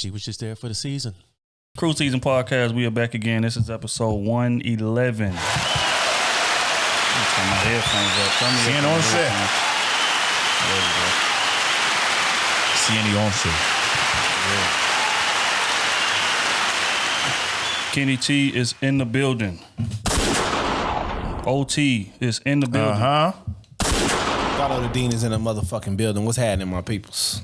She was just there for the season. Krew Season Podcast, we are back again. This is episode 111. Turn my headphones up. Seeing on set. Seeing on set. Kenny T is in the building. OT is in the building. Carlo the Dean is in the motherfucking building. What's happening, my peoples?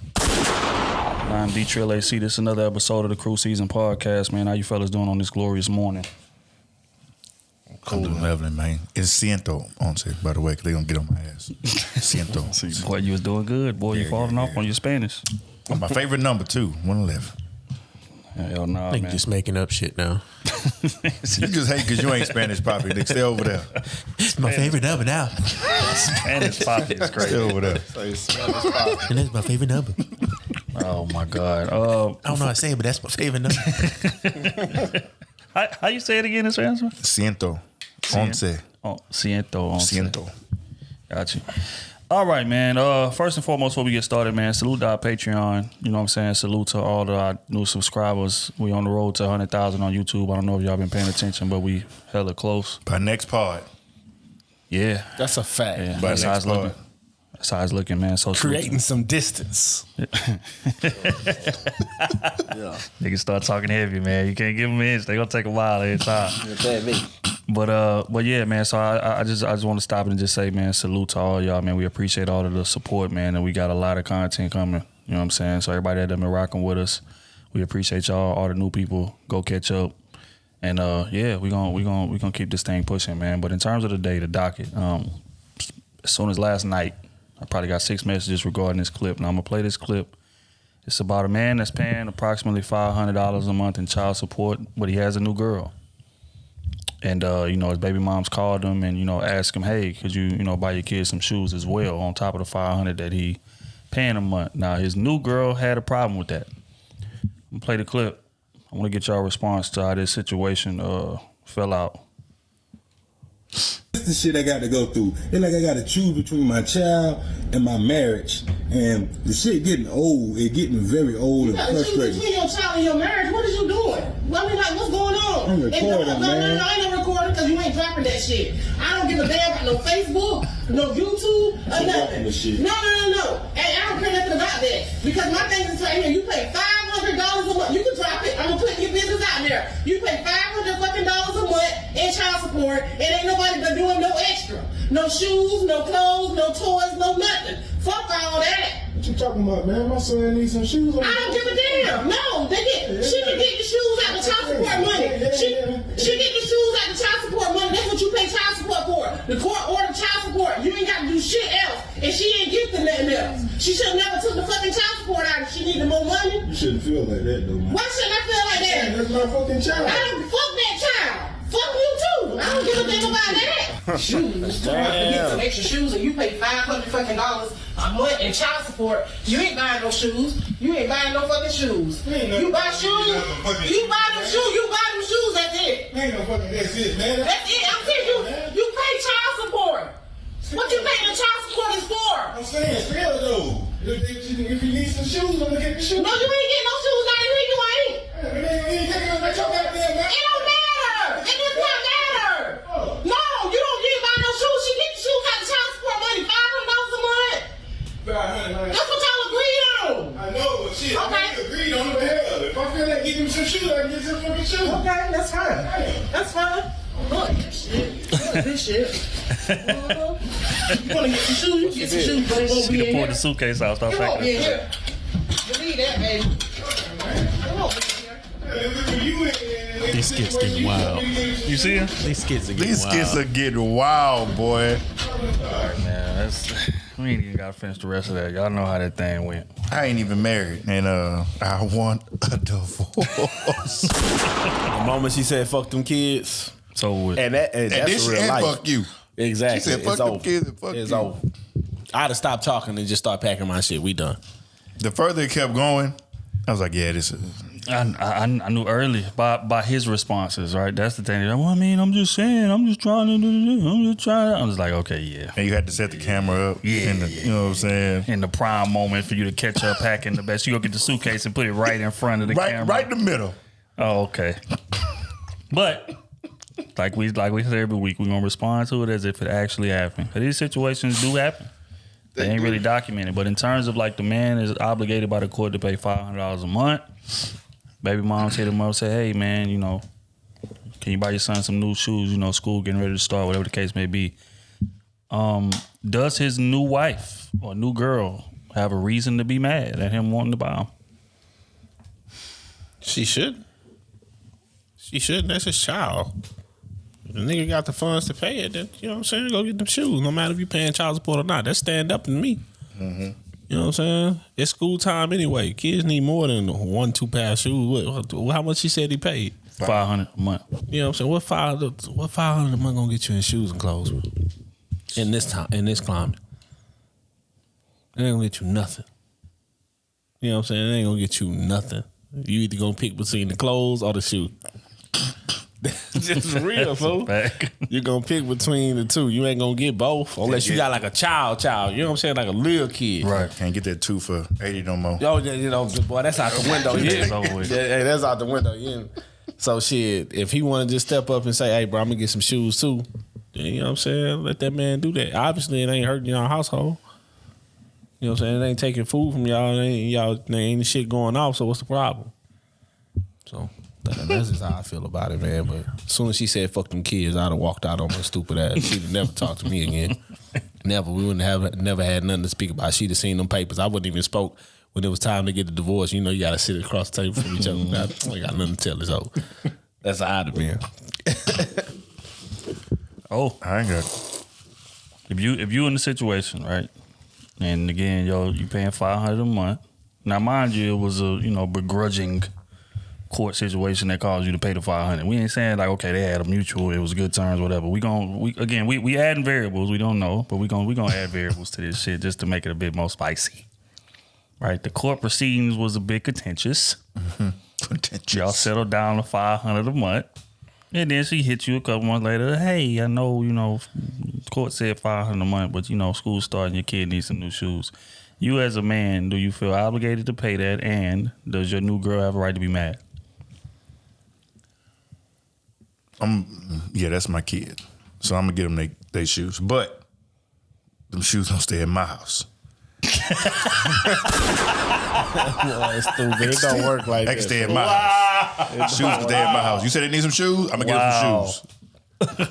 I'm D Trill AC. This is another episode of the Krew Season Podcast, man. How you fellas doing on this glorious morning? Cool. I'm doing lovely, man. It's Ciento on set, by the way, because they're going to get on my ass. Ciento. See, boy, you was doing good. Boy, you falling off on your Spanish. My favorite number, too, 111. Hell no, I think man. just making up shit now. You just hate because you ain't Spanish poppy. They stay over there. It's my favorite number now. Spanish poppy is crazy. Stay over there. And that's my favorite number. Oh, my God. I don't know how to say it, but that's my favorite number. How you say it again, this answer? Ciento. Once. Oh, ciento. Ciento. Got you. All right, man. First and foremost, before we get started, man, salute to our Patreon. You know what I'm saying? Salute to all of our new subscribers. We on the road to 100,000 on YouTube. I don't know if y'all been paying attention, but we hella close. By next pod. Yeah. That's a fact. Yeah, By that's how next it's pod. looking. That's how it's looking, man. So Creating some distance. Niggas start talking heavy, man. You can't give them an inch. They gonna take a while every time. But yeah, man. So I just want to stop and just say, man, salute to all y'all, man. We appreciate all of the support, man, and we got a lot of content coming. You know what I'm saying? So everybody that been rocking with us, we appreciate y'all. All the new people, go catch up, and yeah, we gonna keep this thing pushing, man. But in terms of the day, the docket, as soon as last night, I probably got 6 messages regarding this clip. Now I'm gonna play this clip. It's about a man that's paying approximately $500 a month in child support, but he has a new girl. And, you know, his baby mom's called him and, you know, asked him, hey, could you, you know, buy your kids some shoes as well on top of the $500 that he paying a month. Now, his new girl had a problem with that. I'm going to play the clip. I want to get y'all response to how this situation fell out. That's the shit I got to go through. It's like I got to choose between my child and my marriage. And the shit getting old. It getting very old and frustrating. Between your child and your marriage, what is you doing? I mean, like, what's going on? I'm recording, man. No, I ain't no recording because you ain't dropping that shit. I don't give a damn about no Facebook, no YouTube, or nothing. No. And I don't care nothing about that. Because my thing is right here, you pay $500 a month. You can drop it. I'm going to put your business out there. You pay $500 fucking dollars a month in child support, and ain't nobody but doing no extra. No shoes, no clothes, no toys, no nothing. Fuck all that. What you talking about, man? My son needs some shoes. I don't give a damn. No, she can get the shoes out the child support money. She get the shoes out the child support money. That's what you pay child support for. The court ordered child support. You ain't got to do shit else. And she ain't gifting nothing else. She should have never took the fucking child support out if she needed more money. You shouldn't feel like that, though, man. Why shouldn't I feel like that? That's my fucking child. I don't fuck that child. Fuck you too. I don't give a damn about that. Shoes. You have to get some extra shoes and you pay $500 fucking dollars a month in child support. You ain't buying no shoes. You ain't buying no fucking shoes. You buy shoes. You buy them shoes. You buy them shoes. That's it. Ain't no fucking that's it, man. That's it. I'm saying you pay child support. What you paying the child support is for? I'm saying, still though. If you need some shoes, I'm gonna get the shoes. No, you ain't getting no shoes out of here. You ain't. You ain't taking your goddamn man. It don't matter. It does not matter. No, you don't need to buy no shoes. She get the shoes out of child support money, $500 a month. That's what y'all agreed on. I know, but shit, Okay. I agreed on the hell. If I feel like getting me some shoes, I can get some fucking shoes. Okay, that's fine. That's fine. Look, this shit. You want to get some shoes? You get some shoes, but it won't She be can in pull here. the suitcase out, start It won't packing be in it. here. You need that, baby. It won't be in here. These skits getting wild. You see him? These skits are getting These wild. skits are getting wild, boy. All right, man. We ain't even got to finish the rest of that. Y'all know how that thing went. I ain't even married, and I want a divorce. The moment she said "fuck them kids," So and and that's this real and life. fuck you. Exactly. She said, "Fuck it's them over. kids and fuck it's you." over. I'd have stopped talking and just start packing my shit. We done. The further it kept going, I was like, yeah, this is. I knew early by his responses, right? That's the thing. Well, I mean, I'm just saying, I'm just trying to. I was like, okay, yeah. And you had to set the camera up. Yeah, You know what I'm saying? In the prime moment for you to catch her packing the best. You go get the suitcase and put it right in front of the camera. Right in the middle. Oh, okay. But like we said every week, we're gonna respond to it as if it actually happened. These situations do happen. They ain't really documented. But in terms of like the man is obligated by the court to pay $500 a month, baby moms hit him up and say, hey man, you know, can you buy your son some new shoes? You know, school getting ready to start, whatever the case may be. Does his new wife or new girl have a reason to be mad at him wanting to buy them? She should. She shouldn't. That's his child. If the nigga got the funds to pay it, then, you know what I'm saying? Go get them shoes. No matter if you paying child support or not. That's stand up to me. Mm-hmm. You know what I'm saying? It's school time anyway. Kids need more than 1-2 pair of shoes. How much he said he paid? $500 a month. You know what I'm saying? What $500 a month gonna get you in shoes and clothes, bro? In this climate. It ain't gonna get you nothing. You know what I'm saying? It ain't gonna get you nothing. You either gonna pick between the clothes or the shoe. Just real, fool. You're gonna pick between the two. You ain't gonna get both unless you got like a child. You know what I'm saying? Like a little kid. Right. Can't get that 2 for $80 no more. Yo, you know, boy, that's out the window. Yeah, that's out the window. Yeah. So shit, if he wanna just step up and say, hey bro, I'm gonna get some shoes too, then you know what I'm saying? Let that man do that. Obviously it ain't hurting y'all household. You know what I'm saying? It ain't taking food from y'all. There ain't shit going off, so what's the problem? So that's just how I feel about it, man. But as soon as she said fuck them kids, I'd have walked out on her stupid ass. She'd have never talked to me again. Never. We wouldn't have never had nothing to speak about. She'd have seen them papers. I wouldn't even spoke when it was time to get the divorce. You know, you gotta sit across the table from each other. I got nothing to tell this over. That's how I'd have been. Oh, I ain't got if you in the situation, right? And again, you paying $500 a month. Now, mind you, it was a begrudging court situation that caused you to pay the $500. We ain't saying like, okay, they had a mutual, it was good terms, whatever. We adding variables. We don't know, but we gonna add variables to this shit just to make it a bit more spicy. Right? The court proceedings was a bit contentious. Mm-hmm. Contentious. Y'all settled down to $500 a month. And then she hit you a couple months later. Hey, I know, court said $500 a month, but school's starting, your kid needs some new shoes. You as a man, do you feel obligated to pay that? And does your new girl have a right to be mad? Yeah, that's my kid. So I'm gonna get them they shoes. But them shoes don't stay in my house. Boy, stupid. It don't work like that. They can stay in my house. Shoes can stay in my house. You said they need some shoes? I'm gonna get them some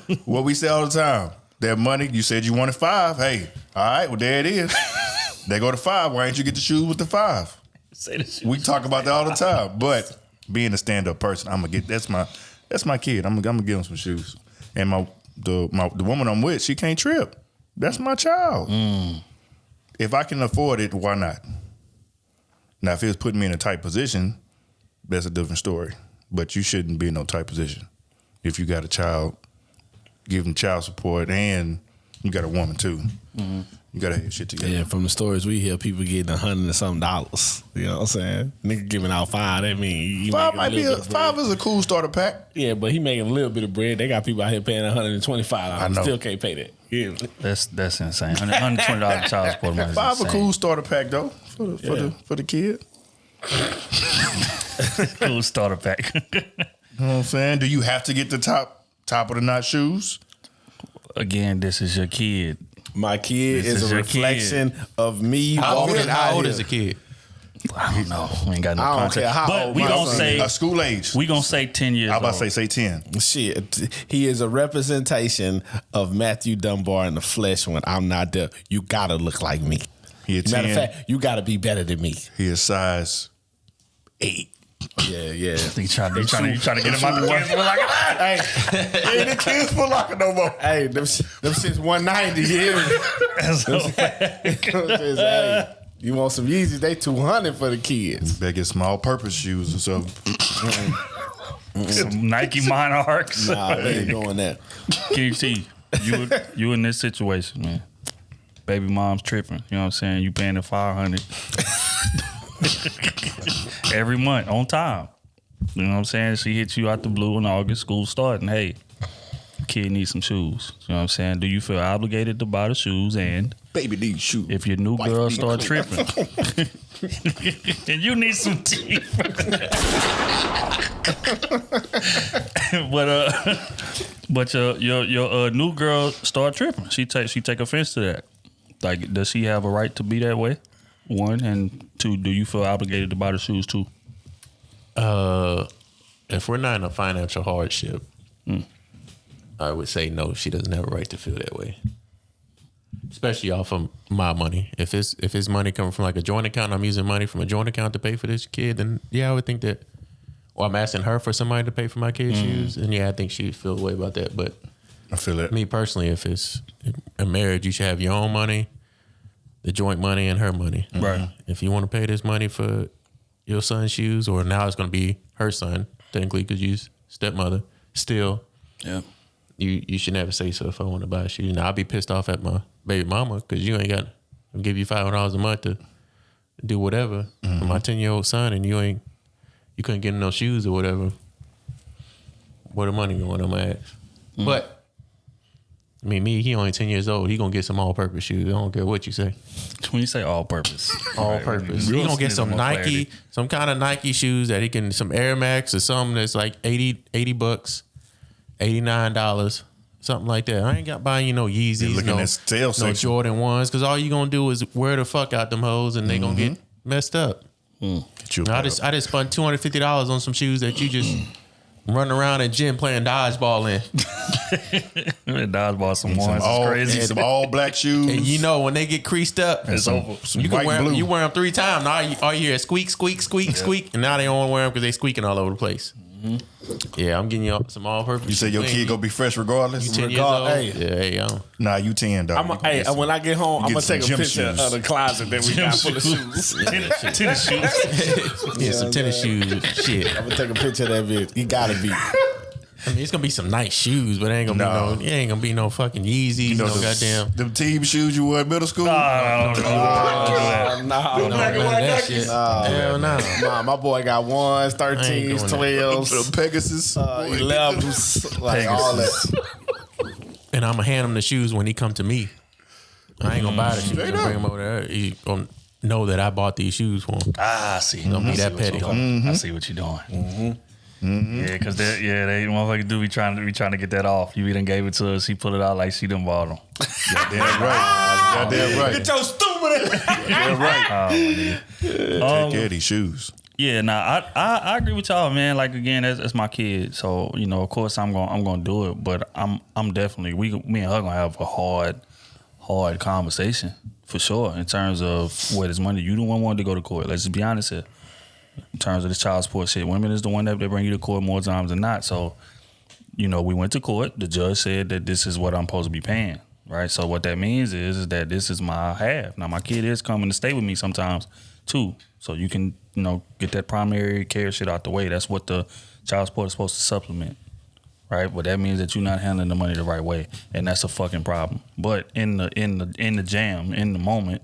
shoes. What we say all the time. That money, you said you wanted 5. Hey, all right, well there it is. They go to 5. Why ain't you get the shoes with the 5? We talk about that all the time. But being a stand-up person, I'm gonna get that's my kid. I'm gonna give him some shoes. And the woman I'm with, she can't trip. That's my child. If I can afford it, why not? Now, if it was putting me in a tight position, that's a different story. But you shouldn't be in no tight position. If you got a child, give them child support, and you got a woman too. Mm-hmm. You gotta have your shit together. Yeah, from the stories we hear, people getting $100 and something. You know what I'm saying? Nigga giving out $5. That mean he 5 might be $5 is a cool starter pack. Yeah, but he making a little bit of bread. They got people out here paying $125. I know. Still can't pay that. Yeah. That's insane. $120 child support money. 5 a cool starter pack though for the kid. Cool starter pack. You know what I'm saying? Do you have to get the top of the notch shoes? Again, this is your kid. My kid is a reflection of me. How old is the kid? I don't know. We ain't got no I don't context. care how But old we my gonna son say A school age. we gonna say 10 years. I about old. to say 10. Shit, he is a representation of Matthew Dunbar in the flesh when I'm not there. You gotta look like me. He a 10. Matter of fact, you gotta be better than me. He is size 8. Yeah. You trying to get him out the kids for like Hey, the kids for locker no more. Hey, them shit's 190. Hey, you want some Yeezys? They 200 for the kids. Better get small purpose shoes or something. some Nike Monarchs. Nah, they ain't doing that. KT, you in this situation, man. Baby mom's tripping. You know what I'm saying? You paying the $500 every month on time. You know what I'm saying? She hits you out the blue in August, school starting. Hey, kid needs some shoes. You know what I'm saying? Do you feel obligated to buy the shoes? And Baby needs shoes. if your new girl start tripping, and you need some teeth. but your new girl start tripping. She take offense to that. Like, does she have a right to be that way? One, and two, do you feel obligated to buy the shoes too? If we're not in a financial hardship, I would say no. She doesn't have a right to feel that way, especially off of my money. If it's money coming from like a joint account, I'm using money from a joint account to pay for this kid. Then yeah, I would think that. Or I'm asking her for somebody to pay for my kid's shoes, and yeah, I think she'd feel a way about that. But I feel it. me personally, if it's a marriage, you should have your own money, the joint money, and her money. Right. If you want to pay this money for your son's shoes, or now it's going to be her son, technically, because you're stepmother, still, Yeah. you should never say so if I want to buy a shoe. Now, I'll be pissed off at my baby mama because you ain't got, I'll give you $500 a month to do whatever for my 10-year-old son, and you couldn't get him no shoes or whatever. Where the money going, I'm gonna ask. But, I mean, he only 10 years old. He gonna get some all-purpose shoes. I don't care what you say. When you say all purpose, All purpose. He gonna get some Nike, some kind of Nike shoes that he can, some Air Max or something that's like 80 bucks, $89, something like that. I ain't got buying you no Yeezys, looking at sale no section. Jordan 1s, because all you gonna do is wear the fuck out them hoes and they gonna get messed up. Get you a I pair just of- spent $250 on some shoes that you just run around at gym playing dodgeball in. dodgeball some some ones. all, It's crazy. some all black shoes. And you know when they get creased up, It's over. Some you white can wear and blue. you wear them 3 times. Now all you hear is squeak, squeak, squeak, squeak, and now they don't want to wear them because they squeaking all over the place. Yeah, I'm getting you some all-purpose. You say your kid gonna be fresh regardless? You 10 years old? Hey. Yeah, hey, yo. Nah, you 10, dog. Hey, when I get home, I'm get gonna some take a gym picture shoes. of the closet that we got full of shoes. Tennis shoes. Yeah, some tennis shoes. Shit. I'm gonna take a picture of that bitch. You gotta be. I mean, it's gonna be some nice shoes, but it ain't gonna be it ain't gonna be no fucking Yeezys, You know no goddamn. them team shoes you wore in middle school? No. No, none of that shit. Hell no. My boy got 1s, 13s, doing 12s, The Pegasus. 11s, like all that. And I'm gonna hand him the shoes when he come to me. I ain't gonna buy the shoes. I'm gonna bring him over there. He gonna know that I bought these shoes for him. I see. Don't be I see that what you're petty. doing. I see what you're doing. Yeah, because they motherfuckers do be trying to get that off. You done gave it to us. He pull it out like she done bought them. Goddamn right. Goddamn right. Get your stupid ass. Goddamn right. Take care of these shoes. Yeah, nah, I agree with y'all, man. Like again, that's my kid, so you know, of course, I'm gonna do it. But I'm definitely me and her gonna have a hard conversation for sure in terms of where this money. You don't want to go to court. Let's just be honest here. In terms of this child support shit, women is the one that they bring you to court more times than not. So, you know, we went to court. The judge said that this is what I'm supposed to be paying, right? So what that means is that this is my half. Now my kid is coming to stay with me sometimes too, so you can, you know, get that primary care shit out the way. That's what the child support is supposed to supplement, right? But that means that you're not handling the money the right way, and that's a fucking problem. But in the jam, in the moment.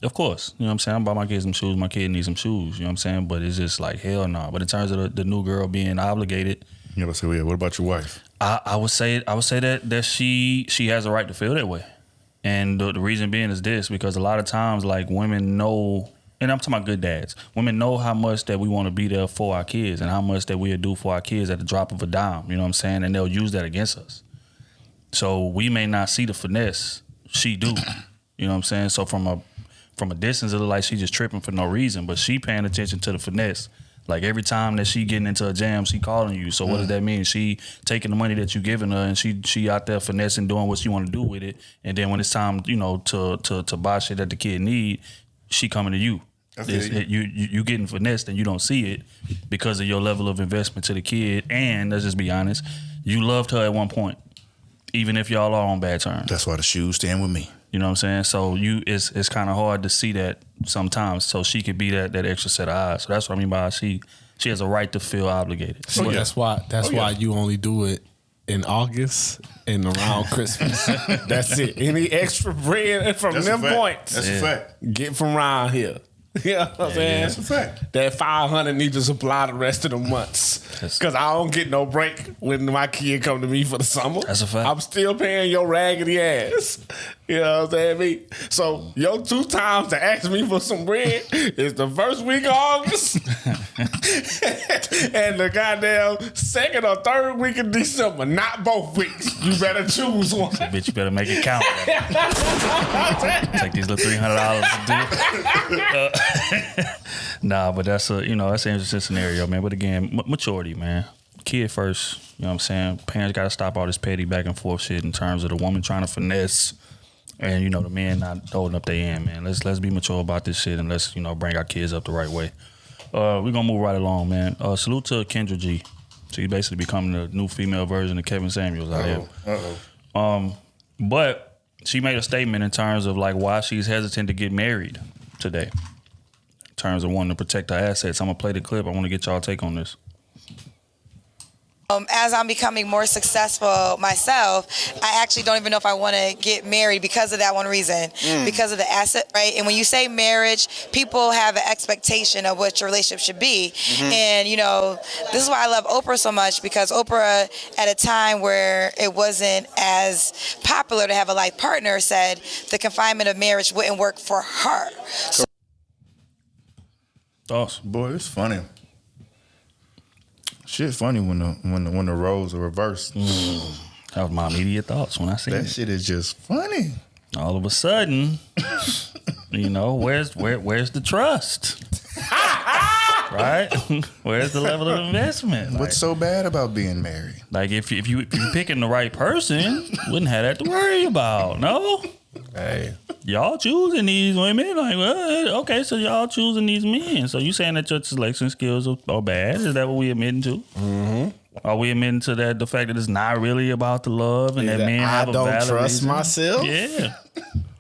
Of course, you know what I'm saying? I'm buying my kid some shoes. My kid needs some shoes, you know what I'm saying? But it's just like, hell no. But in terms of the new girl being obligated, Yeah, let's say, yeah, what about your wife? I would say that she has a right to feel that way. And the reason being is this, because a lot of times, like, women know, and I'm talking about good dads, women know how much that we want to be there for our kids and how much that we'll do for our kids at the drop of a dime, you know what I'm saying? And they'll use that against us. So we may not see the finesse, she do, you know what I'm saying? So from a distance, it look like she just tripping for no reason, but she paying attention to the finesse. Like every time that she getting into a jam, she calling you. So what does that mean? She taking the money that you giving her, and she out there finessing, doing what she want to do with it. And then when it's time, you know, to buy shit that the kid need, she coming to you. You getting finessed and you don't see it because of your level of investment to the kid. And let's just be honest, you loved her at one point, even if y'all are on bad terms. That's why the shoes stand with me. You know what I'm saying? So it's kind of hard to see that sometimes. So she could be that extra set of eyes. So that's what I mean by she has a right to feel obligated. So that's why you only do it in August and around Christmas. That's it. Any extra bread from That's them a fact. points, That's a fact. get from around here. You know what I'm saying? That's a fact. That 500 needs to supply the rest of the months. Because I don't get no break when my kid come to me for the summer. That's a fact. I'm still paying your raggedy ass. You know what I'm saying? Me? So your 2 times to ask me for some bread is the first week of August and the goddamn 2nd or 3rd week of December. Not both weeks. You better choose one. Bitch, you better make it count. Take these little $300 to do it. Nah, but that's an interesting scenario, man. But again, maturity, man. Kid first. You know what I'm saying? Parents got to stop all this petty back and forth shit in terms of the woman trying to finesse and, you know, the man not holding up their end, man. Let's be mature about this shit and let's, you know, bring our kids up the right way. We're going to move right along, man. Salute to Kendra G. She's basically becoming the new female version of Kevin Samuels out here. But she made a statement in terms of, like, why she's hesitant to get married today. In terms of wanting to protect her assets. I'm going to play the clip. I want to get y'all take on this. As I'm becoming more successful myself, I actually don't even know if I want to get married because of that one reason, because of the asset, right? And when you say marriage, people have an expectation of what your relationship should be. And, you know, this is why I love Oprah so much, because Oprah, at a time where it wasn't as popular to have a life partner, said the confinement of marriage wouldn't work for her. Awesome. Boy, it's funny. Shit funny when the roles are reversed. That was my immediate thoughts when I seen That it. shit is just funny. All of a sudden, you know, where's the trust? Right? Where's the level of investment? What's so bad about being married? Like if you're picking the right person, wouldn't have that to worry about. No. Hey. Y'all choosing these women, like, well, okay, so y'all choosing these men. So you saying that your selection skills are bad? Is that what we admitting to? Are we admitting to that the fact that it's not really about the love and that men have a valid I don't trust reason? myself? Yeah.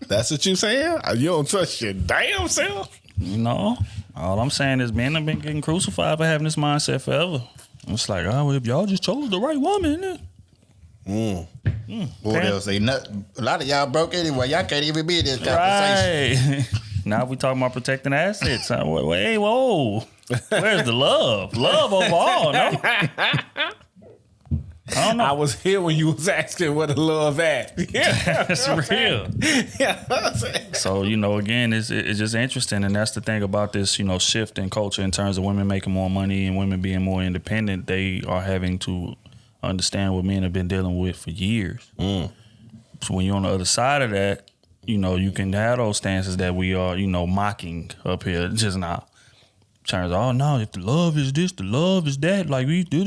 That's what you saying? You don't trust your damn self? No. All I'm saying is men have been getting crucified for having this mindset forever. It's like, oh, well, if y'all just chose the right woman, then. Boy, they'll say, a lot of y'all broke anyway. Y'all can't even be in this conversation. Right. Now we talking about protecting assets. Hey, whoa. Where's the love? Love overall, no? I don't know. I was here when you was asking where the love at. Yeah, That's real. Yeah. So, you know, again, it's just interesting. And that's the thing about this, you know, shift in culture in terms of women making more money and women being more independent. They are having to understand what men have been dealing with for years. So when you're on the other side of that, you know, you can have those stances that we are, you know, mocking up here just now. Turns out, oh no, if the love is this, the love is that, like we do,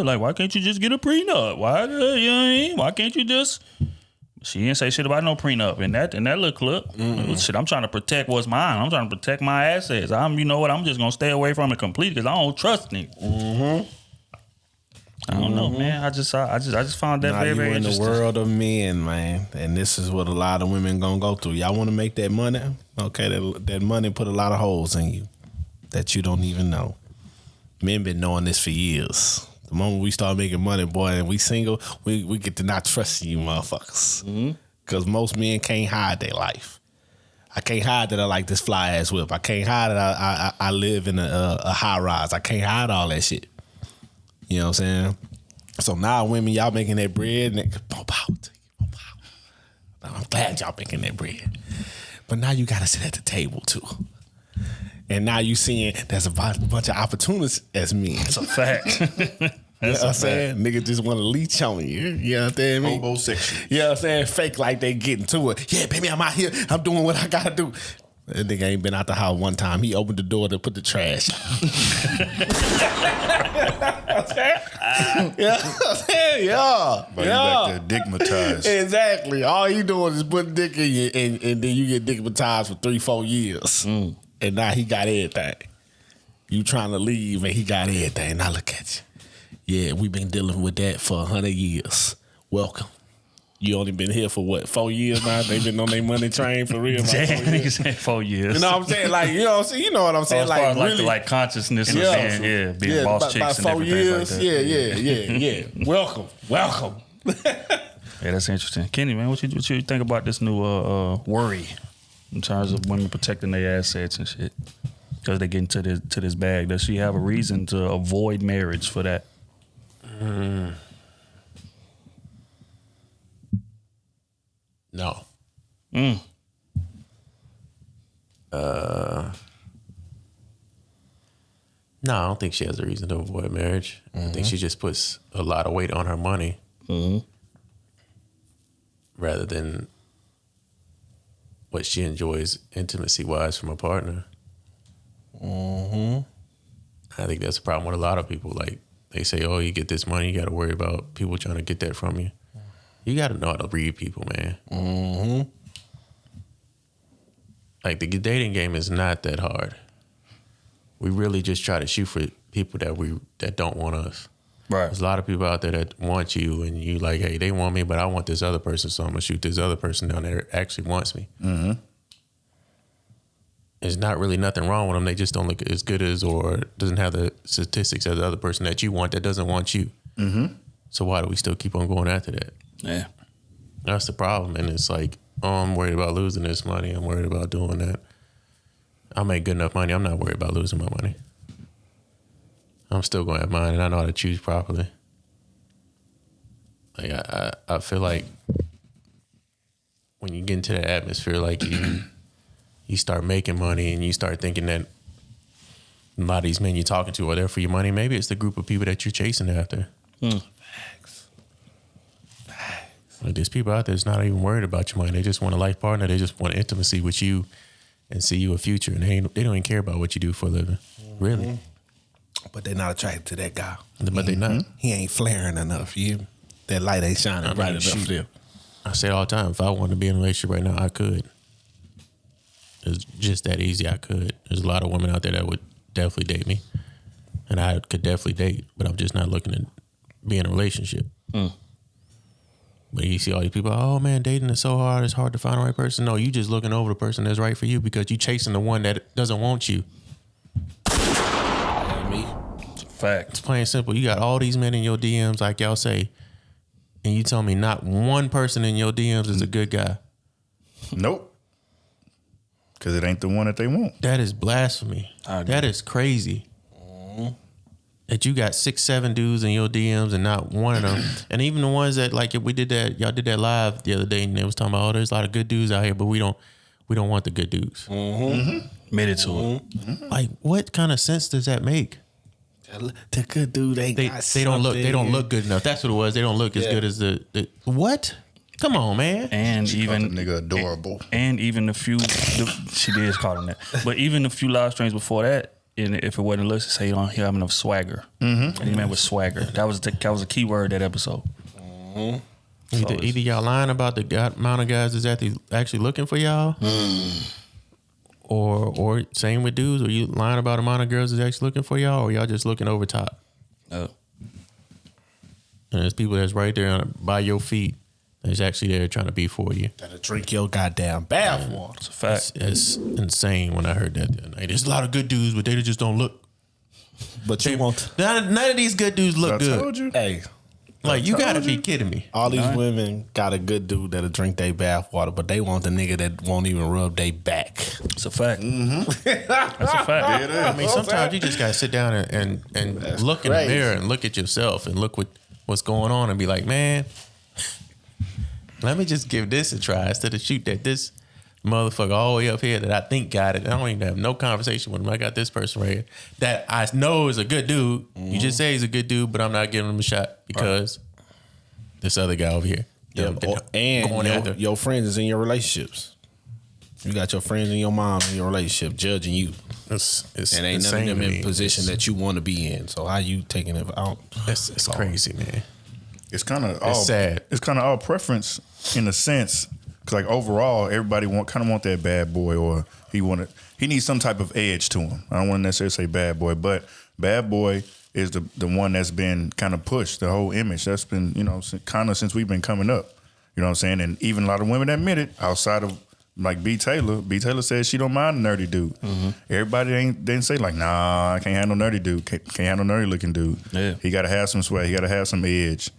like why can't you just get a prenup? Why, you know what I mean? Why can't you just? She didn't say shit about no prenup in that little clip. Shit, I'm trying to protect what's mine. I'm trying to protect my assets. You know what? I'm just gonna stay away from it completely because I don't trust niggas. I don't know, man. I just found that very, very interesting. In the world of men, man, and this is what a lot of women gonna go through. Y'all want to make that money? Okay, that money put a lot of holes in you that you don't even know. Men been knowing this for years. The moment we start making money, boy, and we single, we get to not trust you motherfuckers. Because most men can't hide their life. I can't hide that I like this fly ass whip. I can't hide that I live in a high rise. I can't hide all that shit. You know what I'm saying? So now women, y'all making that bread, and I'm glad y'all making that bread. But now you gotta sit at the table too. And now you seeing there's a bunch of opportunities as men. That's a fact. You know what I'm saying? Niggas just want to leech on you. You know what I mean? Homosexual. You know what I'm saying? Fake like they getting to it. Yeah, baby, I'm out here. I'm doing what I gotta do. That nigga ain't been out the house one time. He opened the door to put the trash out. Yeah. But you back there digmatized. Exactly. All he doing is putting dick in you, and then you get digmatized for 3-4 years. And now he got everything. You trying to leave, and he got everything. Now look at you. Yeah, we've been dealing with that for 100 years. Welcome. You only been here for what, 4 years now? They been on their money train for real. Like Niggas said 4 years. You know what I'm saying? Like, you know what I'm saying? You know what I'm saying? As far as really, like consciousness of being boss chicks and about 4 different years. things like that. Yeah. Welcome. Yeah, that's interesting. Kenny, man, what you think about this new worry in terms of women protecting their assets and shit? Because they get into this bag. Does she have a reason to avoid marriage for that? No. No, I don't think she has a reason to avoid marriage. I think she just puts a lot of weight on her money rather than what she enjoys intimacy-wise from a partner. I think that's a problem with a lot of people. Like, they say, oh, you get this money, you got to worry about people trying to get that from you. You got to know how to read people, man. Like, the dating game is not that hard. We really just try to shoot for people that don't want us. Right. There's a lot of people out there that want you, and you like, hey, they want me, but I want this other person, so I'm gonna shoot this other person down there that actually wants me. There's not really nothing wrong with them. They just don't look as good as, or doesn't have the statistics as the other person that you want that doesn't want you. So why do we still keep on going after that? Yeah. That's the problem. And it's like, oh, I'm worried about losing this money. I'm worried about doing that. I make good enough money. I'm not worried about losing my money. I'm still going to have mine, and I know how to choose properly. Like, I feel like when you get into that atmosphere, like you start making money and you start thinking that a lot of these men you're talking to are there for your money. Maybe it's the group of people that you're chasing after. Facts. Like, there's people out there that's not even worried about your money. They just want a life partner. They just want intimacy with you and see you a future. And they don't even care about what you do for a living. Really. But they're not attracted to that guy. But they not. He ain't flaring enough. That light ain't shining bright enough for them. I say it all the time, if I wanted to be in a relationship right now, I could. It's just that easy. I could. There's a lot of women out there that would definitely date me. And I could definitely date, but I'm just not looking to be in a relationship. But you see all these people, oh man, dating is so hard. It's hard to find the right person. No, you just looking over the person that's right for you because you chasing the one that doesn't want you. Me. It's a fact. It's plain and simple. You got all these men in your DMs, like y'all say, and you tell me not one person in your DMs is a good guy. Nope. Because it ain't the one that they want. That is blasphemy. That is crazy. That you got 6-7 dudes in your DMs and not one of them. And even the ones that, like, if we did that, y'all did that live the other day and they was talking about, oh, there's a lot of good dudes out here, but we don't want the good dudes. Admitted to it. Like, what kind of sense does that make? The good dude ain't They got don't look good enough. That's what it was. They don't look as Yeah. good as the what? Come on, man. And She called even the nigga adorable. And even she did call him that. But even a few live streams before that, and if it wasn't listed, say you don't have enough swagger. And he meant with swagger. That was a key word that episode. Either y'all lying about the amount of guys that's actually looking for y'all, or same with dudes, or you lying about the amount of girls that's actually looking for y'all, or y'all just looking over top. Oh. And there's people that's right there by your feet that's actually there trying to be for you. Gotta drink your goddamn bath water. It's a fact. It's insane when I heard that the other night. There's a lot of good dudes, but they just don't look. But you want None of these good dudes look I good. told you. hey, Like, you gotta be kidding me. all these women got a good dude that'll drink their bath water, but they want the nigga that won't even rub their back. It's a fact. That's a fact. I mean, sometimes you just gotta sit down and look in the crazy. mirror and look at yourself and look what's going on and be like, man, let me just give this a try instead of shoot at this motherfucker all the way up here that I think got it. I don't even have no conversation with him. I got this person right here that I know is a good dude. You just say he's a good dude, but I'm not giving him a shot because this other guy over here. And your friends is in your relationships. You got your friends and your mom in your relationship judging you. It's And ain't none of them in position that you want to be in. So how you taking it out? It's crazy, man. It's kind of all sad. It's kind of all preference in a sense. Cause like overall, everybody want that bad boy, or he needs some type of edge to him. I don't want to necessarily say bad boy, but bad boy is the one that's been kind of pushed. The whole image that's been kind of since we've been coming up. You know what I'm saying? And even a lot of women admit it. Outside of like B. Taylor says she don't mind a nerdy dude. Everybody didn't say like, nah, I can't handle nerdy dude. Can't handle nerdy looking dude. Yeah. He got to have some swag. He got to have some edge.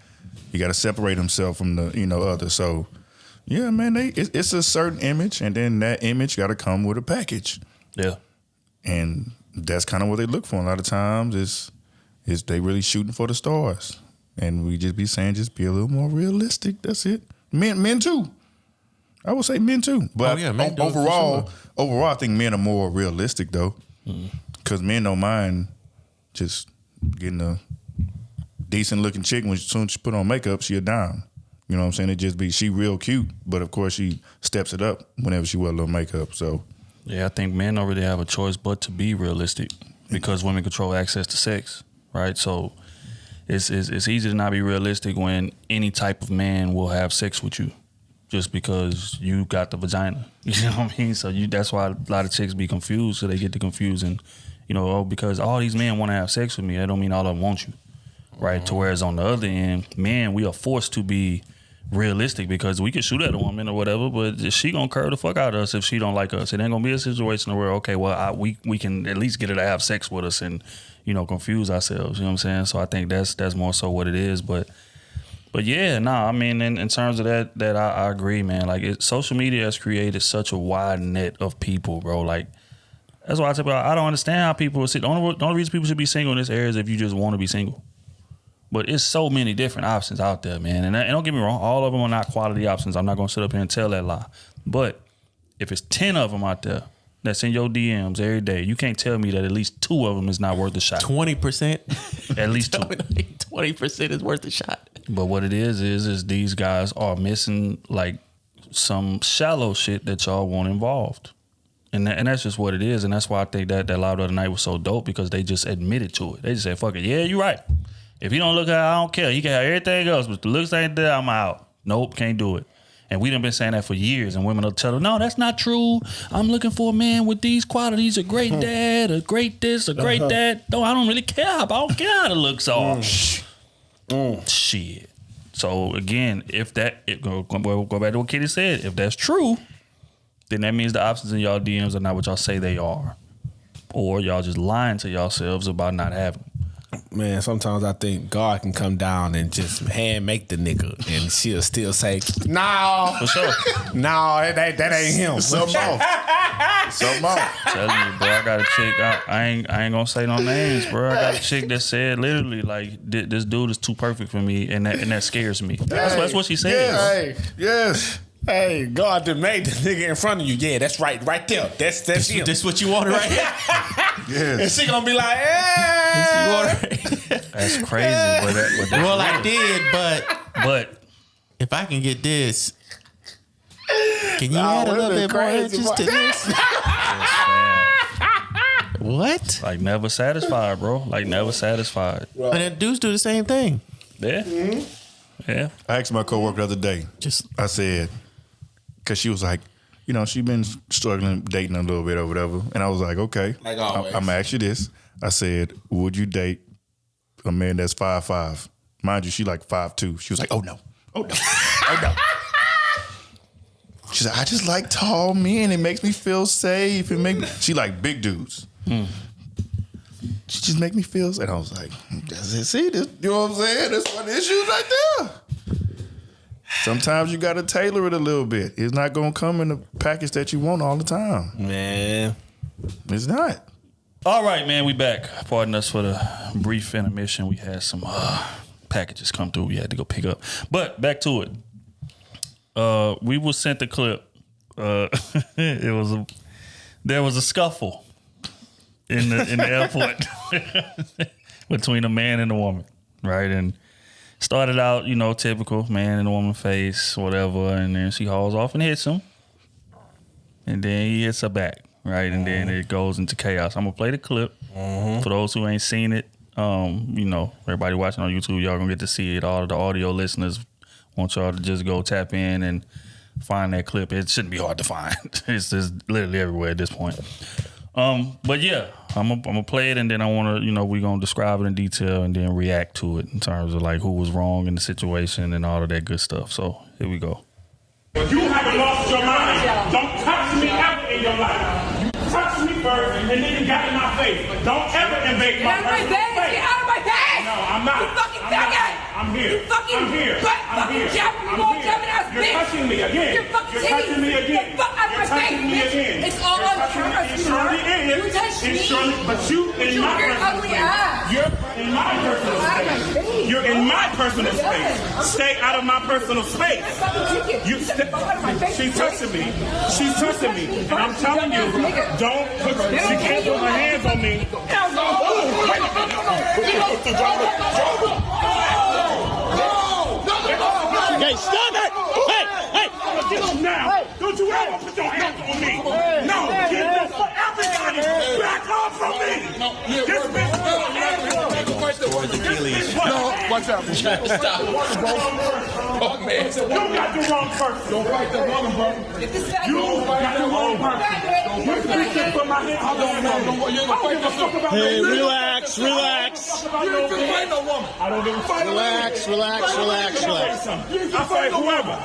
He got to separate himself from the others. So, yeah, man, it's a certain image, and then that image got to come with a package. Yeah. And that's kind of what they look for a lot of times is they really shooting for the stars. And we just be saying, just be a little more realistic. That's it. Men too. I would say men too. But overall, I think men are more realistic though. Because men don't mind just getting a decent looking chick when as soon as she put on makeup, she a dime. You know what I'm saying? It just be, she real cute, but of course she steps it up whenever she wear a little makeup. So yeah, I think men don't really have a choice but to be realistic because women control access to sex, right? So it's easy to not be realistic when any type of man will have sex with you just because you got the vagina. You know what I mean? So that's why a lot of chicks be confused, so they get to confusing, because all these men want to have sex with me. That don't mean all of them want you, right? To whereas on the other end, men, we are forced to be realistic because we can shoot at a woman or whatever, but she gonna curve the fuck out of us if she don't like us. It ain't gonna be a situation where, okay, well, we can at least get her to have sex with us and, confuse ourselves. You know what I'm saying? So I think that's more so what it is. But yeah, I mean, in terms of that I agree, man. Like, social media has created such a wide net of people, bro. Like, that's why I tell people, I don't understand how people sit. The only reason people should be single in this area is if you just want to be single. But it's so many different options out there, man. And don't get me wrong, all of them are not quality options. I'm not going to sit up here and tell that lie. But if it's 10 of them out there that's in your DMs every day, you can't tell me that at least 2 of them is not worth a shot. 20%? At least 2. 20% is worth a shot. But what it is these guys are missing, like, some shallow shit that y'all want involved. And that's just what it is. And that's why I think that live the other night was so dope, because they just admitted to it. They just said, fuck it. Yeah, you're right. If he don't look at it, I don't care. He can have everything else, but the looks ain't there, I'm out. Nope, can't do it. And we done been saying that for years, and women will tell her, no, that's not true. I'm looking for a man with these qualities, a great dad, a great this, a great that. No, I don't really care. I don't care how the looks are. Shit. So again, go back to what Kitty said. If that's true, then that means the options in y'all DMs are not what y'all say they are. Or y'all just lying to yourselves about not having them. Man, sometimes I think God can come down and just hand make the nigga, and she'll still say, "No, for sure, no, that ain't him." Something off. Telling you, bro, I got a chick. I ain't gonna say no names, bro. I got a chick that said literally, like, this dude is too perfect for me, and that scares me. That's what she said. Yes. Hey, God done made the nigga in front of you. Yeah, that's right there. That's him. This what you wanted right here? Yes. And she gonna be like, hey. That's crazy. But that's well, I did, but if I can get this, can you add a little bit more inches to this? What? Like, never satisfied, bro. Like, never satisfied. And then dudes do the same thing. Yeah. Mm-hmm. Yeah. I asked my coworker the other day. I said, because she was like, she been struggling dating a little bit or whatever. And I was like, okay, like always. I'm going to ask you this. I said, would you date a man that's 5'5"? Mind you, she like 5'2". She was like, oh no. She said, I just like tall men. It makes me feel safe. She like big dudes. She just make me feel safe. And I was like, that's it. See this? You know what I'm saying? That's one of the issues right there. Sometimes you got to tailor it a little bit. It's not going to come in the package that you want all the time. Man. It's not. All right, man, we back. Pardon us for the brief intermission. We had some packages come through we had to go pick up. But back to it. We was sent the clip. There was a scuffle in the airport between a man and a woman, right? And started out, typical man and a woman face, whatever, and then she hauls off and hits him. And then he hits her back, right? And then it goes into chaos. I'm gonna play the clip. For those who ain't seen it, everybody watching on YouTube, y'all gonna get to see it. All of the audio listeners want y'all to just go tap in and find that clip. It shouldn't be hard to find. It's just literally everywhere at this point. But yeah, I'm gonna play it, and then I want to, we're gonna describe it in detail and then react to it in terms of like who was wrong in the situation and all of that good stuff. So here we go. You haven't lost your mind. Don't touch me ever in your life. You touched me first, and then you got in my face. Don't ever invade my personal space. Get out of my face! No, I'm not. You fucking faggot! I'm here. You fucking I'm here. butt fucking Japanese bitch! You're touching touching me again. You're fucking touching me again. You're touching me again. It's all on camera. It surely is. You touched me. But you in my personal space. You're in my personal space. You're in my personal space. Stay out of my personal space. She's touching me. She's touching me. And I'm telling you, don't put, she can't put her hands on me. Hey, stop it! Hey! Now, don't you ever put your hands on me. No, get this for everybody. Back off from me. This bitch. Watch out. Stop. Oh, man. You got the wrong person. Don't fight that woman, bro. You got the wrong person. You speak this for my head. Hey, relax. You ain't finna fight no woman. I don't even fight Relax. I fight whoever.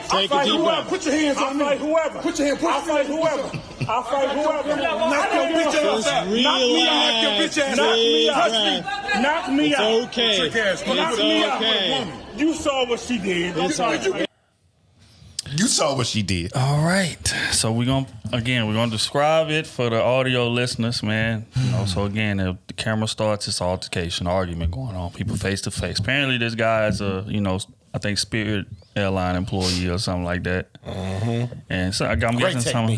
Take a deep breath. Put your hands on me. I fight whoever. Put your hands. I fight whoever. Knock your bitch ass out. Knock me out. It's okay. Knock me out. You saw what she did. You saw what she did. All right. So we're gonna describe it for the audio listeners, man. So again, if the camera starts, it's altercation, argument going on, people face to face. Apparently this guy is a, I think Spirit Airline employee or something like that. And so I'm guessing something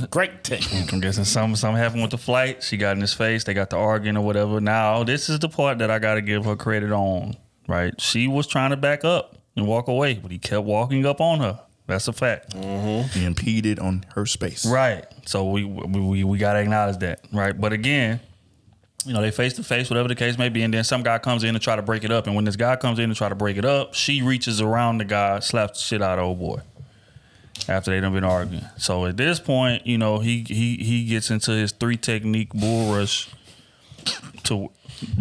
happened with the flight. She got in his face. They got to arguing or whatever. Now, this is the part that I got to give her credit on, right? She was trying to back up and walk away, but he kept walking up on her. That's a fact. He impeded on her space. Right. So we got to acknowledge that, right? But again, they face to face, whatever the case may be, and then some guy comes in to try to break it up. And when this guy comes in to try to break it up, she reaches around the guy, slaps the shit out of old boy after they done been arguing. So at this point, he gets into his 3-technique bull rush to...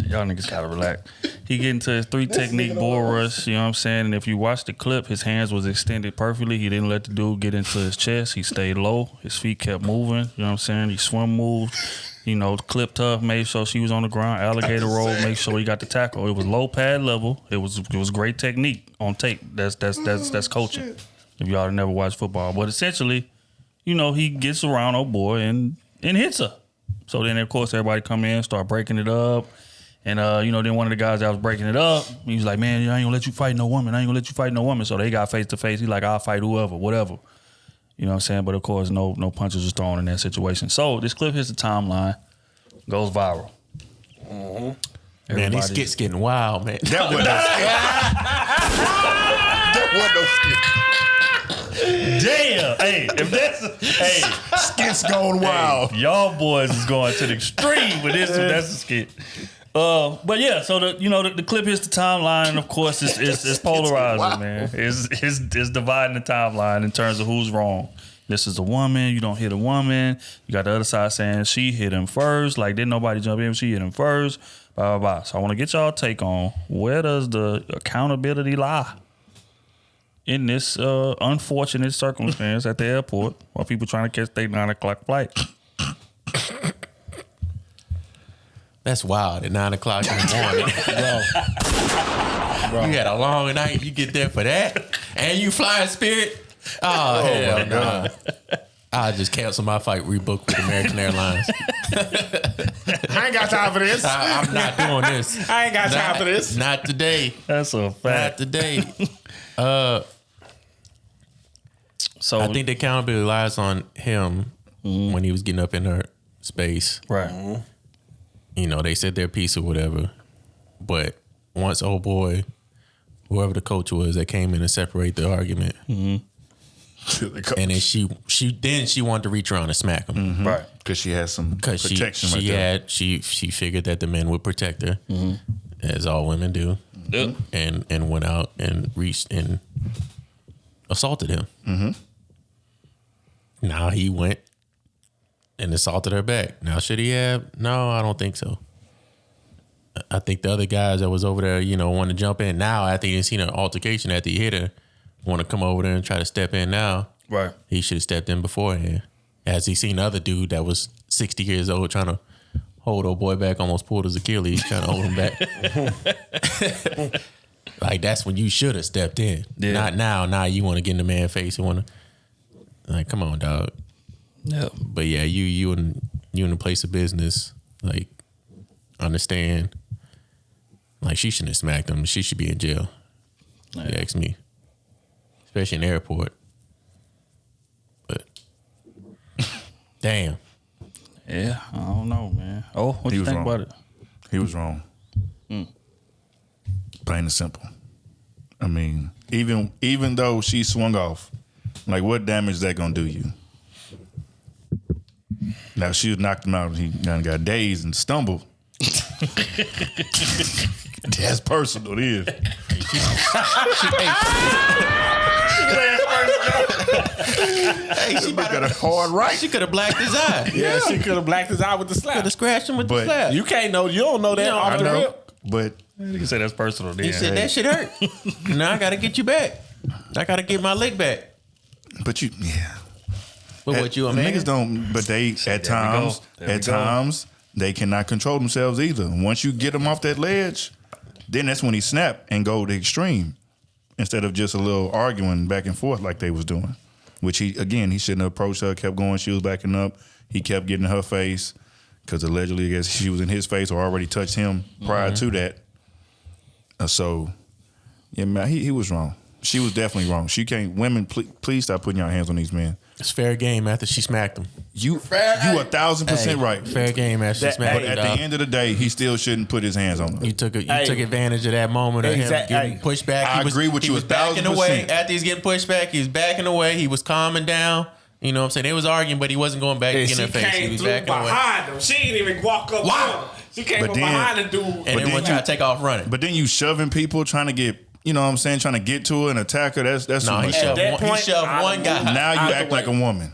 Y'all niggas gotta relax. He get into his 3-technique bull rush, you know what I'm saying? And if you watch the clip, his hands was extended perfectly. He didn't let the dude get into his chest. He stayed low. His feet kept moving, you know what I'm saying? He swim moved, clipped her, made sure she was on the ground, alligator roll, make sure he got the tackle. It was low pad level. It was great technique on tape. That's coaching. If y'all never watched football. But essentially, he gets around old boy and hits her. So then, of course, everybody come in, start breaking it up. And, then one of the guys that was breaking it up, he was like, man, I ain't gonna let you fight no woman. So they got face to face. He's like, I'll fight whoever, whatever. You know what I'm saying? But, of course, no punches was thrown in that situation. So this clip hits the timeline, goes viral. Man, these skits getting wild, man. That wasn't no skit. Damn. Hey, if that's skits going wild. Y'all boys is going to the extreme with this one. That's a skit. But yeah, so the clip hits the timeline, and of course it's polarizing, man. It's dividing the timeline in terms of who's wrong. This is a woman, you don't hit a woman. You got the other side saying she hit him first, like didn't nobody jump in, she hit him first, blah, blah, blah. So I want to get y'all take on where does the accountability lie in this unfortunate circumstance at the airport while people trying to catch their 9 o'clock flight. That's wild at 9 o'clock in the morning. Bro. You had a long night. You get there for that, and you fly in Spirit. Oh hell no! Nah. I just cancel my flight, rebook with American Airlines. I ain't got time for this. I'm not doing this. I ain't got time for this. Not today. That's a fact. Not today. So I think the accountability lies on him when he was getting up in her space. Right. They said their piece or whatever. But once old boy, whoever the coach was that came in and separate the argument, and then she wanted to reach around and smack him, right? Because she had some protection. She figured that the men would protect her, as all women do, and went out and reached and assaulted him. Now he went and assaulted her back. Now, should he have? No, I don't think so. I think the other guys that was over there, want to jump in now after he seen an altercation after he hit her, want to come over there and try to step in now. Right. He should have stepped in beforehand. As he seen the other dude that was 60 years old trying to hold old boy back, almost pulled his Achilles, trying to hold him back. Like that's when you should have stepped in. Yeah. Not now. Now you want to get in the man's face and want to. Like, come on, dog. Yeah. But yeah, you in a place of business. Like, understand. Like, she shouldn't have smacked him. She should be in jail. You ask me, especially in the airport. But damn. Yeah, I don't know, man. Oh, what do you think about it? He was wrong. Plain and simple. I mean, even though she swung off, like what damage is that gonna do you? Now she knocked him out. He got dazed and stumbled. That's personal. It is. Hey, she got a hard right. She could have blacked his eye. Yeah, she could have blacked his eye with the slap. Could have scratched him with the But- slap. You can't know. You don't know that off I the know, rip. but You can say that's personal. He said that shit hurt. Now I gotta get you back. I gotta get my leg back. but you, yeah. But what you a man? Niggas don't. But they at There we go. times, There we at go. times they cannot control themselves either. Once you get them off that ledge, then that's when he snap and go to extreme instead of just a little arguing back and forth like they was doing. Which he shouldn't have approached her. Kept going. She was backing up. He kept getting in her face because allegedly, I guess she was in his face or already touched him prior to that. So, yeah, man, he was wrong. She was definitely wrong. She can't. Women, please stop putting your hands on these men. It's fair game after she smacked him. You 1,000% right. Fair game after she smacked But him. at the end of the day, he still shouldn't put his hands on her. You took advantage of that moment of him getting pushed back. I agree with you He was backing 1,000%. away. After he's getting pushed back, he was backing away. He was calming down. You know what I'm saying? They was arguing, but he wasn't going back and getting in her face. He was backing away. behind him. She didn't even walk up. Wow. She came But up then- behind the dude. And then one you- try to take off running. But then you shoving people trying to get, you know what I'm saying, trying to get to her and attack her. That's No, too he much. shoved that one, he point, shoved I'd one have guy. Now you Out the act like a way. woman.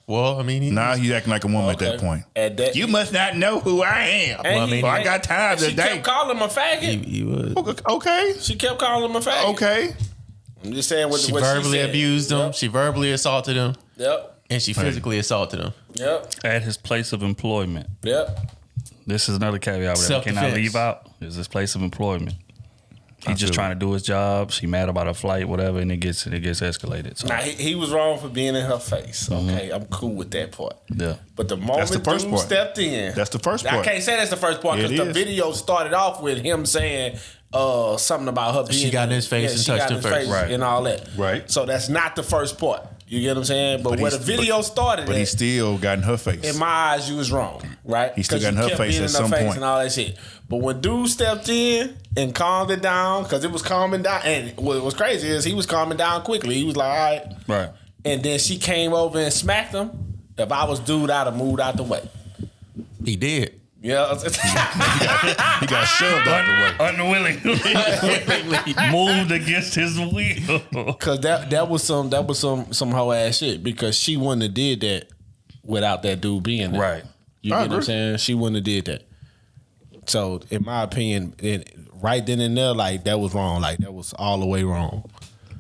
Well, I mean, Now you acting like a woman at that point. At that, You must not know who I am. And I mean, I got time she today. kept calling him a faggot. he was. Okay. She kept calling him a faggot. Okay. I'm just saying what She what verbally said. abused him. Yep. She verbally assaulted him, Yep. and she physically assaulted him. Yep. At his place of employment. Yep. This is another caveat that I cannot Self-defense. leave out. Is his place of employment. He's just feel trying to do his job. She mad about a flight, whatever, and it gets escalated. So Now he was wrong for being in her face. Okay, I'm cool with that part. yeah. But the moment the first dude part. stepped in, That's the first I part. can't say that's the first part It because the is. video started off with him saying something about her being. She got in his face and she touched got him in his first. face Right. and all that. Right. So that's not the first part. You get what I'm saying? But where the video started, But he still got in her face. in my eyes, you was wrong, right? He still 'Cause got in you her kept face being at in her some face point. and all that shit. But when dude stepped in and calmed it down, because it was calming down, and what was crazy is he was calming down quickly. He was like, all right. Right. And then she came over and smacked him. If I was dude, I'd have moved out the way. He did. Yeah. He got shoved out the way. Unwillingly moved against his will. Cause that was some hoe ass shit because she wouldn't have did that without that dude being there. Right. You I get what I'm agree. saying? She wouldn't have did that. So in my opinion, right then and there, like that was wrong. Like that was all the way wrong.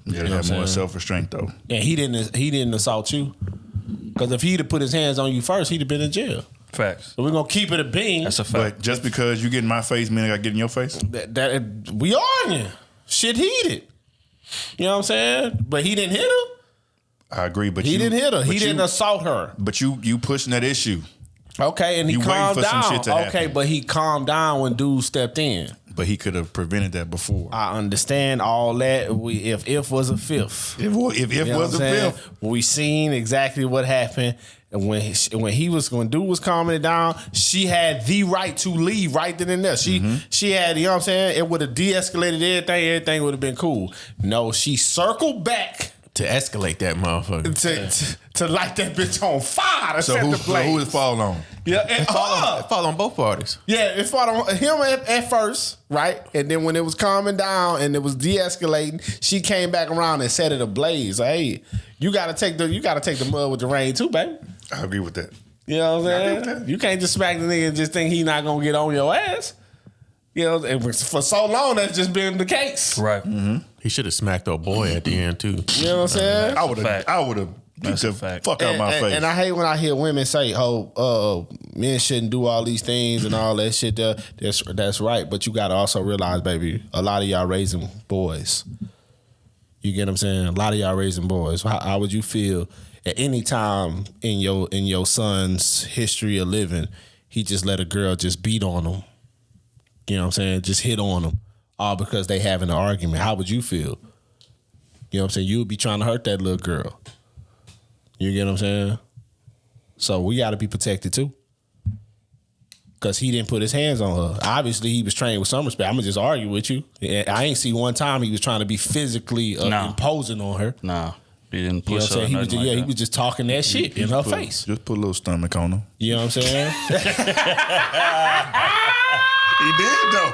You gotta know have what I'm more saying? self-restraint though. And he didn't assault you. Cause if he'd have put his hands on you first, he'd have been in jail. Facts. So we're gonna keep it a bean. That's a fact. But just because you get in my face, mean I gotta get in your face? that we arguing. Shit heated. You know what I'm saying? But he didn't hit her. I agree, but He didn't hit her. He but didn't assault her. But you pushing that issue. Okay, and he You waiting calmed for some down. shit to Okay, happen. but he calmed down when dude stepped in. But he could have prevented that before. I understand all that. If was a fifth. If You know was what a I'm saying? fifth. We seen exactly what happened. And when dude was calming it down, she had the right to leave right then and there. She had, you know what I'm saying? It would have de-escalated everything would have been cool. No, she circled back To escalate that motherfucker. to light that bitch on fire to So set who the blaze. it fall on? Yeah, and It fall on both parties. Yeah, it fought on him at first, right? And then when it was calming down and it was de-escalating, she came back around and set it ablaze. Like, hey, you gotta take the mud with the rain too, baby. I agree with that. You know what I I'm agree with saying? that. You can't just smack the nigga and just think he not gonna get on your ass. You know, and for so long that's just been the case. Right. He should have smacked our boy at the end too. You know what I'm saying? I would have Get the fuck out my face. And I hate when I hear women say, "Oh, men shouldn't do all these things and all that shit." That's right, but you got to also realize, baby, a lot of y'all raising boys. You get what I'm saying? A lot of y'all raising boys. How would you feel at any time in your son's history of living, he just let a girl just beat on him? You know what I'm saying? Just hit on him, all because they having an argument. How would you feel? You know what I'm saying? You would be trying to hurt that little girl. You get what I'm saying? So we got to be protected too. Because he didn't put his hands on her. Obviously, he was trained with some respect. I'm going to just argue with you. I ain't see one time he was trying to be physically imposing on her. Nah. He didn't push her. He was just talking that shit in her face. Just put a little stomach on him. You know what I'm saying? He did though.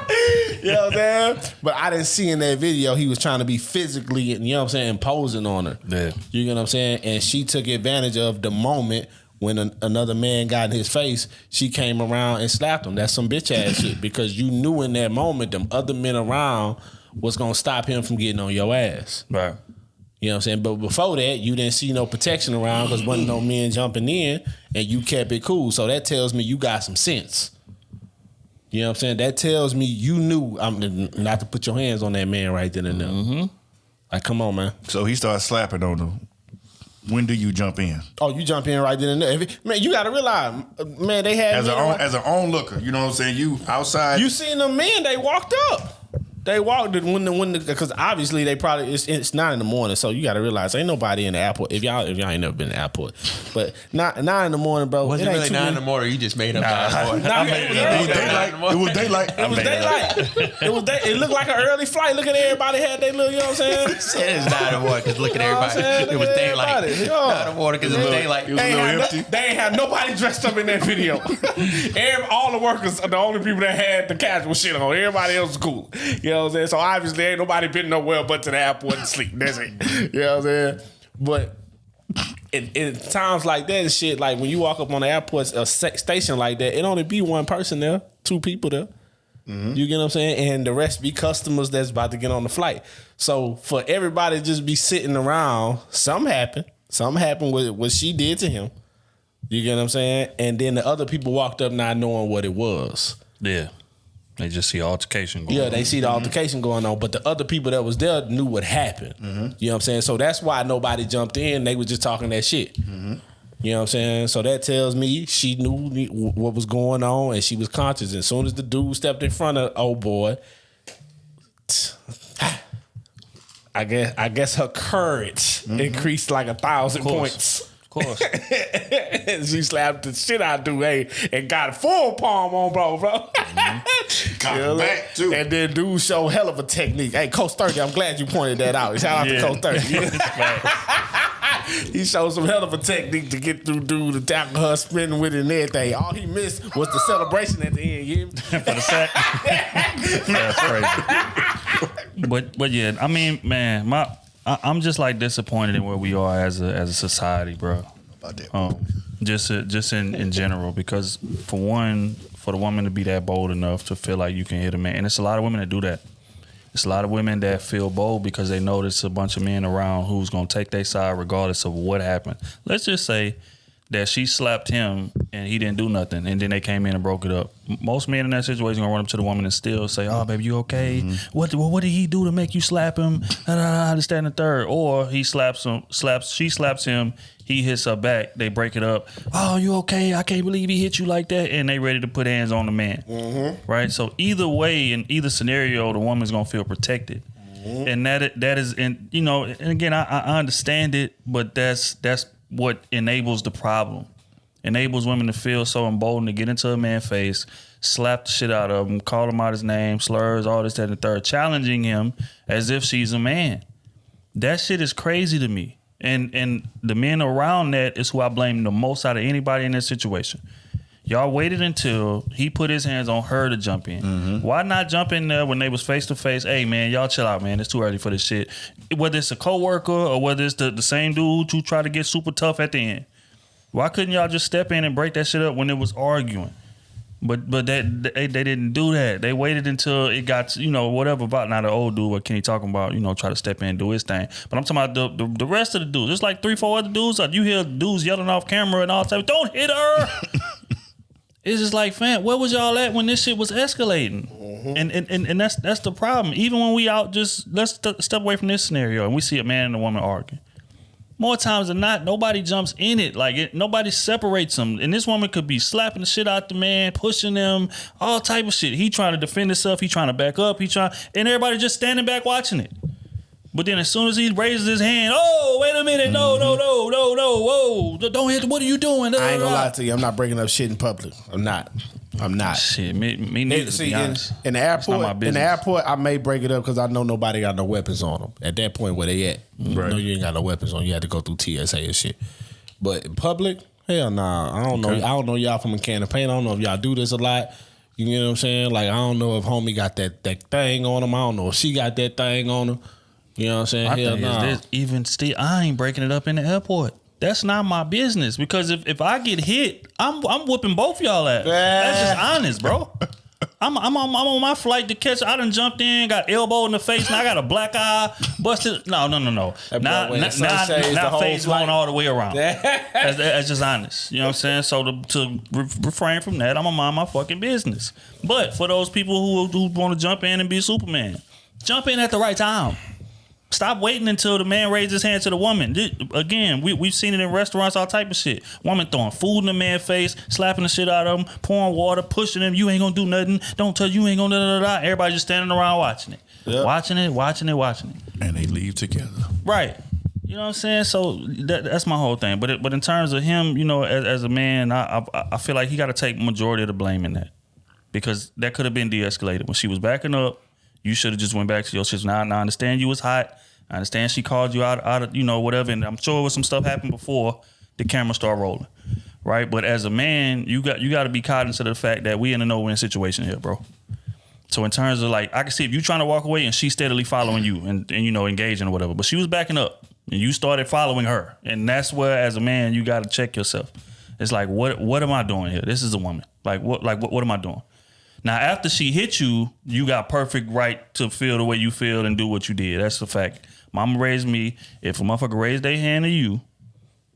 You know what I'm saying? But I didn't see in that video he was trying to be physically, you know what I'm saying, imposing on her. Yeah. You know what I'm saying? And she took advantage of the moment when another man got in his face. She came around and slapped him. That's some bitch ass shit, because you knew in that moment them other men around was gonna stop him from getting on your ass. Right. You know what I'm saying? But before that, you didn't see no protection around because wasn't no men jumping in, and you kept it cool. So that tells me you got some sense. You know what I'm saying? That tells me you knew not to put your hands on that man right then and there. Mm-hmm. Like, come on, man. So he started slapping on him. When do you jump in? Oh, you jump in right then and there. Man, you got to realize, man, they had... As an onlooker, you know what I'm saying? You outside... You seen them men, they walked up. They walked because obviously they probably it's 9 in the morning, so you got to realize ain't nobody in the airport. If y'all ain't never been to the airport, but 9 in the morning, bro. Was it really 9 in the morning? You just made up 9 in the morning. It was daylight. It looked like an early flight. Look at everybody had their little. You know what I'm saying? Said it's 9 in the morning because look at everybody. It was daylight. 9 in the morning because it was daylight. It was a little empty. They ain't had nobody dressed up in that video. All the workers are the only people that had the casual shit on. Everybody else was cool. You know what I'm saying? So obviously ain't nobody been nowhere but to the airport and sleep. That's it. You know what I'm saying? But in times like that and shit, like when you walk up on the airport station like that, it only be one person there, 2 people there. Mm-hmm. You get what I'm saying? And the rest be customers that's about to get on the flight. So for everybody to just be sitting around, something happened with what she did to him. You get what I'm saying? And then the other people walked up not knowing what it was. Yeah. They just see altercation going on. Yeah, they see the altercation going on, but the other people that was there knew what happened. Mm-hmm. You know what I'm saying? So that's why nobody jumped in. They was just talking that shit. Mm-hmm. You know what I'm saying? So that tells me she knew what was going on and she was conscious. As soon as the dude stepped in front of old boy, I guess her courage increased like 1,000 points. Of course. She slapped the shit out of dude, and got a full palm on bro. Mm-hmm. Got back too. And then dude showed hell of a technique. Hey, Coach 30, I'm glad you pointed that out. Shout out to Coach 30. He showed some hell of a technique to get through dude to tackle her, spinning with it and everything. All he missed was the celebration at the end. You For the sack. That's crazy. But yeah, I mean, man, I'm just like disappointed in where we are as a society, bro. About that. Just in general, because for one, for the woman to be that bold enough to feel like you can hit a man, and it's a lot of women that do that. It's a lot of women that feel bold because they know there's a bunch of men around who's gonna take their side regardless of what happened. Let's just say that she slapped him and he didn't do nothing, and then they came in and broke it up. Most men in that situation gonna run up to the woman and still say, "Oh, baby, you okay? Mm-hmm. What did he do to make you slap him?" This, that, and the third. Or she slaps him. He hits her back. They break it up. "Oh, you okay? I can't believe he hit you like that." And they ready to put hands on the man. Mm-hmm. Right. So either way, in either scenario, the woman's gonna feel protected. Mm-hmm. And that is, and you know, and again, I understand it, but that's what enables the problem. Enables women to feel so emboldened to get into a man's face, slap the shit out of him, call him out his name, slurs, all this, that, and the third, challenging him as if she's a man. That shit is crazy to me. And the men around that is who I blame the most out of anybody in this situation. Y'all waited until he put his hands on her to jump in. Mm-hmm. Why not jump in there when they was face to face? Hey man, y'all chill out, man. It's too early for this shit. Whether it's a coworker or whether it's the same dude who tried to get super tough at the end. Why couldn't y'all just step in and break that shit up when it was arguing? But they didn't do that. They waited until it got, whatever about now the old dude, what Kenny talking about, try to step in and do his thing. But I'm talking about the rest of the dudes. There's like 3-4 other dudes. You hear dudes yelling off camera and all that. Don't hit her. It's just like, fam, where was y'all at when this shit was escalating? Mm-hmm. And that's the problem. Even when we out, just let's step away from this scenario and we see a man and a woman arguing. More times than not, nobody jumps in it. Nobody separates them. And this woman could be slapping the shit out the man, pushing him, all type of shit. He trying to defend himself. He trying to back up. And everybody just standing back watching it. But then as soon as he raises his hand, oh, wait a minute, no, whoa, don't hit, what are you doing? I ain't gonna lie to you, I'm not breaking up shit in public. I'm not. Shit, me neither, to be honest. In the airport, I may break it up because I know nobody got no weapons on them. At that point, where they at? Right. You know you ain't got no weapons on. You had to go through TSA and shit. But in public, hell nah. I don't know. I don't know y'all from a can of paint. I don't know if y'all do this a lot. You know what I'm saying? I don't know if homie got that thing on him. I don't know if she got that thing on him. You know what I'm saying? My thing is this, even still, I ain't breaking it up in the airport. That's not my business because if I get hit, I'm whooping both y'all ass. That's just honest, bro. I'm on my flight to catch. I done jumped in, got elbow in the face, and I got a black eye, busted. No. Not face going all the way around. That's just honest. You know what I'm saying? So to refrain from that, I'm gonna mind my fucking business. But for those people who want to jump in and be Superman, jump in at the right time. Stop waiting until the man raises his hand to the woman. Again, we've seen it in restaurants, all type of shit. Woman throwing food in the man's face, slapping the shit out of him, pouring water, pushing him. You ain't gonna do nothing. Don't tell you ain't gonna da. Everybody just standing around watching it. Yep. Watching it. And they leave together. Right. You know what I'm saying? So that's my whole thing. But in terms of him, as a man, I feel like he got to take majority of the blame in that. Because that could have been de-escalated. When she was backing up, you should have just went back to your shit. Now I understand you was hot. I understand she called you out of, whatever. And I'm sure some stuff happened before the camera started rolling. Right? But as a man, you got to be cognizant of the fact that we in a no-win situation here, bro. So in terms of I can see if you trying to walk away and she's steadily following you and engaging or whatever. But she was backing up and you started following her. And that's where, as a man, you got to check yourself. It's like, what am I doing here? This is a woman. What am I doing? Now, after she hit you, you got perfect right to feel the way you feel and do what you did. That's the fact. Mama raised me. If a motherfucker raised their hand to you,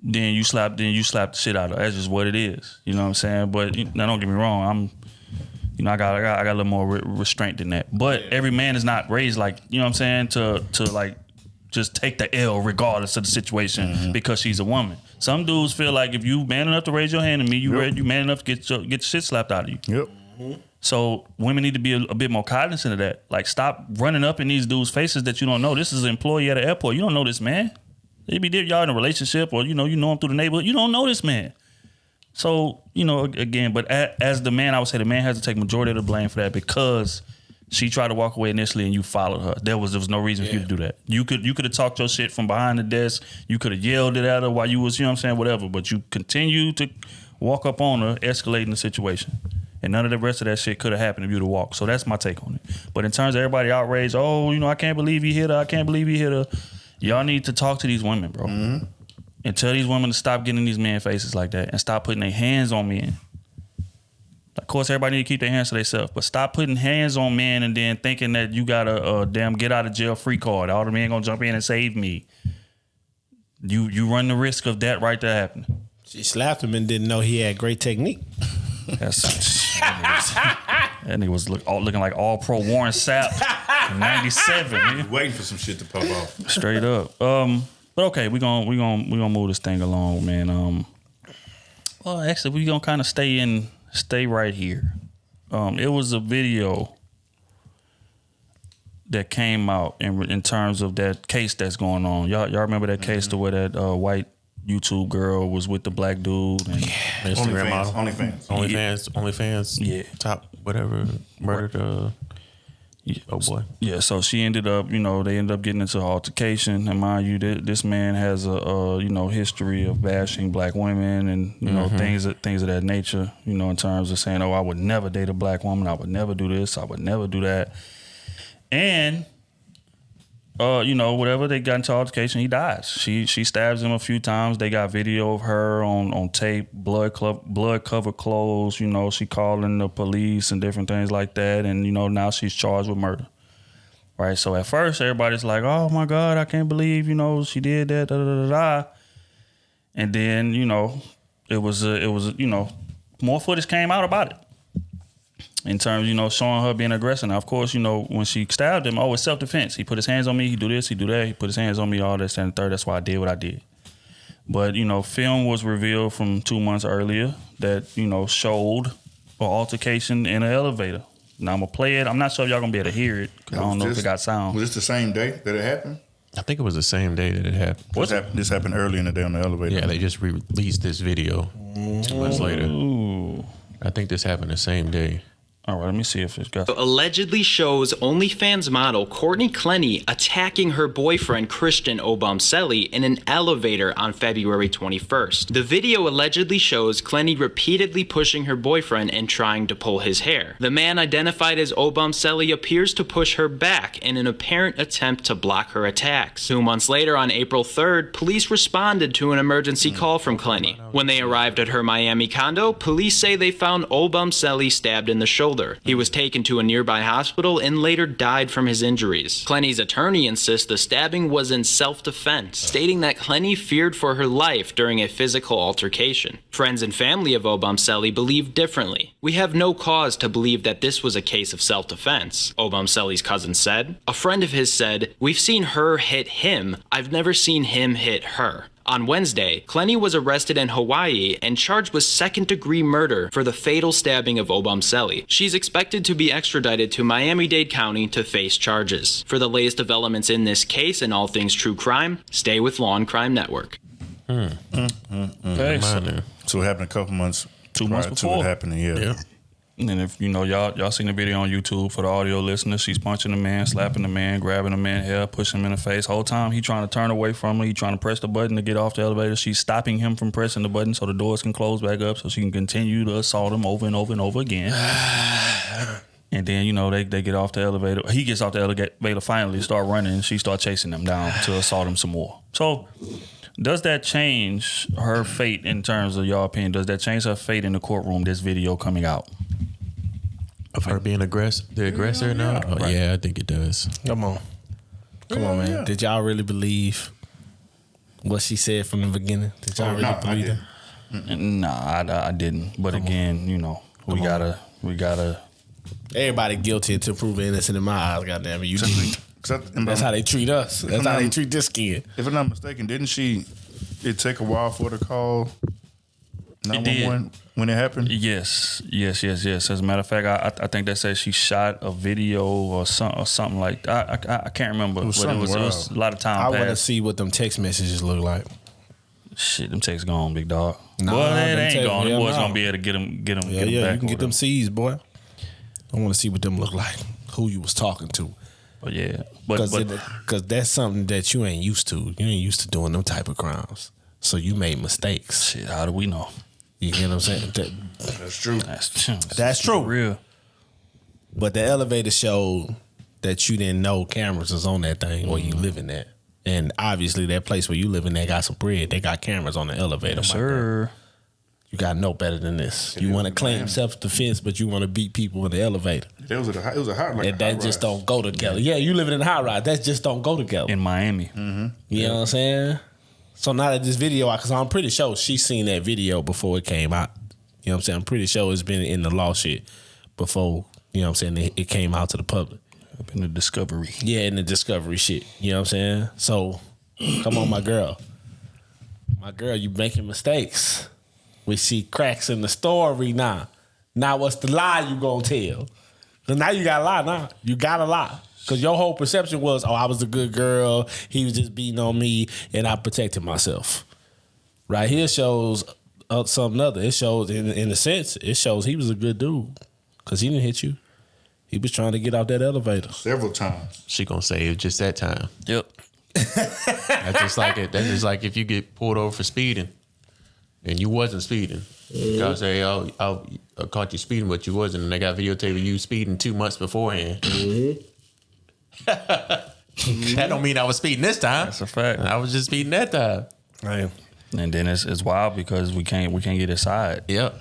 then you slap the shit out of her. That's just what it is. You know what I'm saying? But now, don't get me wrong. I got a little more restraint than that. But every man is not raised to just take the L regardless of the situation because she's a woman. Some dudes feel like if you man enough to raise your hand to me, you man enough to get the shit slapped out of you. Yep. Mm-hmm. So women need to be a bit more cognizant of that. Stop running up in these dudes' faces that you don't know. This is an employee at an airport. You don't know this man. Maybe y'all in a relationship or you know him through the neighborhood. You don't know this man. So, again, but as the man, I would say the man has to take majority of the blame for that because she tried to walk away initially and you followed her. There was no reason for you to do that. You could have talked your shit from behind the desk. You could have yelled it at her while you was, whatever. But you continue to walk up on her, escalating the situation. And none of the rest of that shit could have happened if you'd have walked. So that's my take on it. But in terms of everybody outraged, I can't believe he hit her. I can't believe he hit her. Y'all need to talk to these women, bro. Mm-hmm. And tell these women to stop getting these men faces like that and stop putting their hands on men. Of course, everybody need to keep their hands to themselves, but stop putting hands on men and then thinking that you got a damn get out of jail free card. All the men gonna jump in and save me. You run the risk of that right there happening. She slapped him and didn't know he had great technique. That nigga was looking like all pro Warren Sapp in 97. Nigga. Waiting for some shit to pop off. Straight up. But okay, we gonna move this thing along, man. Well, actually, we gonna kind of stay right here. It was a video that came out in terms of that case that's going on. Y'all remember that case to where that white YouTube girl was with the black dude and Instagram model. OnlyFans. Yeah. Top whatever murdered. Yeah. Oh boy. Yeah. So she ended up, they ended up getting into an altercation. And mind you, this man has a history of bashing black women and things of that nature. In terms of saying, I would never date a black woman. I would never do this. I would never do that. And whatever, they got into altercation, he dies. She stabs him a few times. They got video of her on tape, blood covered clothes. She calling the police and different things like that. And now she's charged with murder. Right. So at first everybody's like, "Oh my God, I can't believe she did that." Da, da, da, da. And then it was more footage came out about it. In terms, showing her being aggressive. Now, of course, when she stabbed him, it's self-defense. He put his hands on me, he do this, he do that. He put his hands on me, all this, and the third. That's why I did what I did. But, film was revealed from 2 months earlier that, showed an altercation in an elevator. Now, I'm going to play it. I'm not sure if y'all going to be able to hear it because I don't know if it got sound. Was this the same day that it happened? I think it was the same day that it happened. This happened early in the day on the elevator. Yeah, they just released this video 2 months later. Ooh. I think this happened the same day. All right, let me see if it's got... Allegedly shows OnlyFans model Courtney Clenny attacking her boyfriend Christian Obamseli in an elevator on February 21st. The video allegedly shows Clenny repeatedly pushing her boyfriend and trying to pull his hair. The man identified as Obamseli appears to push her back in an apparent attempt to block her attacks. 2 months later, on April 3rd, police responded to an emergency call from Clenny. When they arrived at her Miami condo, police say they found Obamseli stabbed in the shoulder. He was taken to a nearby hospital and later died from his injuries. Clenny's attorney insists the stabbing was in self-defense, stating that Clenny feared for her life during a physical altercation. Friends and family of Obamseli believe differently. "We have no cause to believe that this was a case of self-defense," Obamseli's cousin said. A friend of his said, "We've seen her hit him. I've never seen him hit her." On Wednesday, Clenny was arrested in Hawaii and charged with second-degree murder for the fatal stabbing of Obamseli. She's expected to be extradited to Miami-Dade County to face charges. For the latest developments in this case and all things true crime, stay with Law and Crime Network. Okay, so it happened a couple months, 2 months before it happening. Yeah. And if y'all seen the video on YouTube for the audio listeners, she's punching the man, slapping the man, grabbing the man hair, pushing him in the face. Whole time he trying to turn away from her. He trying to press the button to get off the elevator. She's stopping him from pressing the button so the doors can close back up so she can continue to assault him over and over and over again. And then, they get off the elevator. He gets off the elevator finally, start running, and she start chasing him down to assault him some more. So does that change her fate in terms of your opinion? Does that change her fate in the courtroom, this video coming out? Of her being the aggressor now? Oh, right. Yeah, I think it does. Come on, man. Yeah. Did y'all really believe what she said from the beginning? Did y'all really believe that? Nah, I didn't. But again, we gotta. Everybody guilty until proven innocent in my eyes. Goddamn it, you. That's how they treat us. That's how they treat this kid. If I'm not mistaken, didn't it take a while for the call? 911 when it happened? Yes. As a matter of fact, I think they said she shot a video or something like that. I can't remember, but it was a lot of time I passed. want to see what them text messages look like. Shit, them texts gone, big dog. Boy, they ain't gone. The boys gonna be able to get them back. Yeah, you can get them C's, boy. I want to see what them look like. Who you was talking to. But yeah, because that's something that you ain't used to. You ain't used to doing them type of crimes, so you made mistakes. Shit, how do we know? You hear what I'm saying? That's true. That's true. Real. But the elevator showed that you didn't know cameras was on that thing where you living at. And obviously that place where you living at got some bread. They got cameras on the elevator. Yes, sir. You got to know better than this. You want to claim self-defense, but you want to beat people in the elevator. It was a hot like and that just don't go together. Yeah, you living in a high rise. That just don't go together. In Miami. Mm-hmm. You know what I'm saying? So now that this video out, because I'm pretty sure she's seen that video before it came out. You know what I'm saying? I'm pretty sure it's been in the law shit before, you know what I'm saying, it came out to the public. Up in the discovery. Yeah, in the discovery shit. You know what I'm saying? So, come on, my girl. My girl, you making mistakes. We see cracks in the story now. Now what's the lie you gonna tell? Because now you gotta lie now. You gotta lie. Because your whole perception was, I was a good girl. He was just beating on me, and I protected myself. Right here shows something other. It shows, in a sense, it shows he was a good dude. Because he didn't hit you. He was trying to get out that elevator. Several times. She gonna say it just that time. Yep. That's just like it. That's just like if you get pulled over for speeding, and you wasn't speeding. Mm-hmm. God say, I caught you speeding, but you wasn't, and they got videotape of you speeding 2 months beforehand. Mm-hmm. That don't mean I was speeding this time. That's a fact. I was just speeding that time. Right. And then it's wild because we can't get his side. Yep.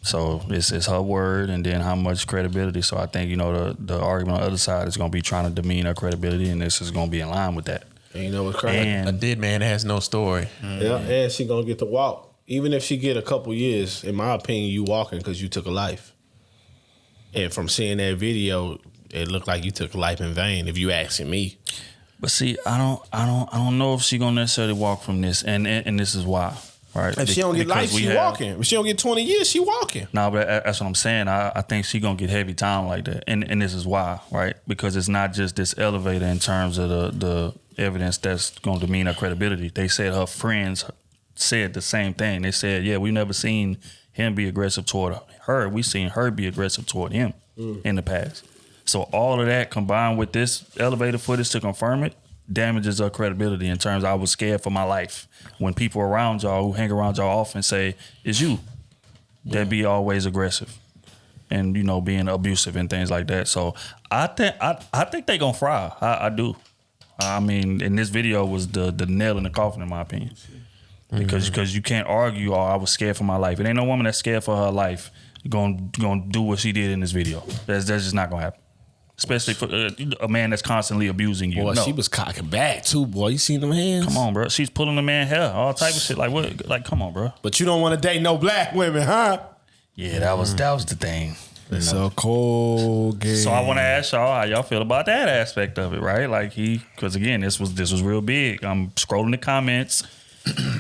So it's her word, and then how much credibility. So I think the argument on the other side is going to be trying to demean her credibility, and this is going to be in line with that. And you know what's crazy? A dead man has no story. Yeah, and she gonna get to walk. Even if she get a couple years, in my opinion, you walking because you took a life. And from seeing that video, it looked like you took a life in vain. If you asking me, but see, I don't know if she gonna necessarily walk from this, and this is why. Right? If she don't get life, she walking. If she don't get 20 years, she walking. No, but that's what I'm saying. I think she gonna get heavy time like that, and this is why, right? Because it's not just this elevator in terms of the evidence that's gonna demean her credibility. They said her friends said the same thing. They said, yeah, we never seen him be aggressive toward her. We seen her be aggressive toward him in the past. So all of that combined with this elevator footage to confirm it damages her credibility in terms of I was scared for my life. When people around y'all who hang around y'all often say, it's you that be always aggressive and, being abusive and things like that. So I think they gonna fry. I do. I mean, and this video was the nail in the coffin in my opinion. Because you can't argue, I was scared for my life. It ain't no woman that's scared for her life gonna do what she did in this video. That's just not gonna happen. Especially for a man that's constantly abusing you. Boy, she was cocking back too, boy. You seen them hands? Come on, bro. She's pulling the man hair, all type of shit. Like what? Like, come on, bro. But you don't want to date no black women, huh? Yeah, that was the thing. It's a cold game. So I want to ask y'all how y'all feel about that aspect of it, right? Like because again, this was real big. I'm scrolling the comments.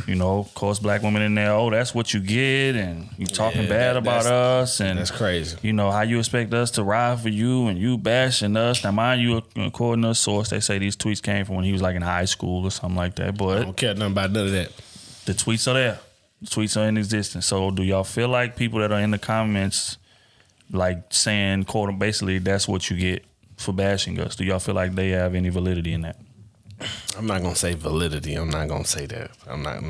Of course, black women in there. Oh, that's what you get, and you talking bad about us, and that's crazy. How you expect us to ride for you, and you bashing us. Now, mind you, according to a source, they say these tweets came from when he was like in high school or something like that. But I don't care nothing about none of that. The tweets are there. The tweets are in existence. So, do y'all feel like people that are in the comments, like saying, quote, basically, that's what you get for bashing us? Do y'all feel like they have any validity in that? I'm not gonna say validity. I'm not gonna say that. I'm not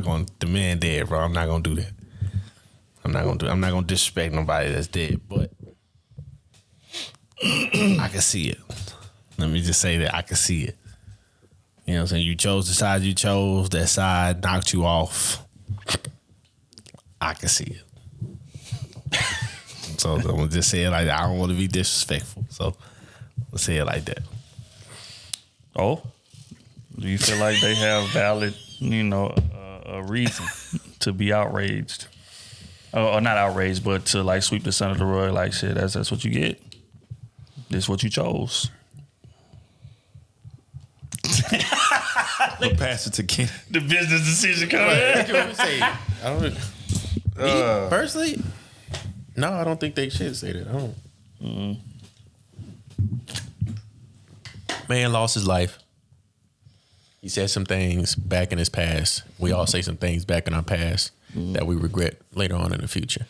gonna demand dead, bro. I'm not gonna do that. I'm not gonna disrespect nobody that's dead, but I can see it. Let me just say that I can see it. You know what I'm saying? You chose the side you chose. That side knocked you off. I can see it. So I'm gonna just say it like that. I don't want to be disrespectful. So let's say it like that. Oh, do you feel like they have valid, a reason to be outraged? Or not outraged, but to like sweep this under the rug, like shit, that's what you get. This is what you chose. We'll pass it to Ken. The business decision coming in. Personally, no, I don't think they should say that. I don't. Man lost his life. He said some things back in his past. We all say some things back in our past that we regret later on in the future.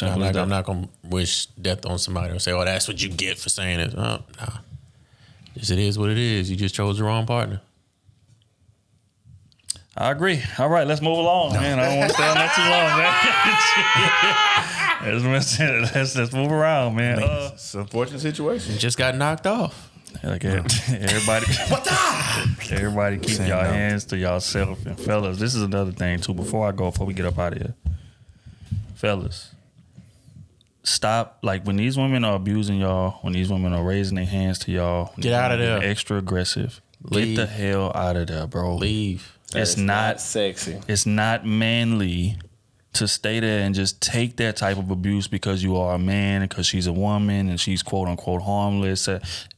I'm not going to wish death on somebody or say, oh, that's what you get for saying it. Oh, nah. Just it is what it is. You just chose the wrong partner. I agree. All right, let's move along, man. I don't want to stay on that too long, man. let's move around, man. It's an unfortunate situation. You just got knocked off. Like everybody keep y'all hands to yourself. And fellas, this is another thing too. Before we get up out of here, fellas, stop. Like when these women are abusing y'all, when these women are raising their hands to y'all, get out of there. Extra aggressive. Leave. Get the hell out of there, bro. Leave. It's not sexy. It's not manly to stay there and just take that type of abuse because you are a man and because she's a woman and she's quote unquote harmless.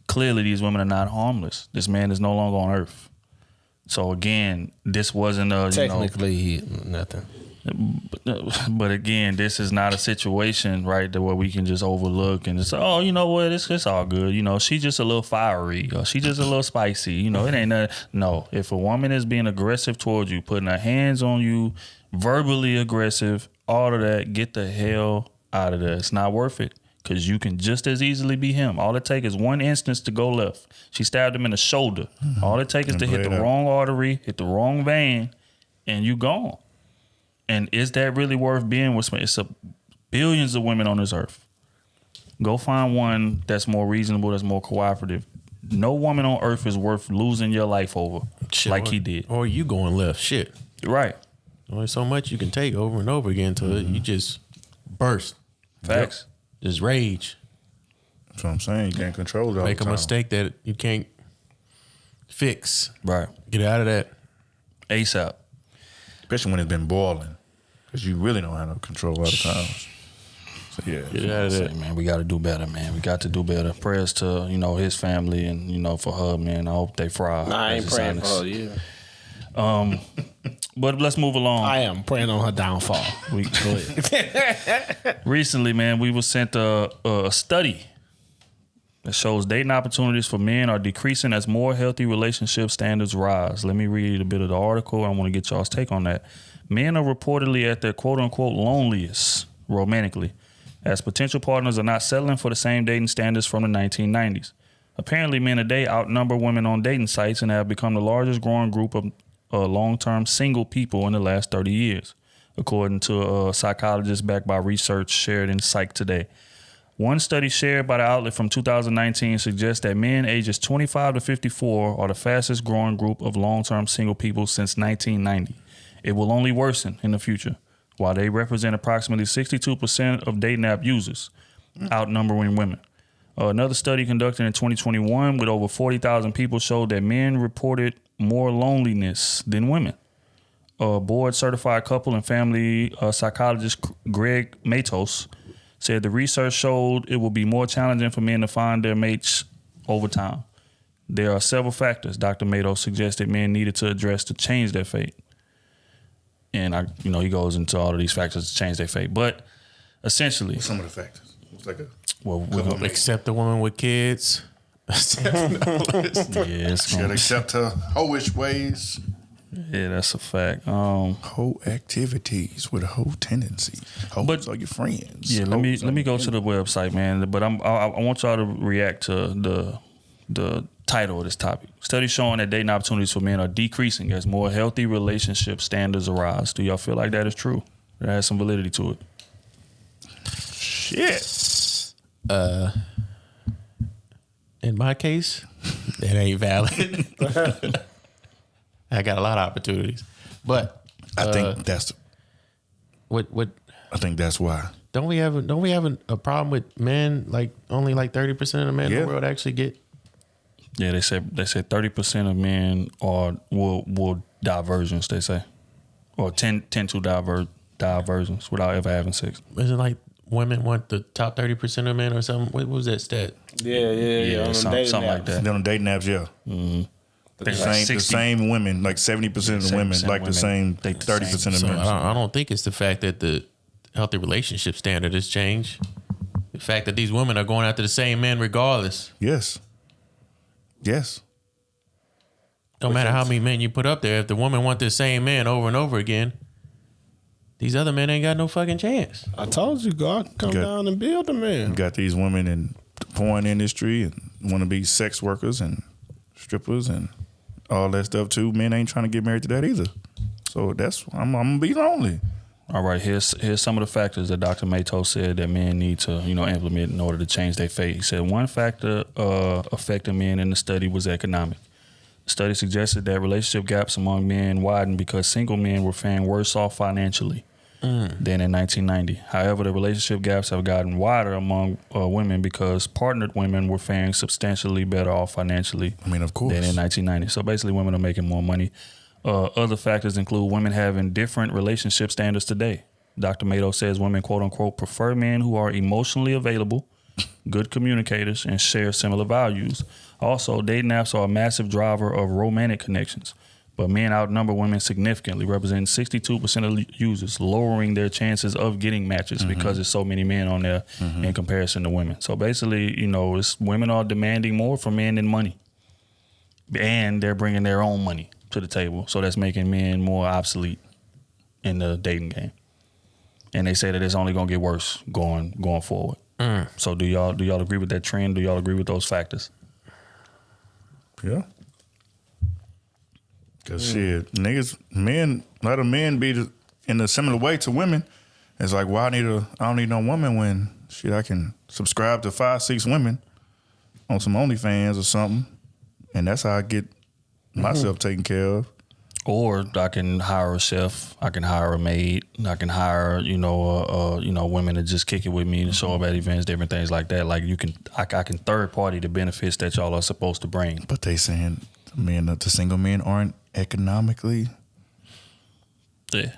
Clearly, these women are not harmless. This man is no longer on earth. So again, this wasn't a technically nothing. But again, this is not a situation, right, where we can just overlook and just, oh, you know what, it's all good. She's just a little fiery or she's just a little spicy. It ain't nothing. No, if a woman is being aggressive towards you, putting her hands on you, verbally aggressive, all of that, get the hell out of there. It's not worth it because you can just as easily be him. All it takes is one instance to go left. She stabbed him in the shoulder. All it takes is to hit the wrong artery, hit the wrong vein, and you gone. And is that really worth being with? It's billions of women on this earth. Go find one that's more reasonable, that's more cooperative. No woman on earth is worth losing your life over like he did. Or you going left. Shit. Right. Only so much you can take over and over again until you just burst. Facts. Just rage. That's what I'm saying. You can't control it all Make the a time. mistake that you can't fix. Right. Get out of that. ASAP. Especially when it's been boiling. Because you really don't have no control all the times. So, yeah. Get out of that. Man, we got to do better, man. We got to do better. Prayers to, his family and, for her, man. I hope they fry. Nah, I ain't praying for her, yeah. But let's move along. I am praying on her downfall. Go ahead. Recently, man, we were sent a study that shows dating opportunities for men are decreasing as more healthy relationship standards rise. Let me read a bit of the article. I want to get y'all's take on that. Men are reportedly at their quote-unquote loneliest romantically, as potential partners are not settling for the same dating standards from the 1990s. Apparently, men today outnumber women on dating sites and have become the largest growing group of long-term single people in the last 30 years, according to a psychologist backed by research shared in Psych Today. One study shared by the outlet from 2019 suggests that men ages 25 to 54 are the fastest growing group of long-term single people since 1990. It will only worsen in the future, while they represent approximately 62% of dating app users, outnumbering women. Another study conducted in 2021 with over 40,000 people showed that men reported more loneliness than women. Board-certified couple and family psychologist Greg Matos said the research showed it will be more challenging for men to find their mates over time. There are several factors Dr. Matos suggested men needed to address to change their fate. And he goes into all of these factors to change their fate. But essentially, What's some of the factors? It's like Accept a woman with kids. Should accept her hoish ways. Yeah, that's a fact. Whole activities with a whole tendency. Hoes are your friends. Yeah, let me go to the website, man. But I want y'all to react to the title of this topic. Studies showing that dating opportunities for men are decreasing as more healthy relationship standards arise. Do y'all feel like that is true? That has some validity to it. Shit. In my case, that ain't valid. I got a lot of opportunities, but I think that's what. I think that's why. Don't we have a problem with men? Like only like 30% of the men in the world actually get. Yeah, they said 30% of men will divergence. They say, or tend to divergence without ever having sex. Isn't like women want the top 30% of men or something? What was that stat? Yeah. Something like that. They're on dating apps, yeah. Mm-hmm. The same women, like 70% of the women, like the same 30% of men. I don't think it's the fact that the healthy relationship standard has changed. The fact that these women are going after the same men regardless. Yes. No matter how many men you put up there, if the woman want the same man over and over again, these other men ain't got no fucking chance. I told you, God, come down and build a man. You got these women in the porn industry and want to be sex workers and strippers and all that stuff too. Men ain't trying to get married to that either. So I'm gonna be lonely. All right, here's some of the factors that Dr. Matos said that men need to, implement in order to change their fate. He said one factor affecting men in the study was economic. The study suggested that relationship gaps among men widened because single men were faring worse off financially than in 1990. However, the relationship gaps have gotten wider among women because partnered women were faring substantially better off financially of course, than in 1990. So basically, women are making more money. Other factors include women having different relationship standards today. Dr. Mato says women, quote unquote, prefer men who are emotionally available, good communicators, and share similar values. Also, dating apps are a massive driver of romantic connections, but men outnumber women significantly, representing 62% of users, lowering their chances of getting matches because there's so many men on there in comparison to women. So basically, women are demanding more from men than money, and they're bringing their own money to the table. So that's making men more obsolete in the dating game. And they say that it's only gonna get worse going forward. So do y'all agree with that trend? Do y'all agree with those factors? Yeah. Cause shit, a lot of men be in a similar way to women. It's like, well, I don't need no woman when shit, I can subscribe to 5-6 women on some OnlyFans or something, and that's how I get myself taken care of. Or I can hire a chef. I can hire a maid. I can hire, women to just kick it with me and show up at events, different things like that. Like I can third party the benefits that y'all are supposed to bring. But they saying the single men aren't economically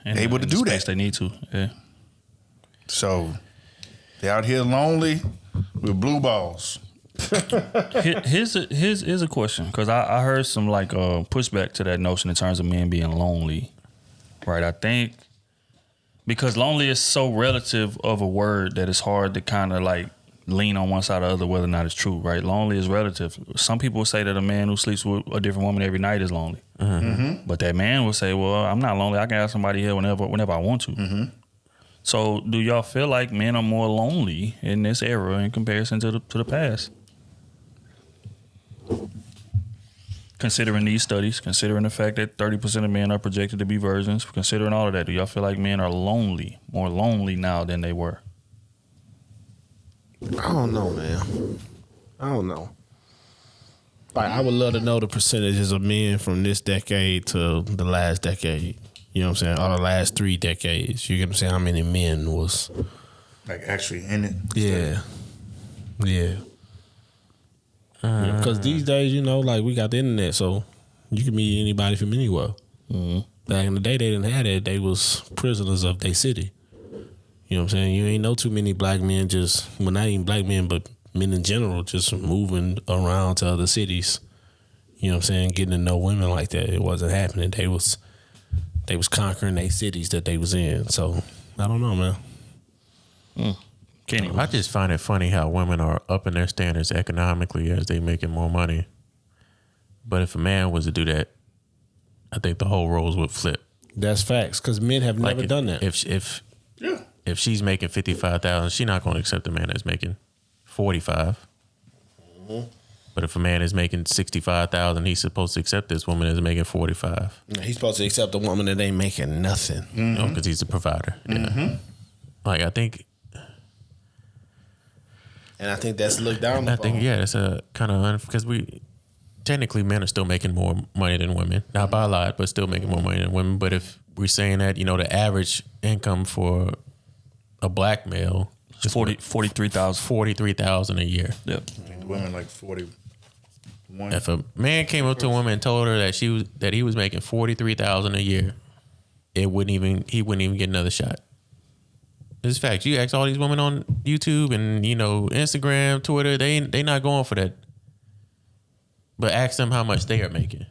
able to do that. They need to. Yeah. So they out here lonely with blue balls. Here's a question, because I heard some pushback to that notion in terms of men being lonely, right? I think because lonely is so relative of a word that it's hard to kind of like lean on one side or the other whether or not it's true, right? Lonely is relative. Some people say that a man who sleeps with a different woman every night is lonely, but that man will say, "Well, I'm not lonely. I can have somebody here whenever I want to." So, do y'all feel like men are more lonely in this era in comparison to the past? Considering these studies, considering the fact that 30% of men are projected to be virgins, considering all of that, do y'all feel like men are more lonely now than they were? I don't know, man. I don't know. Like, I would love to know the percentages of men from this decade to the last decade. You know what I'm saying? Or the last 3 decades. You get what I'm saying? How many men was like actually in it? Yeah. Because these days, like we got the internet, so you can meet anybody from anywhere. Back in the day, they didn't have that. They was prisoners of their city. You know what I'm saying? You ain't know too many black men not even black men, but men in general, just moving around to other cities. You know what I'm saying? Getting to know women like that. It wasn't happening. They was conquering their cities that they was in. So, I don't know, man. I just find it funny how women are upping their standards economically as they making more money. But if a man was to do that, I think the whole roles would flip. That's facts, because men have never done that. If she's making $55,000, she's not going to accept a man that's making $45,000. But if a man is making $65,000, he's supposed to accept this woman that's making $45,000. He's supposed to accept a woman that ain't making nothing. Because he's a provider. Yeah. Like, I think. And I think that's looked down upon. I think, that's a kind of because technically men are still making more money than women, not by a lot, but still making more money than women. But if we're saying that, the average income for a black male is $43,000 a year. Yep. The women like 41. If a man came up to a woman and told her that he was making $43,000 a year, he wouldn't even get another shot. This is fact. You ask all these women on YouTube and Instagram, Twitter, they not going for that. But ask them how much they are making.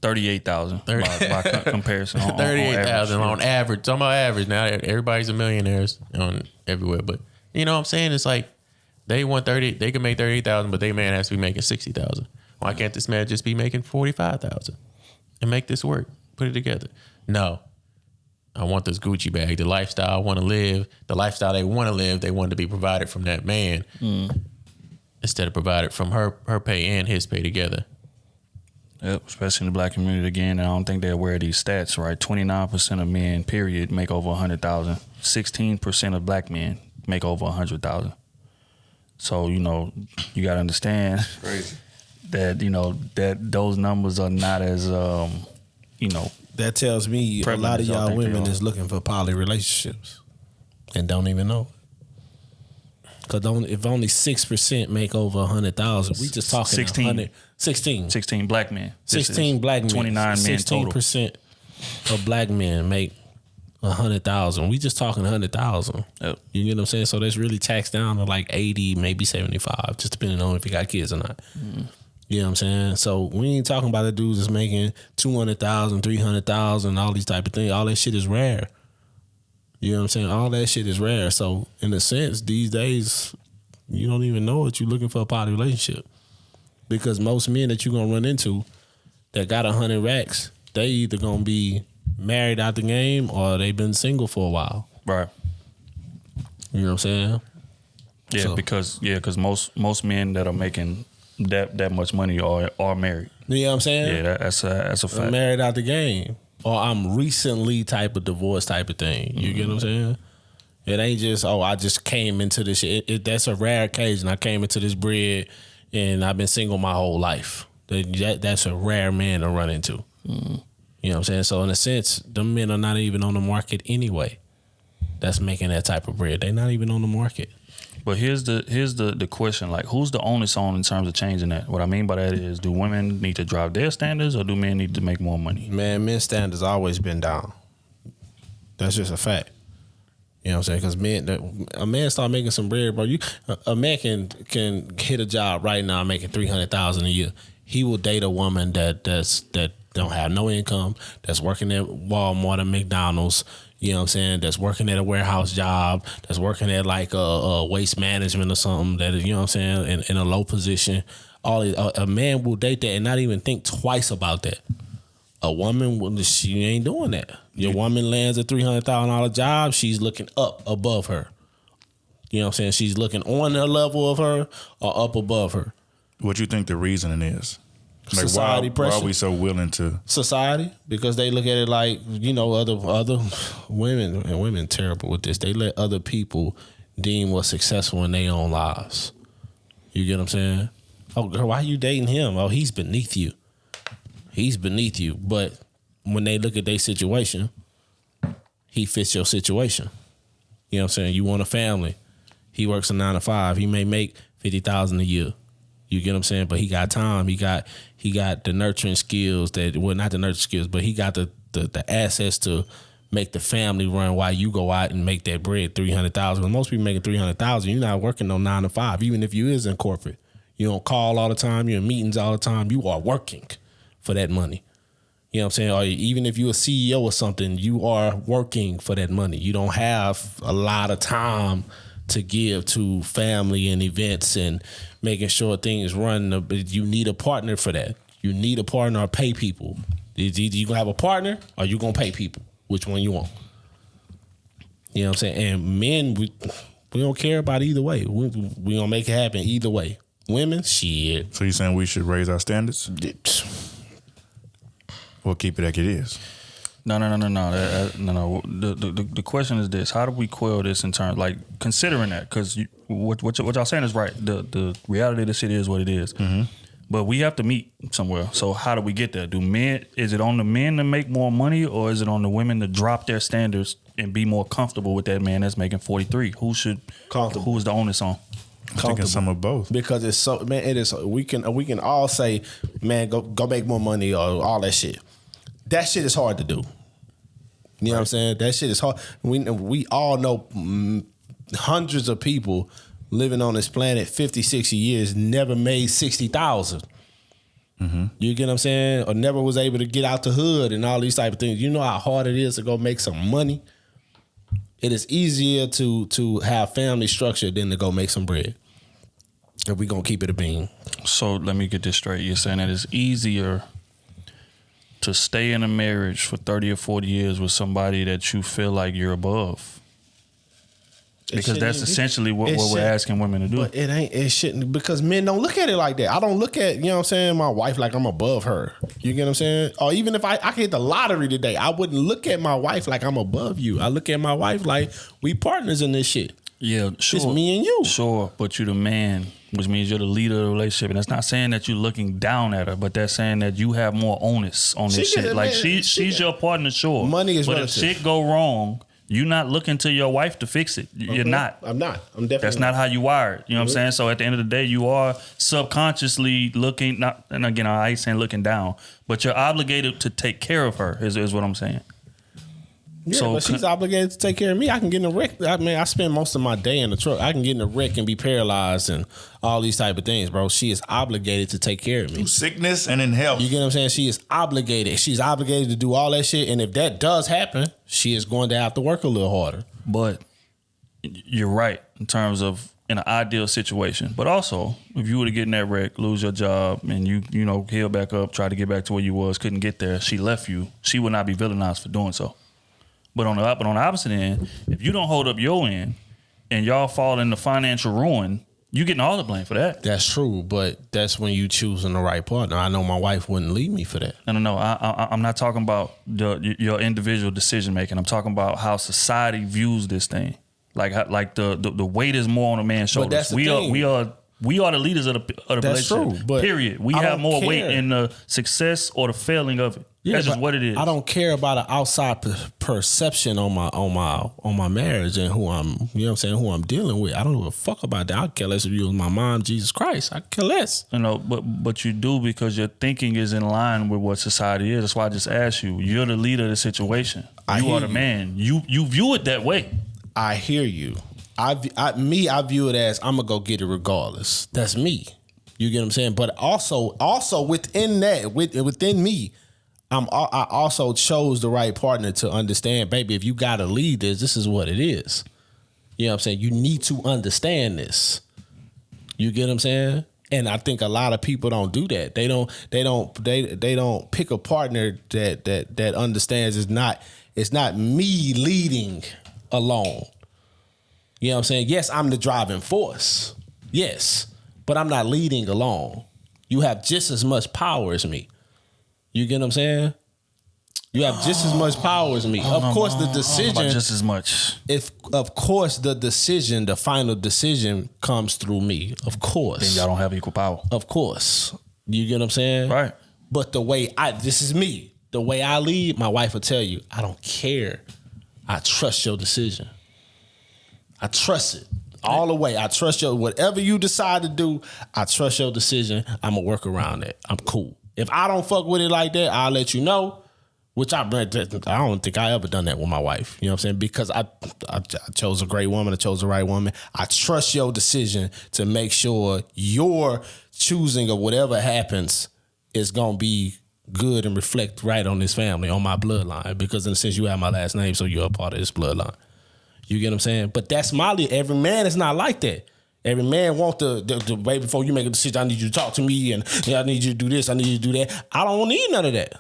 38,000 by comparison. 38,000 on average. Talking about average now. Everybody's a millionaires on everywhere. But you know what I'm saying? It's like they want 30. They can make 38,000, but their man has to be making 60,000. Why can't this man just be making 45,000 and make this work? Put it together. No. I want this Gucci bag. The lifestyle I want to live, the lifestyle they want to live, they want to be provided from that man instead of provided from her pay and his pay together. Yep, especially in the black community again. I don't think they're aware of these stats, right? 29% of men, period, make over 100,000. 16% of black men make over 100,000. So, you got to understand that, that those numbers are not as, That tells me a lot of y'all women is looking for poly relationships and don't even know. Because if only 6% make over 100,000, we just talking 16 black men. 16 black men. 29 men 16% of black men make 100,000. We just talking 100,000. Yep. You get what I'm saying? So that's really taxed down to like 80, maybe 75, just depending on if you got kids or not. You know what I'm saying? So we ain't talking about the dudes that's making 200,000, 300,000, all these type of things. All that shit is rare. You know what I'm saying? All that shit is rare. So in a sense, these days, you don't even know what you're looking for a poly relationship. Because most men that you're going to run into that got 100 racks, they either going to be married out the game or they've been single for a while. Right. You know what I'm saying? Yeah, so, because most men that are making that much money are married. You know what I'm saying? Yeah, that's a fact. I'm married out the game. Or I'm recently type of divorce type of thing. You get what I'm saying? It ain't just, I just came into this shit. That's a rare occasion. I came into this bread and I've been single my whole life. That's a rare man to run into. Mm-hmm. You know what I'm saying? So in a sense, them men are not even on the market anyway. That's making that type of bread. They're not even on the market. But here's the question, like, who's the onus on in terms of changing that? What I mean by that is, do women need to drive their standards or do men need to make more money? Man, men's standards always been down. That's just a fact. You know what I'm saying? Because a man start making some bread, bro. A man can hit a job right now making $300,000 a year. He will date a woman that don't have no income, that's working at Walmart and McDonald's. You know what I'm saying? That's working at a warehouse job. That's working at like a waste management or something. That is, you know what I'm saying, in a low position. A man will date that and not even think twice about that. A woman, she ain't doing that. Your woman lands a $300,000 job, she's looking up above her. You know what I'm saying? She's looking on the level of her or up above her. What you think the reasoning is? Like Society pressure. Why are we so willing to? Society, because they look at it like, you know, other women, and women terrible with this. They let other people deem what's successful in their own lives. You get what I'm saying? Oh, girl, why are you dating him? Oh, he's beneath you. He's beneath you. But when they look at their situation, he fits your situation. You know what I'm saying? You want a family. He works a 9 to 5. He may make $50,000 a year. You get what I'm saying? But he got time. He got the nurturing skills not the nurturing skills, but he got the assets to make the family run while you go out and make that bread, $300,000. When most people making $300,000, you're not working no 9 to 5. Even if you is in corporate, you don't call all the time. You're in meetings all the time. You are working for that money. You know what I'm saying? Or even if you're a CEO or something, you are working for that money. You don't have a lot of time to give to family and events and making sure things run. You need a partner for that. You need a partner or pay people. Either you gonna have a partner or you gonna pay people. Which one you want? You know what I'm saying? And men, we don't care about either way. We gonna make it happen either way. Women, shit. So you saying we should raise our standards? Or keep it like it is? No. The question is this: how do we quell this in terms, like, considering that? Because what y'all saying is right. The reality of the shit is what it is. Mm-hmm. But we have to meet somewhere. So how do we get there? Is it on the men to make more money, or is it on the women to drop their standards and be more comfortable with that man that's making 43? Who is the onus on? I'm thinking some of both. Because it's so, man, it is. We can all say, man, go make more money or all that shit. That shit is hard to do. You know what I'm saying? That shit is hard. We all know hundreds of people living on this planet 50, 60 years never made 60,000. Mm-hmm. You get what I'm saying? Or never was able to get out the hood and all these type of things. You know how hard it is to go make some money? It is easier to have family structure than to go make some bread. If we gonna keep it a bean. So let me get this straight. You're saying that it's easier to stay in a marriage for 30 or 40 years with somebody that you feel like you're above. Because that's essentially what we're asking women to do. But it shouldn't, because men don't look at it like that. I don't look at, you know what I'm saying, my wife like I'm above her. You get what I'm saying? Or even if I could hit the lottery today, I wouldn't look at my wife like I'm above you. I look at my wife like we partners in this shit. Yeah, sure. It's me and you. Sure, but you're the man, which means you're the leader of the relationship. And that's not saying that you're looking down at her, but that's saying that you have more onus on this shit. Like, she's your partner, sure. Money is relative. But if shit go wrong, you're not looking to your wife to fix it. You're not. I'm not. I'm definitely That's not how you wired. You know what I'm saying? So at the end of the day, you are subconsciously looking, and again, I ain't saying looking down, but you're obligated to take care of her, is what I'm saying. Yeah, so, but she's obligated to take care of me. I can get in a wreck. I spend most of my day in the truck. I can get in a wreck and be paralyzed and all these type of things, bro. She is obligated to take care of me. Through sickness and in health. You get what I'm saying? She is obligated. She's obligated to do all that shit. And if that does happen, she is going to have to work a little harder. But you're right in terms of in an ideal situation. But also, if you were to get in that wreck, lose your job, and you heal back up, try to get back to where you was, couldn't get there, she left you, she would not be villainized for doing so. But on the opposite end, if you don't hold up your end and y'all fall into financial ruin, you getting all the blame for that. That's true, but that's when you choosing the right partner. I know my wife wouldn't leave me for that. No. I'm not talking about your individual decision making. I'm talking about how society views this thing. Like the weight is more on a man's shoulders. that's the thing. We are the leaders of the That's relationship. true, but period. We I have don't more care. weight in the success or the failing of it. Yeah, That's just what it is. I don't care about an outside perception on my marriage and who I'm, you know what I'm saying, who I'm dealing with. I don't give a fuck about that. I care less if you was my mom, Jesus Christ. I care less. You know, but you do because your thinking is in line with what society is. That's why I just asked you. You're the leader of the situation. You are the man. You view it that way. I hear you. I view it as I'm gonna go get it regardless. That's me. You get what I'm saying? But also within that, within me, I also chose the right partner to understand, baby, if you gotta lead this is what it is. You know what I'm saying? You need to understand this. You get what I'm saying? And I think a lot of people don't do that. They don't pick a partner that understands it's not me leading alone. You know what I'm saying? Yes, I'm the driving force. Yes, but I'm not leading alone. You have just as much power as me. You get what I'm saying? You have just as much power as me. Of course, the decision just as much. Of course, the final decision comes through me. Of course. Then y'all don't have equal power. Of course. You get what I'm saying? Right. But this is me. The way I lead, my wife will tell you, I don't care. I trust your decision. I trust it all the way. I trust whatever you decide to do, I trust your decision. I'm going to work around it. I'm cool. If I don't fuck with it like that, I'll let you know, which I don't think I ever done that with my wife. You know what I'm saying? Because I chose a great woman. I chose the right woman. I trust your decision to make sure your choosing of whatever happens is going to be good and reflect right on this family, on my bloodline. Because in a sense, you have my last name, so you're a part of this bloodline. You get what I'm saying? But that's every man is not like that. Every man want the way before you make a decision, I need you to talk to me and I need you to do this, I need you to do that. I don't need none of that.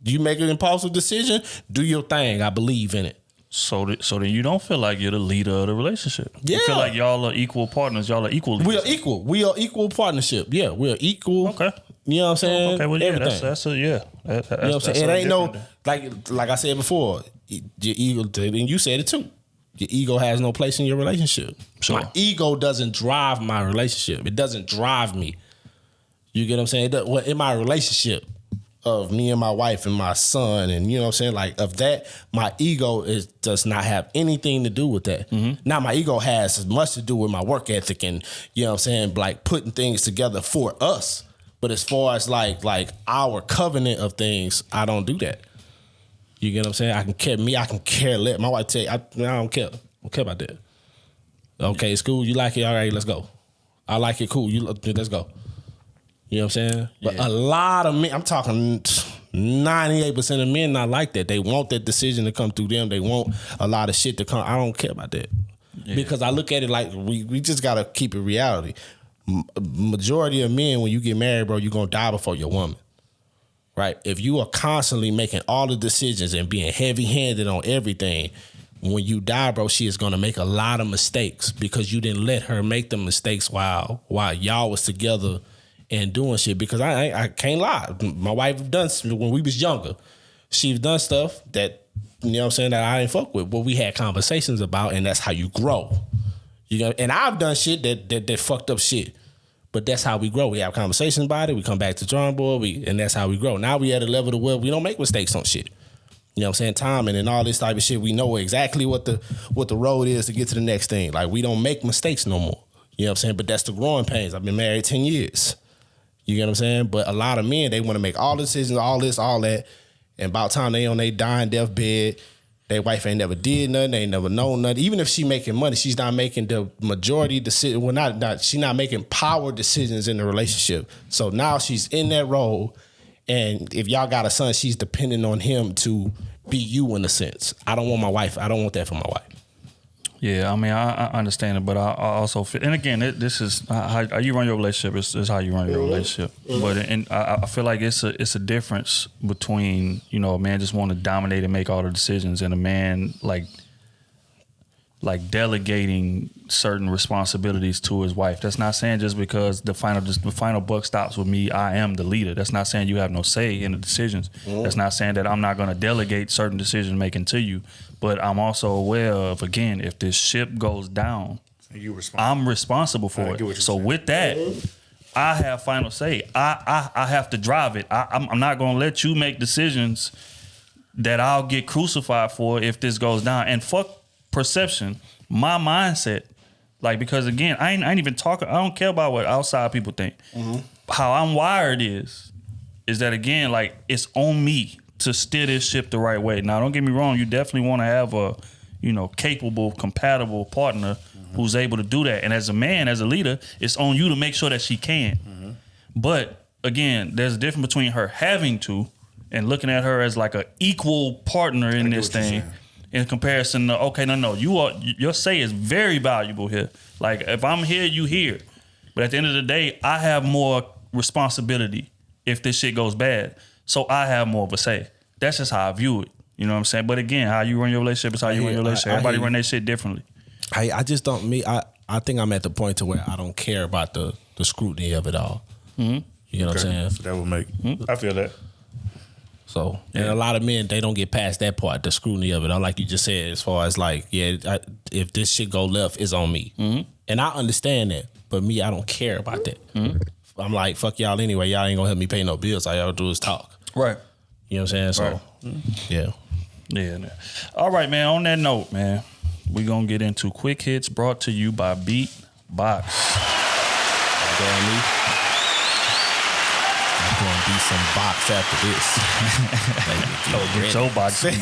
You make an impulsive decision, do your thing. I believe in it. So then you don't feel like you're the leader of the relationship. Yeah. You feel like y'all are equal partners. Y'all are equal leaders. We are equal. We are equal partnership. Yeah, we are equal. Okay. You know what I'm saying? Okay, well, yeah, everything. that's a, yeah. That's, you know what I'm saying? It ain't no, different. like I said before, your ego, and you said it too. Your ego has no place in your relationship. Sure. My ego doesn't drive my relationship. It doesn't drive me. You get what I'm saying? In my relationship of me and my wife and my son, and you know what I'm saying? Like of that, my ego does not have anything to do with that. Mm-hmm. Now my ego has as much to do with my work ethic and you know what I'm saying, like putting things together for us. But as far as like our covenant of things, I don't do that. You get what I'm saying? I can care less. My wife tell you, I don't care. I don't care about that. Okay, it's cool. You like it? All right, let's go. I like it. Cool. Let's go. You know what I'm saying? But a lot of men, I'm talking 98% of men not like that. They want that decision to come through them. They want a lot of shit to come. I don't care about that. Yeah. Because I look at it like we just got to keep it reality. Majority of men, when you get married, bro, you're going to die before your woman. Right? If you are constantly making all the decisions and being heavy-handed on everything, when you die, bro, she is going to make a lot of mistakes because you didn't let her make the mistakes while y'all was together and doing shit. Because I can't lie. My wife done, when we was younger, she's done stuff that, you know what I'm saying, that I didn't fuck with, but we had conversations about, and that's how you grow. You know, and I've done shit that fucked up shit. But that's how we grow. We have conversations about it. We come back to drawing board, and that's how we grow. Now we at a level to where we don't make mistakes on shit. You know what I'm saying? Timing and all this type of shit. We know exactly what the road is to get to the next thing. Like we don't make mistakes no more. You know what I'm saying? But that's the growing pains. I've been married 10 years. You get what I'm saying? But a lot of men, they want to make all the decisions, all this, all that. And about time they on their dying deathbed, their wife ain't never did nothing. They ain't never known nothing. Even if she making money, she's not making the majority decision. Well, she's not making power decisions in the relationship. So now she's in that role. And if y'all got a son, she's depending on him to be you in a sense. I don't want that for my wife. Yeah, I mean, I understand it, but I also feel, and again, this is how you run your relationship. It's how you run your relationship. But I feel like it's a difference between, you know, a man just want to dominate and make all the decisions, and a man like like delegating certain responsibilities to his wife. That's not saying just because the final buck stops with me, I am the leader. That's not saying you have no say in the decisions. That's not saying that I'm not going to delegate certain decision making to you. But I'm also aware of, again, if this ship goes down, I'm responsible for it. So with that, I have final say. I have to drive it. I'm not going to let you make decisions that I'll get crucified for if this goes down. And fuck perception, my mindset. Like, because again, I ain't even talking. I don't care about what outside people think. How I'm wired is that, again, like, it's on me to steer this ship the right way. Now, don't get me wrong. You definitely want to have a, capable, compatible partner who's able to do that. And as a man, as a leader, it's on you to make sure that she can. But again, there's a difference between her having to and looking at her as like an equal partner in this thing in comparison to, okay, no, your say is very valuable here. Like, if I'm here, you here. But at the end of the day, I have more responsibility if this shit goes bad. So I have more of a say. That's just how I view it. You know what I'm saying? But again, how you run your relationship is how you run your relationship. Everybody run their shit differently. I just don't. I think I'm at the point to where I don't care about the scrutiny of it all. You know what I'm saying? That would make. I feel that. So, and a lot of men, they don't get past that part, the scrutiny of it. Like you just said, as far as like, if this shit go left, it's on me. And I understand that, but me, I don't care about that. I'm like, fuck y'all anyway. Y'all ain't gonna help me pay no bills. All y'all do is talk. Right. You know what I'm saying? So, yeah. All right, man. On that note, man, we're going to get into quick hits brought to you by Beat Box. I'm going to be some box after this. Get your box. It's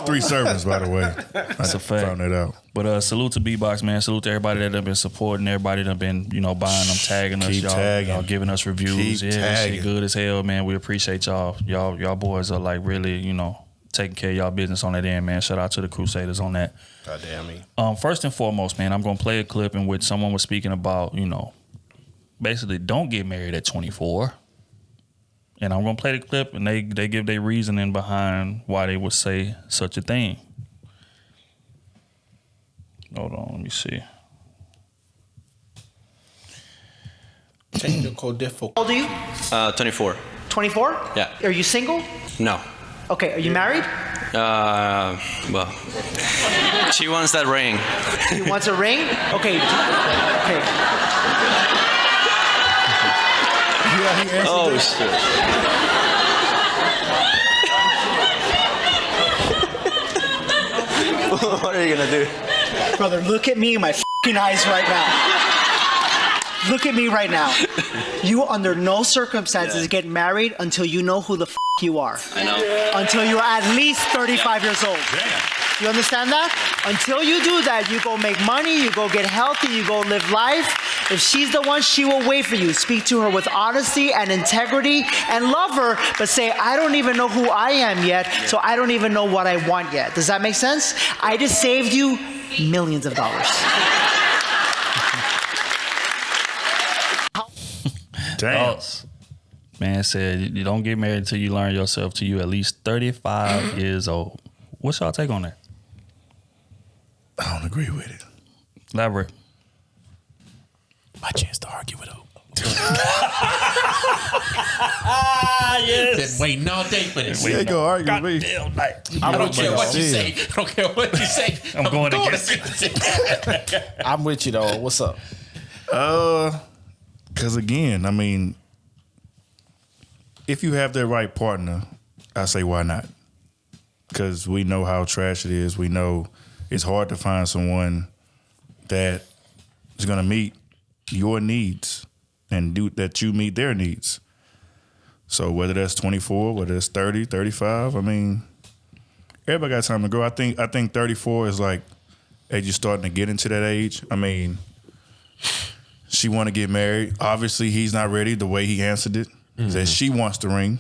3 servings, by the way. That's a fact. Found that out. But salute to B-Box, man. Salute to everybody that have been supporting, everybody that have been, buying them, tagging us, y'all giving us reviews. That shit good as hell, man. We appreciate y'all. Y'all boys are like really, taking care of y'all business on that end, man. Shout out to the Crusaders on that. God damn me. First and foremost, man, I'm gonna play a clip in which someone was speaking about, basically don't get married at 24. And I'm gonna play the clip and they give their reasoning behind why they would say such a thing. Hold on, let me see. Technical difficulty. How old are you? 24. 24? Yeah. Are you single? No. Okay, are you married? Well, she wants that ring. She wants a ring? Okay. Okay. Oh, shit. What are you gonna do? Brother, look at me in my fucking eyes right now. Look at me right now. You under no circumstances get married until you know who the you are. I know. Until you're at least 35 years old. Damn. You understand that? Until you do that, you go make money, you go get healthy, you go live life. If she's the one, she will wait for you. Speak to her with honesty and integrity and love her, but say, I don't even know who I am yet, so I don't even know what I want yet. Does that make sense? I just saved you millions of dollars. Damn. Man said you don't get married until you learn yourself till you at least 35 years old. What's y'all take on that? I don't agree with it. Elaborate. My chance to argue with her. Yes. Been waiting all day for this. You ain't gonna argue with me. Damn night. I don't care what you say. I don't care what you say. I'm going against it. I'm with you though. What's up? Because again, I mean, if you have the right partner, I say why not? Because we know how trash it is. We know it's hard to find someone that is going to meet your needs and do that you meet their needs. So whether that's 24, whether it's 30, 35, I mean, everybody got time to grow. I think 34 is like age you're starting to get into that age. I mean, she want to get married. Obviously, he's not ready the way he answered it. That she wants the ring.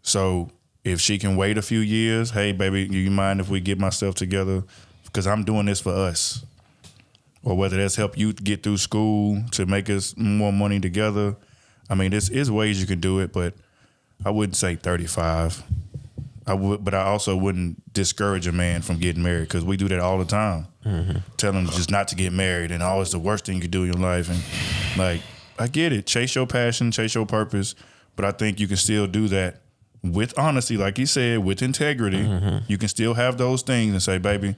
So if she can wait a few years, hey, baby, you mind if we get myself together? Because I'm doing this for us. Or whether that's help you get through school to make us more money together. I mean, there's ways you can do it, but I wouldn't say 35. but I also wouldn't discourage a man from getting married because we do that all the time. Tell them just not to get married and it's the worst thing you could do in your life. And like, I get it. Chase your passion, chase your purpose. But I think you can still do that with honesty, like you said, with integrity. You can still have those things and say, baby,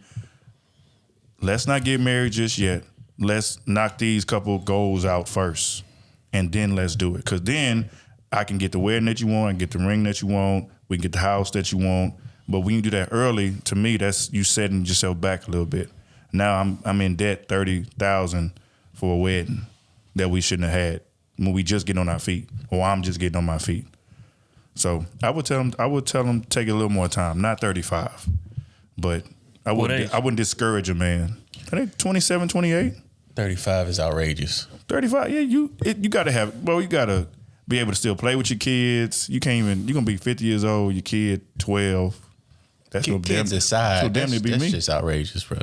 let's not get married just yet. Let's knock these couple goals out first. And then let's do it. Because then I can get the wedding that you want, get the ring that you want, we can get the house that you want. But when you do that early, to me, that's you setting yourself back a little bit. Now I'm in debt $30,000 for a wedding that we shouldn't have had when we just get on our feet, or I'm just getting on my feet. So I would tell them take a little more time, not 35, but I wouldn't discourage a man. I think 27, 28. 35 is outrageous. 35, yeah, you gotta be able to still play with your kids. You're gonna be 50 years old, your kid 12. That's what kids aside. That's just outrageous, bro.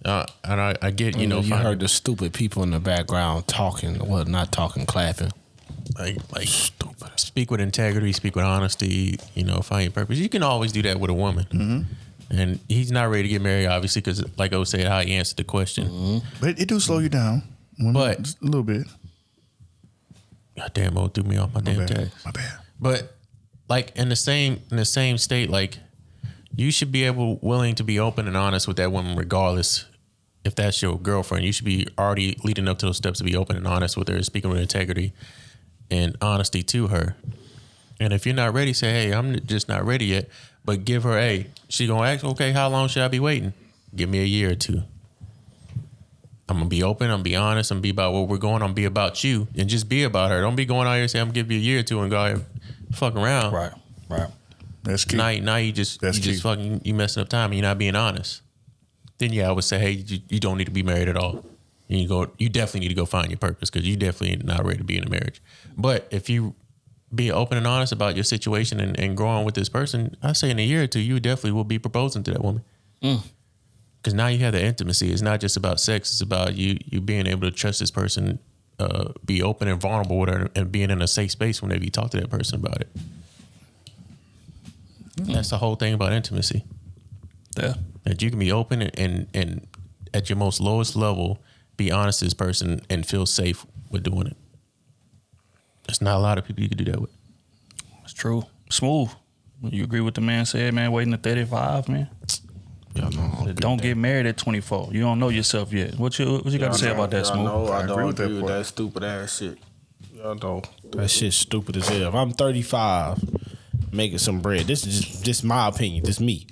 And I get, you heard the stupid people in the background talking, not talking, clapping. Like stupid. Speak with integrity, speak with honesty, find your purpose. You can always do that with a woman. And he's not ready to get married, obviously, because like I was saying, how he answered the question. But it do slow you down. But just a little bit. God damn, threw me off my damn text. My bad. But like in the same state, like you should be willing to be open and honest with that woman, regardless if that's your girlfriend. You should be already leading up to those steps to be open and honest with her, speaking with integrity and honesty to her. And if you're not ready, say, hey, I'm just not ready yet. But give her she gonna ask, okay, how long should I be waiting? Give me a year or two. I'm gonna be open, I'm gonna be honest, I'm gonna be about where we're going, I'm gonna be about you. And just be about her. Don't be going out here and say, I'm gonna give you a year or two and go out here fuck around. Right. That's key. Now you just fucking you messing up time and you're not being honest. Then I would say, hey, you don't need to be married at all. And you definitely need to go find your purpose because you definitely not ready to be in a marriage. But if you be open and honest about your situation and growing with this person, I say in a year or two, you definitely will be proposing to that woman. Because now you have the intimacy. It's not just about sex. It's about you being able to trust this person, be open and vulnerable with her, and being in a safe space whenever you talk to that person about it. That's the whole thing about intimacy. Yeah. That you can be open and at your most lowest level, be honest to this person and feel safe with doing it. There's not a lot of people you can do that with. That's true. Smooth. You agree with the man said, man, waiting at 35, man? Yeah, no, don't get married at 24. You don't know yourself yet. What you got to say about that, Smooth? No, I don't agree with that stupid ass shit. Y'all know that shit's stupid as hell. If I'm 35, making some bread. This is just my opinion. This is me.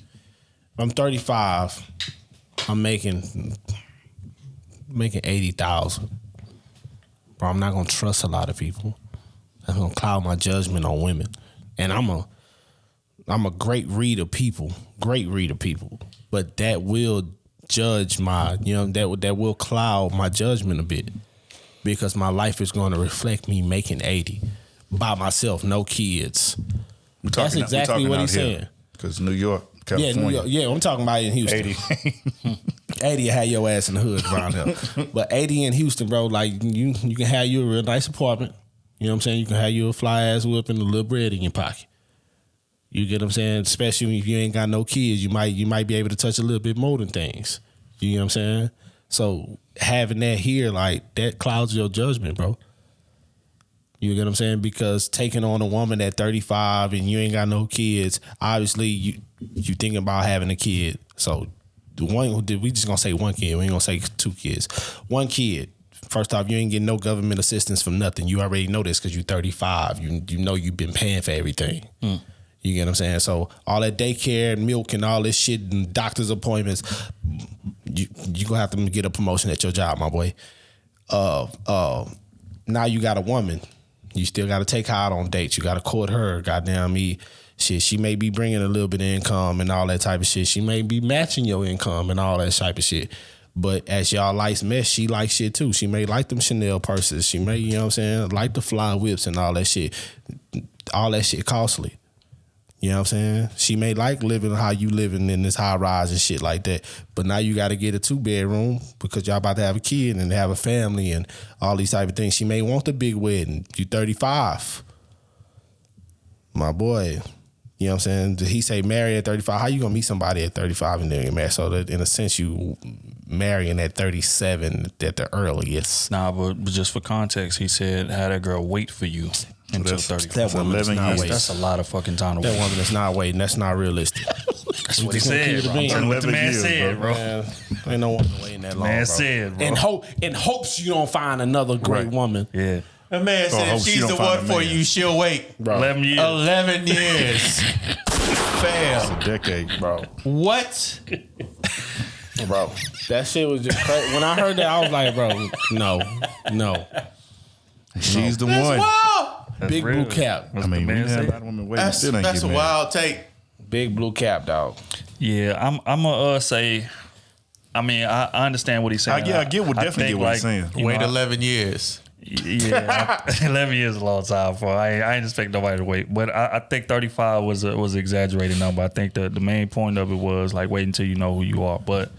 If I'm 35, I'm making 80,000. Bro, I'm not gonna trust a lot of people. I'm gonna cloud my judgment on women. And I'm a great reader of people. But that will judge that will cloud my judgment a bit. Because my life is gonna reflect me making 80 by myself, no kids. That's exactly what he's saying. Because New York, California. Yeah, New York. Yeah, I'm talking about in Houston. 80 had your ass in the hood around here. But 80 in Houston, bro, like you can have you a real nice apartment. You know what I'm saying? You can have you a fly ass whip and a little bread in your pocket. You get what I'm saying? Especially if you ain't got no kids, you might be able to touch a little bit more than things. You know what I'm saying? So having that here, like, that clouds your judgment, bro. You get what I'm saying? Because taking on a woman at 35 and you ain't got no kids, obviously you thinking about having a kid. So we just gonna say one kid. We ain't gonna say 2 kids. 1 kid. First off, you ain't getting no government assistance from nothing. You already know this because you're 35. You know you've been paying for everything. You get what I'm saying? So all that daycare and milk and all this shit and doctor's appointments, you gonna have to get a promotion at your job, my boy. Now you got a woman. You still got to take her out on dates. You got to court her. Goddamn me. Shit, she may be bringing a little bit of income and all that type of shit. She may be matching your income and all that type of shit. But as y'all likes mess, she likes shit too. She may like them Chanel purses. She may, you know what I'm saying, like the fly whips and all that shit. All that shit costly. You know what I'm saying? She may like living how you living in this high rise and shit like that. But now you got to get a 2-bedroom because y'all about to have a kid and have a family and all these type of things. She may want the big wedding. You 35. My boy, You know what I'm saying? He say marry at 35. How you gonna meet somebody at 35 and then get married? So that in a sense, you marrying at 37 at the earliest. Nah, but just for context, he said have that girl wait for you until 35. That woman is not waiting. That's a lot of fucking time to wait. That woman is not waiting. That's not realistic. That's what he said. Bro. I'm telling you what the man said, bro. Man, ain't no woman waiting that long. Man bro. said, bro. In hopes you don't find another great woman. Yeah. The man said if she's the one for you, she'll wait. Bro. 11 years. 11 years. Fam. It's a decade, bro. What? Bro, that shit was just crazy. When I heard that, I was like, bro, no. She's the one. Big real. blue cap. I mean, we had a lot of women waiting. Still ain't That's get a married. wild take. Big blue cap, dog. Yeah, I'm gonna say. I mean, I understand what he's saying. I get what definitely get what he's saying. Wait 11 years. Yeah, 11 years is a long time for. I ain't expect nobody to wait, but I think 35 was an exaggerated number. I think the main point of it was like wait until you know who you are. But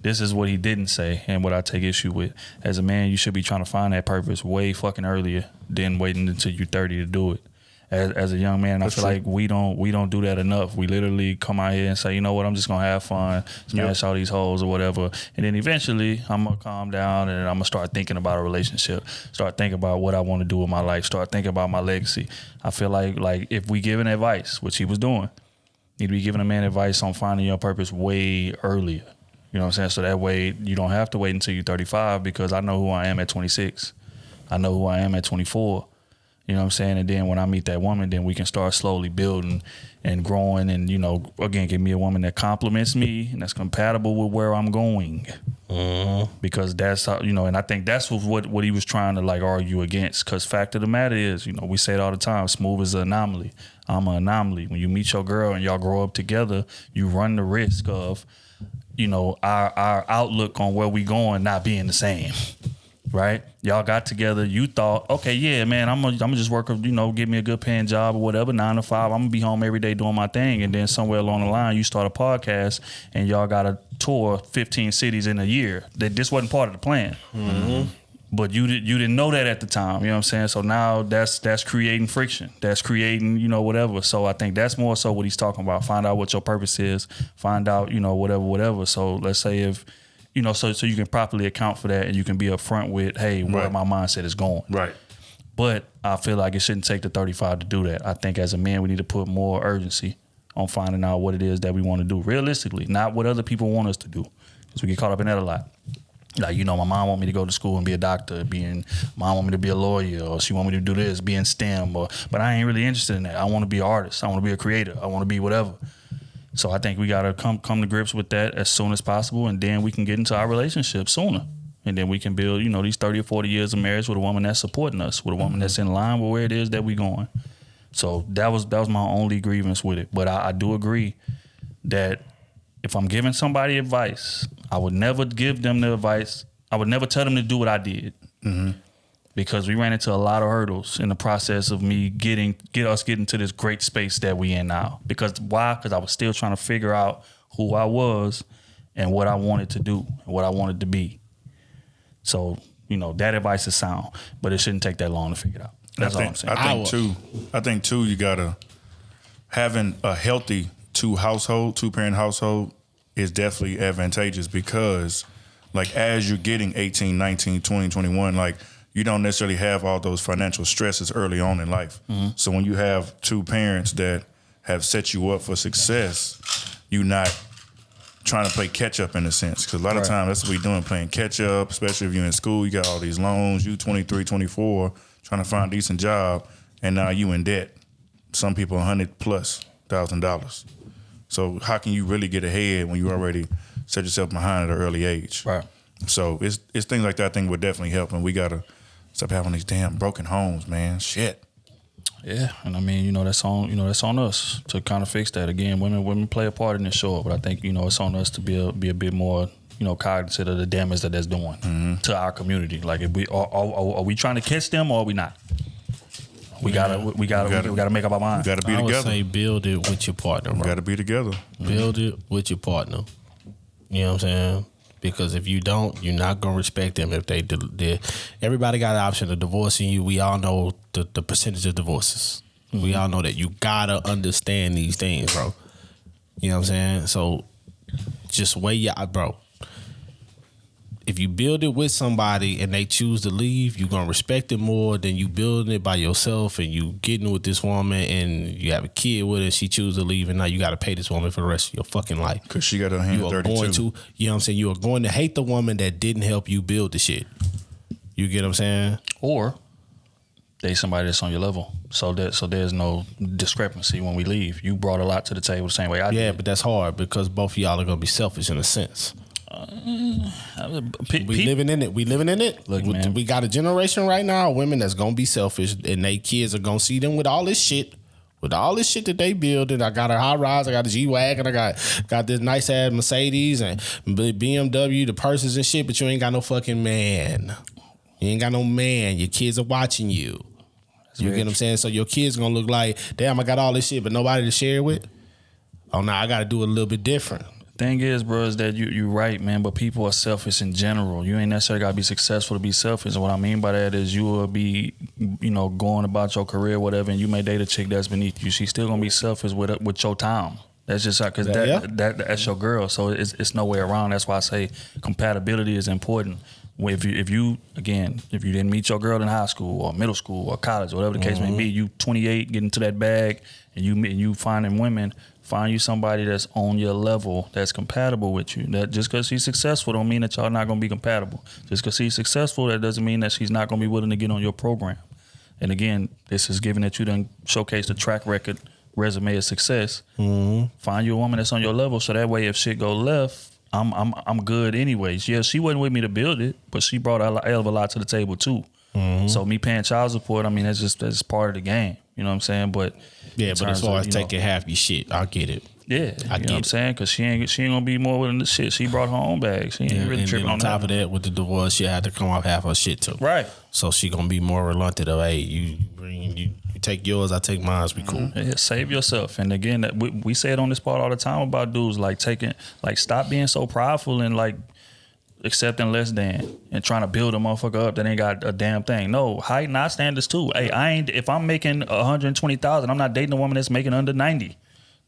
this is what he didn't say, and what I take issue with. As a man, you should be trying to find that purpose way fucking earlier than waiting until you're 30 to do it. As a young man, I feel like we don't do that enough. We literally come out here and say, you know what, I'm just gonna have fun, smash all these hoes or whatever, and then eventually I'm gonna calm down and I'm gonna start thinking about a relationship, start thinking about what I want to do with my life, start thinking about my legacy. I feel like if we giving advice, which he was doing, need to be giving a man advice on finding your purpose way earlier. You know what I'm saying? So that way you don't have to wait until you're 35, because I know who I am at 26. I know who I am at 24. You know what I'm saying? And then when I meet that woman, then we can start slowly building and growing and, you know, again, give me a woman that compliments me and that's compatible with where I'm going. Because that's how, you know, and I think that's what he was trying to like argue against. Because fact of the matter is, you know, we say it all the time, Smooth is an anomaly. I'm an anomaly. When you meet your girl and y'all grow up together, you run the risk of, you know, our outlook on where we going not being the same. Right? Y'all got together. You thought, okay, yeah, man, I'm gonna just work, you know, get me a good paying job or whatever, 9 to 5. I'm gonna be home every day doing my thing. And then somewhere along the line, you start a podcast and y'all got to tour 15 cities in a year. That this wasn't part of the plan. Mm-hmm. But you didn't know that at the time. You know what I'm saying? So now that's creating friction. That's creating, you know, whatever. So I think that's more so what he's talking about. Find out what your purpose is. Find out, you know, whatever. So let's say if, you know, so you can properly account for that and you can be upfront with, hey, where my mindset is going. Right. But I feel like it shouldn't take the 35 to do that. I think as a man, we need to put more urgency on finding out what it is that we want to do realistically, not what other people want us to do. Because we get caught up in that a lot. Like, you know, my mom want me to go to school and be a doctor, mom want me to be a lawyer, or she want me to do this, be in STEM, but I ain't really interested in that. I want to be an artist. I want to be a creator. I want to be whatever. So I think we got to come to grips with that as soon as possible, and then we can get into our relationship sooner. And then we can build, you know, these 30 or 40 years of marriage with a woman that's supporting us, with a woman that's in line with where it is that we going. So that was my only grievance with it. But I do agree that if I'm giving somebody advice, I would never give them the advice. I would never tell them to do what I did. Mm-hmm. Because we ran into a lot of hurdles in the process of me getting to this great space that we in now. Because why? Because I was still trying to figure out who I was and what I wanted to do and what I wanted to be. So, you know, that advice is sound, but it shouldn't take that long to figure it out. That's all I'm saying. I think too, you gotta having a healthy two-parent household is definitely advantageous, because like as you're getting 18, 19, 20, 21, like you don't necessarily have all those financial stresses early on in life. Mm-hmm. So when you have two parents that have set you up for success, you're not trying to play catch up in a sense. Because a lot of times that's what we're doing, playing catch up, especially if you're in school, you got all these loans, you 23, 24, trying to find a decent job, and now you in debt. Some people $100,000+. So how can you really get ahead when you already set yourself behind at an early age? Right. So it's things like that I think would definitely help, and we got to stop having these damn broken homes, man. Shit. Yeah, and I mean, you know, that's on us to kind of fix that. Again, women play a part in this, sure, but I think, you know, it's on us to be a bit more, you know, cognizant of the damage that that's doing to our community. Like, if we are we trying to catch them or are we not? We gotta make up our mind. We gotta be I together. would say build it with your partner. We gotta be together. Build it with your partner. You know what I'm saying? Because if you don't, you're not gonna respect them if they did. Everybody got an option of divorcing you. We all know the percentage of divorces. We all know that. You gotta understand these things, bro. You know what I'm saying? So just weigh your, bro. If you build it with somebody and they choose to leave, you're gonna respect it more than you building it by yourself and you getting with this woman and you have a kid with her, she chooses to leave, and now you gotta pay this woman for the rest of your fucking life. Because she got her hand 32. You know what I'm saying? You are going to hate the woman that didn't help you build the shit. You get what I'm saying? Or date somebody that's on your level, so there's no discrepancy when we leave. You brought a lot to the table the same way I did. Yeah, but that's hard because both of y'all are gonna be selfish in a sense. We living in it. Look, man. We got a generation right now of women that's gonna be selfish, and they kids are gonna see them with all this shit. With all this shit that they build, and I got a high rise, I got a G-Wagon, I got this nice ass Mercedes and BMW, the purses and shit, but you ain't got no fucking man. You ain't got no man. Your kids are watching you. You get what I'm saying? So your kids gonna look like, damn, I got all this shit, but nobody to share it with. Oh, now I gotta do it a little bit different. Thing is, bro, is that you're right, man, but people are selfish in general. You ain't necessarily got to be successful to be selfish. And what I mean by that is you will be, going about your career, whatever, and you may date a chick that's beneath you. She's still going to be selfish with your time. That's just because that's your girl. So it's no way around. That's why I say compatibility is important. If you didn't meet your girl in high school or middle school or college, or whatever the case may be, you 28, getting to that bag, and you finding women, find you somebody that's on your level, that's compatible with you. That just because she's successful don't mean that y'all not gonna be compatible. Just because she's successful, that doesn't mean that she's not gonna be willing to get on your program. And again, this is given that you done showcase the track record, resume of success. Find you a woman that's on your level, so that way if shit go left, I'm good anyways. Yeah, she wasn't with me to build it, but she brought a hell of a lot to the table too. So me paying child support, I mean, that's part of the game. You know what I'm saying? But yeah, but as far as taking half your shit, I get it. Yeah, I get what I'm saying? Because she ain't gonna be more willing to shit. She brought her own bag. She ain't really tripping on top of that, with the divorce, she had to come off half her shit too. Right. So she gonna be more reluctant of, hey, you take yours, I take mine, we cool. Yeah, save yourself. And again, that we say it on this part all the time about dudes stop being so prideful and accepting less than and trying to build a motherfucker up that ain't got a damn thing. No, heighten our standards too. Hey, if I'm making $120,000, I'm not dating a woman that's making under 90.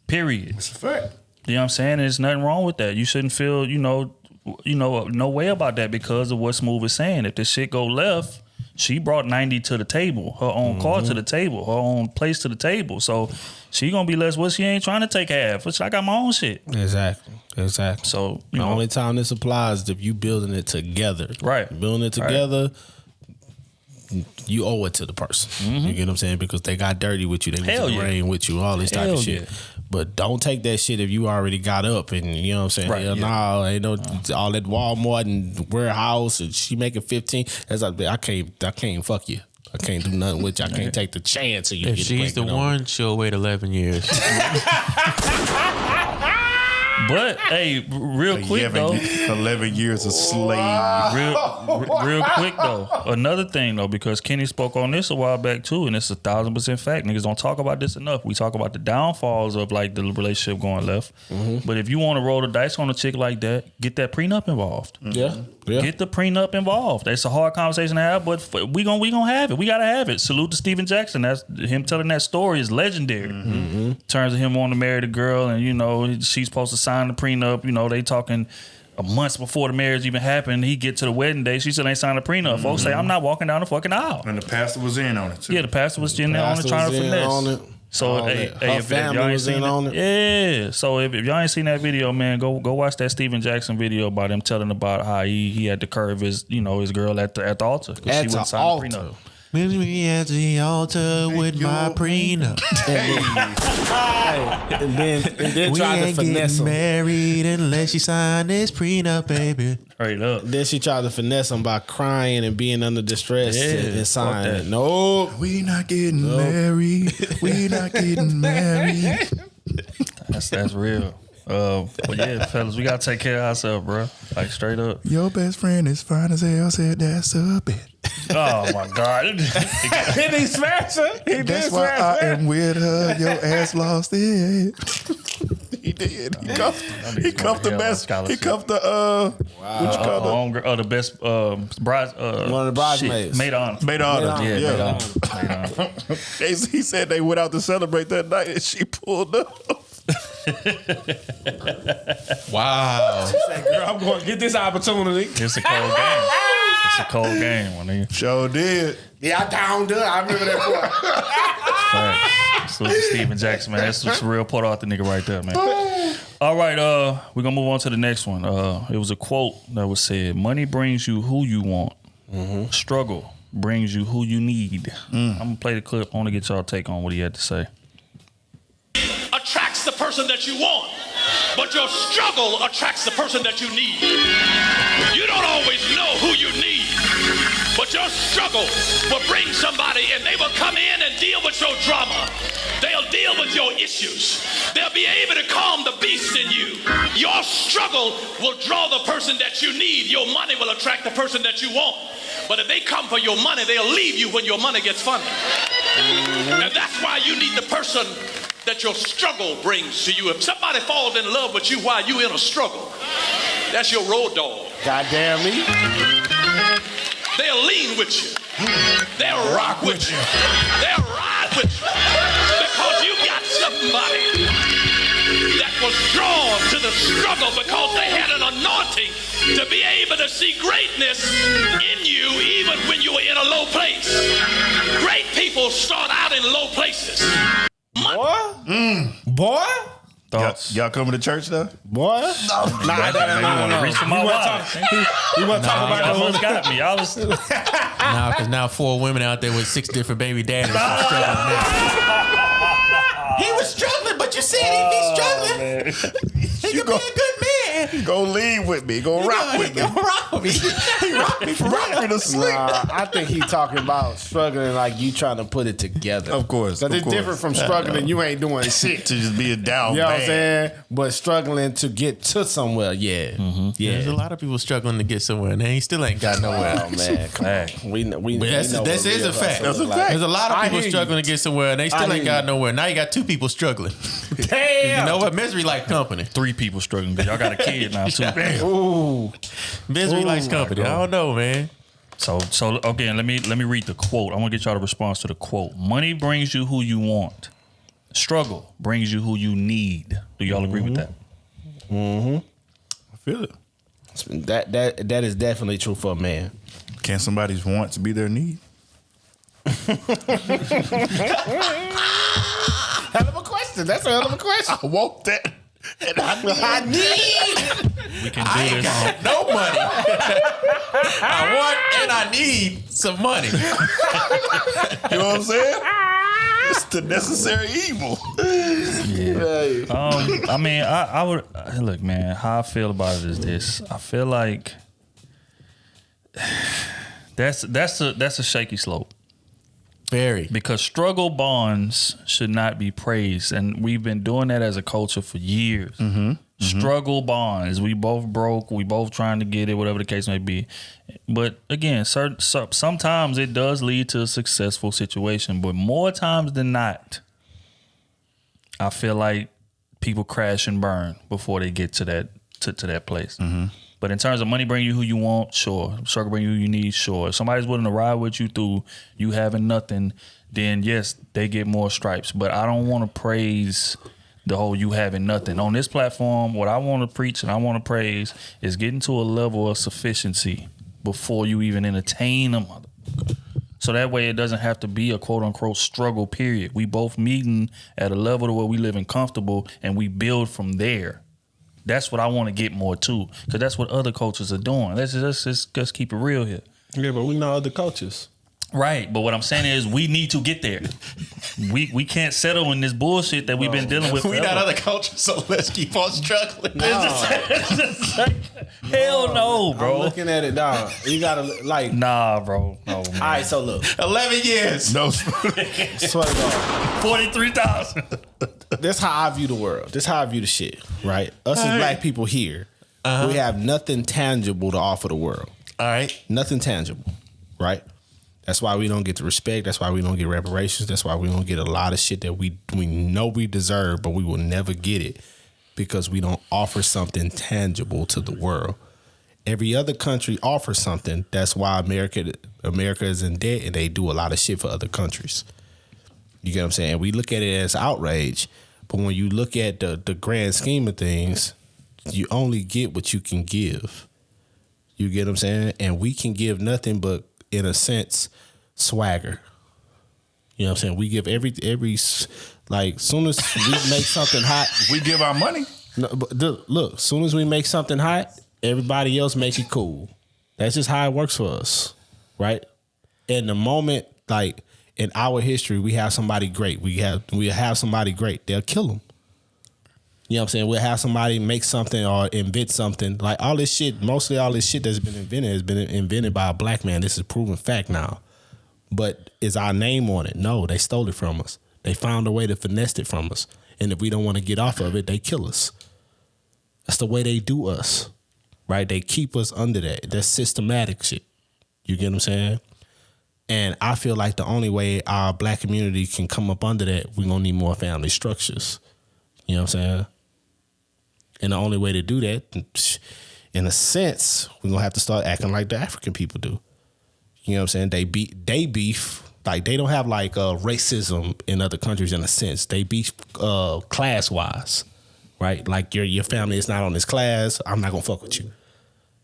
Period. That's a fact. You know what I'm saying? And there's nothing wrong with that. You shouldn't feel, no way about that because of what Smooth is saying. If this shit go left, she brought 90 to the table, her own car to the table, her own place to the table. So she gonna be less. What she ain't trying to take half. Which I got my own shit. Exactly. So the only time this applies is if you building it together. Right. Building it together. You owe it to the person. You get what I'm saying? Because they got dirty with you, they went to the rain with you, all this type of shit. But don't take that shit if you already got up and you know what I'm saying. Right, ain't no all that Walmart and warehouse and she making 15. That's like, I can't fuck you. I can't do nothing with you. I can't take the chance of you. If she's the one, she'll wait 11 years. But hey, real quick though, 11 years a slave. Real quick though, another thing though, because Kenny spoke on this a while back too, and it's 1,000% fact. Niggas don't talk about this enough. We talk about the downfalls of the relationship going left. But if you want to roll the dice on a chick like that, get that prenup involved. Yeah. Get the prenup involved. It's a hard conversation to have, but we gonna have it. We gotta have it. Salute to Steven Jackson. That's him telling that story is legendary. In terms of him wanting to marry the girl, and she's supposed to sign the prenup. They talking a month before the marriage even happened. He get to the wedding day, she still ain't signed a prenup. Folks say, I'm not walking down the fucking aisle. And the pastor was in on it too. Yeah, the pastor was in there on it trying to finesse. So if y'all ain't seen it, yeah. So if y'all ain't seen that video, man, go watch that Steven Jackson video about him telling about how he had to curve his his girl at the altar because she wouldn't sign the prenup. Meet me at the altar with my prenup. and then we tried to ain't finesse getting him. married unless you sign this prenup, baby. Straight up. Then she tried to finesse him by crying and being under distress and signing that. it. No, we not getting married. We not getting married. That's real. But yeah, fellas, we gotta take care of ourselves, bro. Like straight up. Your best friend is fine as hell. Said that's a bet. Oh my God. he did smash her. That's why I am with her. Your ass lost it. He did. He cuffed the best. He cuffed the what you call the best bride. One of the bridesmaids. Maid honor. Maid honor. Yeah. He said they went out to celebrate that night and she pulled up. Wow. She said, girl, I'm going to get this opportunity. It's a cold game. It's a cold game, my nigga. Sure did. Yeah, I downed her. I remember that part. So Steven Jackson, man. That's just real Port Arthur nigga right there, man. All right, we're gonna move on to the next one. It was a quote that was said, money brings you who you want. Struggle brings you who you need. I'm gonna play the clip. I wanna get y'all take on what he had to say. Attracts the person that you want, but your struggle attracts the person that you need. You don't always know who you need, but your struggle will bring somebody and they will come in and deal with your drama. They'll deal with your issues. They'll be able to calm the beast in you. Your struggle will draw the person that you need. Your money will attract the person that you want. But if they come for your money, they'll leave you when your money gets funny. And that's why you need the person that your struggle brings to you. If somebody falls in love with you while you're in a struggle, that's your road dog. Goddamn me. They'll lean with you. They'll rock with you. They'll ride with you. Because you got somebody that was drawn to the struggle because they had an anointing to be able to see greatness in you even when you were in a low place. Great people start out in low places. Boy? Y'all coming to church though? Boy? No. Reach for my wallet. You want to talk about y'all almost got me. I was Nah, because now 4 women out there with 6 different baby daddies. He was struggling, but you said he'd be struggling. He could be a good man. Go lean with me. Go rock with me. Go rock with me. He rocked me for Rock me to sleep. I think he talking about struggling like you trying to put it together. Of course. Because it's different from struggling. You ain't doing shit. To just be a down You know what I'm bad. saying? But struggling to get to somewhere, yeah. Yeah. There's a lot of people struggling to get somewhere, and he still ain't got nowhere. Oh, man. Come on. We But know this what is real a fact. hustle look like. There's a lot of I people hear you. struggling to get somewhere, and they still ain't got nowhere. Now you got 2 people struggling. Damn. You know what? Misery like company. 3 people struggling because y'all got a kid now too. Ooh. Misery likes company. I don't know, man. So again, let me read the quote. I want to get y'all the response to the quote. Money brings you who you want. Struggle brings you who you need. Do y'all agree with that? I feel it. That is definitely true for a man. Can somebody's wants be their need? Hell of a question. That's a hell of a question. I want that. And I need. We can do I ain't this. got no money. I want and I need some money. You know what I'm saying? It's the necessary evil. I mean, I would look, man. How I feel about it is this. I feel like that's a shaky slope. Very. Because struggle bonds should not be praised, and we've been doing that as a culture for years. Struggle bonds. We both broke. We both trying to get it, whatever the case may be. But again, sometimes it does lead to a successful situation, but more times than not, I feel like people crash and burn before they get to that place. But in terms of money bring you who you want, sure. Struggle bring you who you need, sure. If somebody's willing to ride with you through you having nothing, then yes, they get more stripes. But I don't want to praise the whole you having nothing. On this platform, what I want to preach and I want to praise is getting to a level of sufficiency before you even entertain a motherfucker. So that way it doesn't have to be a quote unquote struggle period. We both meeting at a level to where we living comfortable and we build from there. That's what I want to get more to, because that's what other cultures are doing. Let's just keep it real here. Yeah, but we know other cultures. Right, but what I'm saying is we need to get there. We can't settle in this bullshit that we've been dealing with We forever. not other cultures, so let's keep on struggling. Hell no, bro. I'm looking at it, dog. You gotta like. Nah, bro. No, man. All right, so look. 11 years. No. Swear to God. 43,000. That's how I view the world. That's how I view the shit, right? Us as black people here, we have nothing tangible to offer the world. All right. Nothing tangible, right? That's why we don't get the respect. That's why we don't get reparations. That's why we don't get a lot of shit that we know we deserve, but we will never get it because we don't offer something tangible to the world. Every other country offers something. That's why America is in debt, and they do a lot of shit for other countries. You get what I'm saying? We look at it as outrage, but when you look at the grand scheme of things, you only get what you can give. You get what I'm saying? And we can give nothing but, in a sense, swagger. You know what I'm saying? We give every like, soon as we make something hot, we give our money. No, but look, soon as we make something hot, everybody else make it cool. That's just how it works for us, right? In the moment, like in our history, we have somebody great. We have somebody great. They'll kill them. You know what I'm saying? We'll have somebody make something or invent something. Like all this shit, mostly all this shit that's been invented has been invented by a black man. This is proven fact now. But is our name on it? No, they stole it from us. They found a way to finesse it from us. And if we don't want to get off of it, they kill us. That's the way they do us, right? They keep us under that. That's systematic shit. You get what I'm saying? And I feel like the only way our black community can come up under that, we're going to need more family structures. You know what I'm saying? And the only way to do that, in a sense, we're going to have to start acting like the African people do. You know what I'm saying? They beef. Like, they don't have, like, racism in other countries in a sense. They beef class-wise, right? Like, your family is not on this class. I'm not going to fuck with you.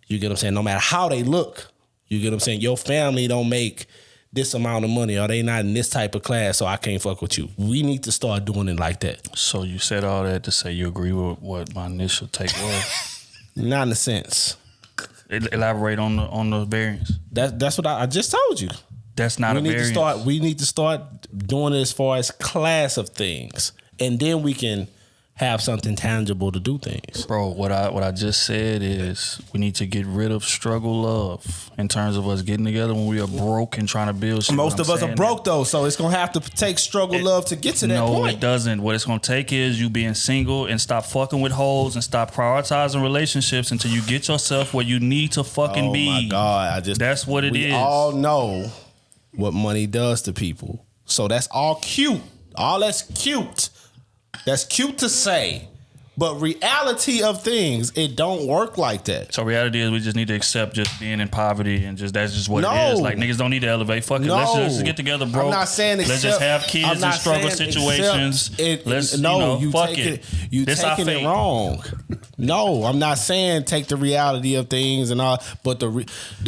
You get what I'm saying? No matter how they look, you get what I'm saying? Your family don't make this amount of money, or they not in this type of class, so I can't fuck with you. We need to start doing it like that. So you said all that to say you agree with what my initial take was? Not in a sense. Elaborate on the variance. That's what I just told you. That's not a variance. We need to start doing it as far as class of things, and then we can have something tangible to do things. Bro, what I just said is we need to get rid of struggle love in terms of us getting together when we are broke and trying to build shit. Most of us are broke though, so it's gonna have to take struggle love to get to that point. No, it doesn't. What it's gonna take is you being single and stop fucking with hoes and stop prioritizing relationships until you get yourself where you need to fucking be. Oh my God, that's what it is. We all know what money does to people. So that's all cute. All that's cute. That's cute to say, but reality of things, it don't work like that. So reality is we just need to accept just being in poverty and that's just what it is. Like, niggas don't need to elevate. Fuck it. Let's just get together, bro. I'm not saying let's just have kids in struggle situations. You taking it wrong. No, I'm not saying take the reality of things and all, but the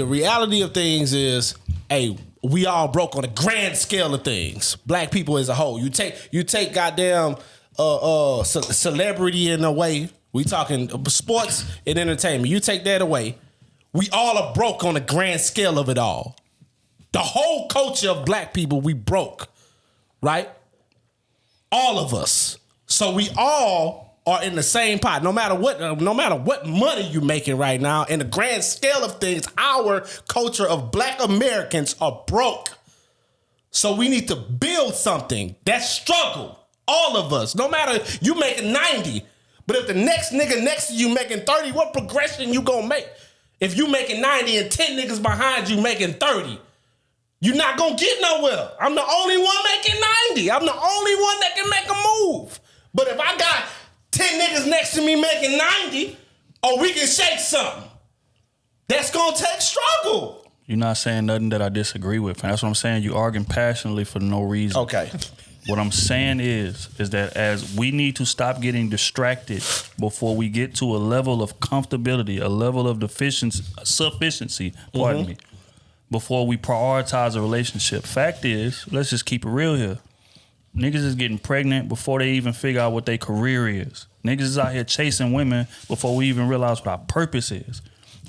reality of things is, hey, we all broke on a grand scale of things. Black people as a whole. You take goddamn celebrity in a way. We talking sports and entertainment. You take that away. We all are broke on a grand scale of it all. The whole culture of black people, we broke, right? All of us. So we all are in the same pot. No matter what money you making right now, in the grand scale of things, our culture of black Americans are broke. So we need to build something. That's struggle. All of us. No matter you making 90, but if the next nigga next to you making 30, what progression you gonna make? If you making 90 and 10 niggas behind you making 30, you're not gonna get nowhere. I'm the only one making 90. I'm the only one that can make a move. But if I got 10 niggas next to me making 90, we can shake something. That's gonna take struggle. You're not saying nothing that I disagree with. And that's what I'm saying. You arguing passionately for no reason. Okay. What I'm saying is that as we need to stop getting distracted before we get to a level of comfortability, a level of sufficiency, pardon me, before we prioritize a relationship. Fact is, let's just keep it real here. Niggas is getting pregnant before they even figure out what their career is. Niggas is out here chasing women before we even realize what our purpose is.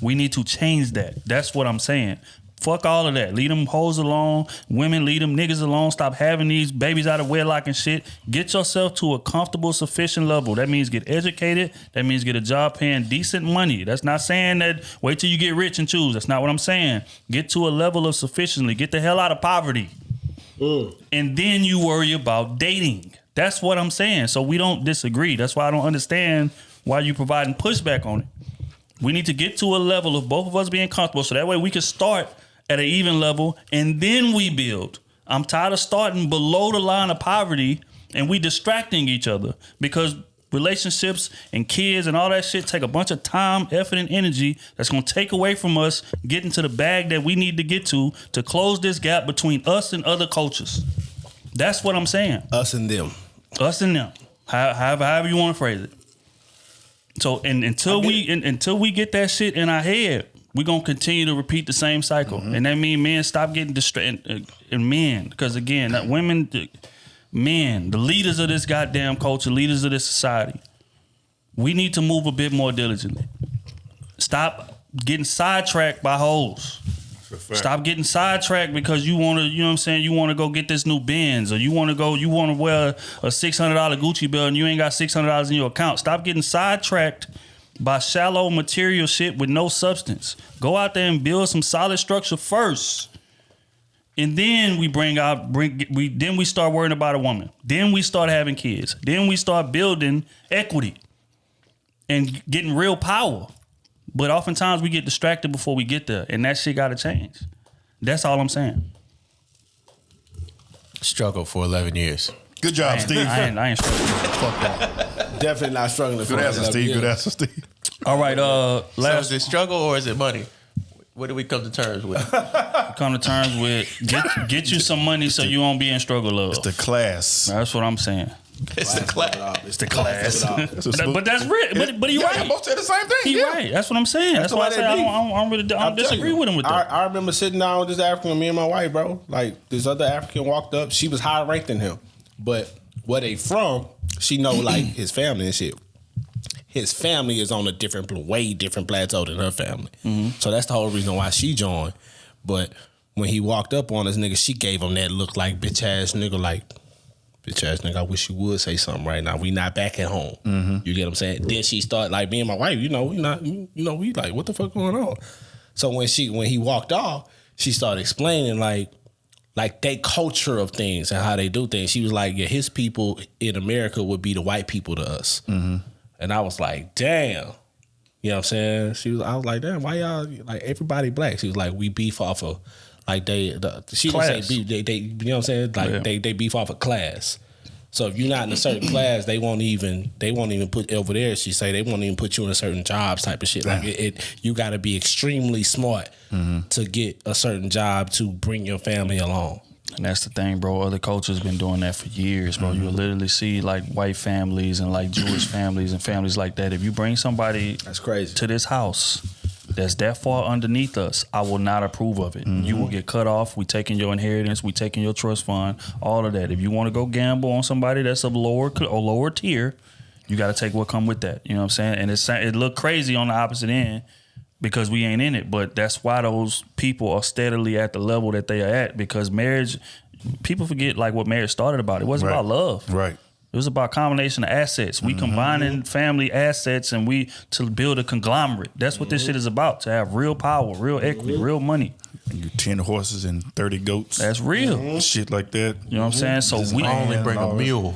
We need to change that. That's what I'm saying. Fuck all of that. Leave them hoes alone. Women, leave them niggas alone. Stop having these babies out of wedlock and shit. Get yourself to a comfortable, sufficient level. That means get educated. That means get a job paying decent money. That's not saying that wait till you get rich and choose. That's not what I'm saying. Get to a level of sufficiency. Get the hell out of poverty. And then you worry about dating. That's what I'm saying. So we don't disagree. That's why I don't understand why you providing pushback on it. We need to get to a level of both of us being comfortable so that way we can start at an even level and then we build. I'm tired of starting below the line of poverty and we distracting each other because relationships and kids and all that shit take a bunch of time, effort, and energy that's gonna take away from us getting to the bag that we need to get to close this gap between us and other cultures. That's what I'm saying. Us and them. Us and them. However you want to phrase it. So until we get that shit in our head, we're gonna continue to repeat the same cycle. And that means men stop getting distracted. And men, because again, women, men, the leaders of this goddamn culture, leaders of this society, we need to move a bit more diligently. Stop getting sidetracked by hoes. Stop getting sidetracked because you want to, you know what I'm saying, you want to go get this new Benz, or you want to wear a $600 Gucci belt and you ain't got $600 in your account. Stop getting sidetracked by shallow material shit with no substance. Go out there and build some solid structure first. And then then we start worrying about a woman. Then we start having kids. Then we start building equity and getting real power. But oftentimes we get distracted before we get there, and that shit gotta change. That's all I'm saying. Struggle for 11 years. Good job, Steve. I ain't struggling. Fuck that. Definitely not struggling. Good answer, Steve. Good answer, Steve. All right. So is it struggle or is it money? What do we come to terms with? Come to terms with get you some money so you won't be in struggle of. It's the class. That's what I'm saying. It's the class. It's the class. But that's real. But he's right. Both say the same thing. He's right. That's what I'm saying. That's why I say I don't disagree with him with that. I remember sitting down with this African, me and my wife, bro. Like, this other African walked up. She was higher ranked than him. But where they from, she know, like, his family and shit. His family is on a way different plateau than her family. So that's the whole reason why she joined. But when he walked up on us, nigga, she gave him that look like bitch ass nigga, like, bitch ass nigga, I wish you would say something right now. We not back at home. You get what I'm saying? Then she started, like, me and my wife, we like, what the fuck going on? So when he walked off, she started explaining like they culture of things and how they do things. She was like, yeah, his people in America would be the white people to us. And I was like, damn. You know what I'm saying? I was like, damn, why y'all, like, everybody black? She was like, we beef off of, like, she didn't say beef, they you know what I'm saying? Like, they beef off of class. So if you're not in a certain class, they won't even put over there. She say they won't even put you in a certain jobs type of shit. Like you got to be extremely smart to get a certain job to bring your family along. And that's the thing, bro. Other cultures been doing that for years, bro. You'll literally see like white families and like Jewish families and families like that. If you bring somebody that's crazy to this house that's that far underneath us, I will not approve of it. You will get cut off. We taking your inheritance. We taking your trust fund. All of that. If you want to go gamble on somebody that's of lower tier, you got to take what come with that. You know what I'm saying? And it look crazy on the opposite end because we ain't in it. But that's why those people are steadily at the level that they are at, because marriage, people forget like what marriage started about. It wasn't about love. Right. It was about a combination of assets. We combining family assets and to build a conglomerate. That's what this shit is about, to have real power, real equity, real money. You 10 horses and 30 goats. That's real. Shit like that. You know what I'm saying? So we only bring a mule.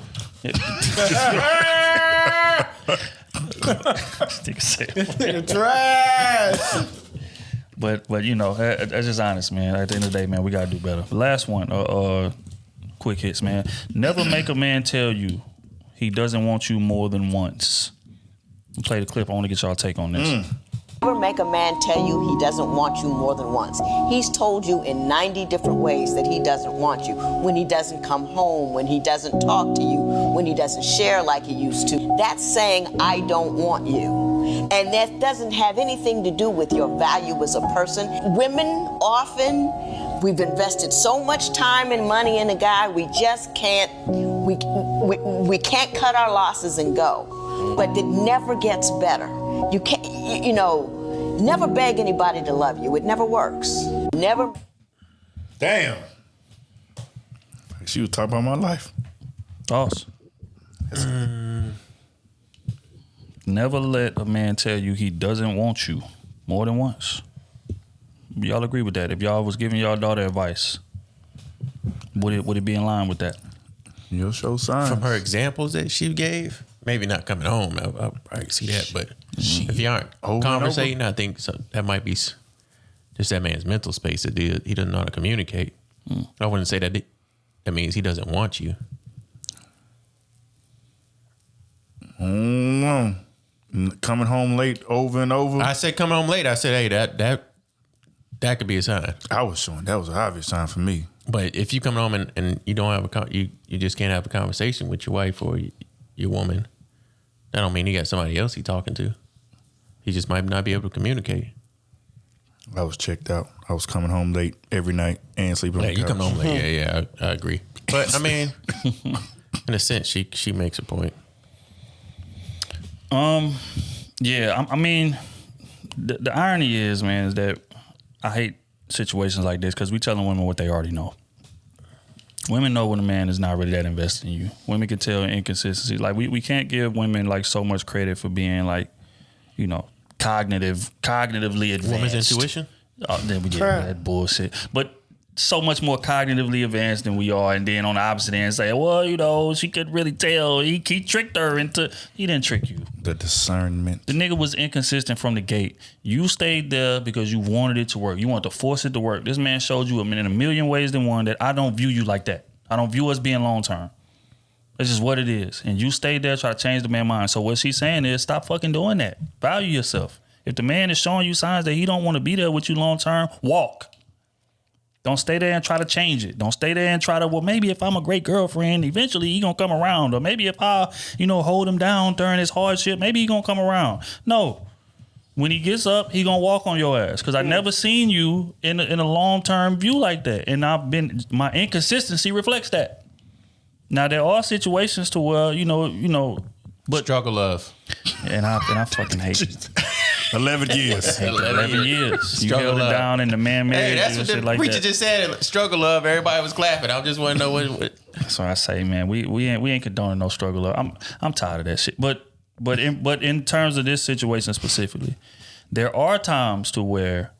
Trash. But you know, that's just honest, man. At the end of the day, man, we gotta do better. Last one, quick hits, man. Never make a man tell you he doesn't want you more than once. Play the clip. I want to get y'all take on this. Never make a man tell you he doesn't want you more than once. He's told you in 90 different ways that he doesn't want you. When he doesn't come home, when he doesn't talk to you, when he doesn't share like he used to. That's saying, I don't want you. And that doesn't have anything to do with your value as a person. Women often, we've invested so much time and money in a guy, we just can't, we can't cut our losses and go. But it never gets better. You can't, you know, never beg anybody to love you. It never works. Never. Damn. She was talking about my life. Thoughts? Never let a man tell you he doesn't want you more than once. Y'all agree with that? If y'all was giving y'all daughter advice, would it be in line with that? You'll show signs. From her examples that she gave, maybe not coming home, I'll probably see that. But if you aren't conversating, I think that might be just that man's mental space. That he doesn't know how to communicate. I wouldn't say that means he doesn't want you. Coming home late over and over. I said coming home late. I said, hey, that could be a sign. I was showing that was an obvious sign for me. But if you come home and you don't have you just can't have a conversation with your wife or your woman, that don't mean he got somebody else he talking to. He just might not be able to communicate. I was checked out. I was coming home late every night and sleeping on the couch. You come home late. Yeah, I agree. But I mean, in a sense, she makes a point. Yeah, I mean, the irony is, man, is that I hate situations like this because we telling women what they already know. Women know when a man is not really that invested in you. Women can tell inconsistency. Like we can't give women like so much credit for being like, you know, cognitively advanced. Woman's intuition? Oh, then we get that bullshit. But so much more cognitively advanced than we are, and then on the opposite end say, well, you know, she could really tell. He tricked her into. He didn't trick you. The discernment. The nigga was inconsistent from the gate. You stayed there because you wanted it to work. You wanted to force it to work. This man showed you in a million ways than one that I don't view you like that. I don't view us being long term. It's just what it is. And you stayed there try to change the man's mind. So what she's saying is stop fucking doing that. Value yourself. If the man is showing you signs that he don't want to be there with you long term, walk. Don't stay there and try to change it. Don't stay there and try to, well, maybe if I'm a great girlfriend, eventually he gonna come around. Or maybe if I, hold him down during his hardship, maybe he gonna come around. No. When he gets up, he gonna walk on your ass. Because I never seen you in a long-term view like that. And my inconsistency reflects that. Now, there are situations to where, but struggle love. And I fucking hate it. 11 years. 11 years. You Struggle held love. it down in the man marriage. Hey, that's what the preacher just said. Struggle love. Everybody was clapping. I just want to know what. That's what I say, man. We ain't condoning no struggle love. I'm tired of that shit. But in terms of this situation specifically, there are times to where,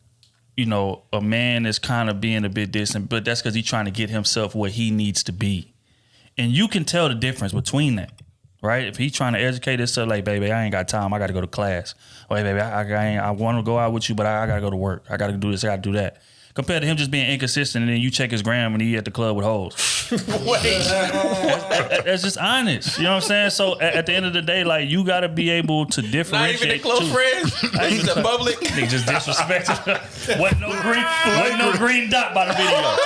a man is kind of being a bit distant, but that's because he's trying to get himself where he needs to be, and you can tell the difference between that. Right? If he's trying to educate himself, like, baby, I ain't got time. I got to go to class. Or, hey, baby, I want to go out with you, but I got to go to work. I got to do this. I got to do that. Compared to him just being inconsistent, and then you check his gram and he at the club with hoes. Wait. That's just honest. You know what I'm saying? So at the end of the day, like, you got to be able to differentiate. Not even the close friends. He's a public. They just disrespected. Wasn't no green dot by the video.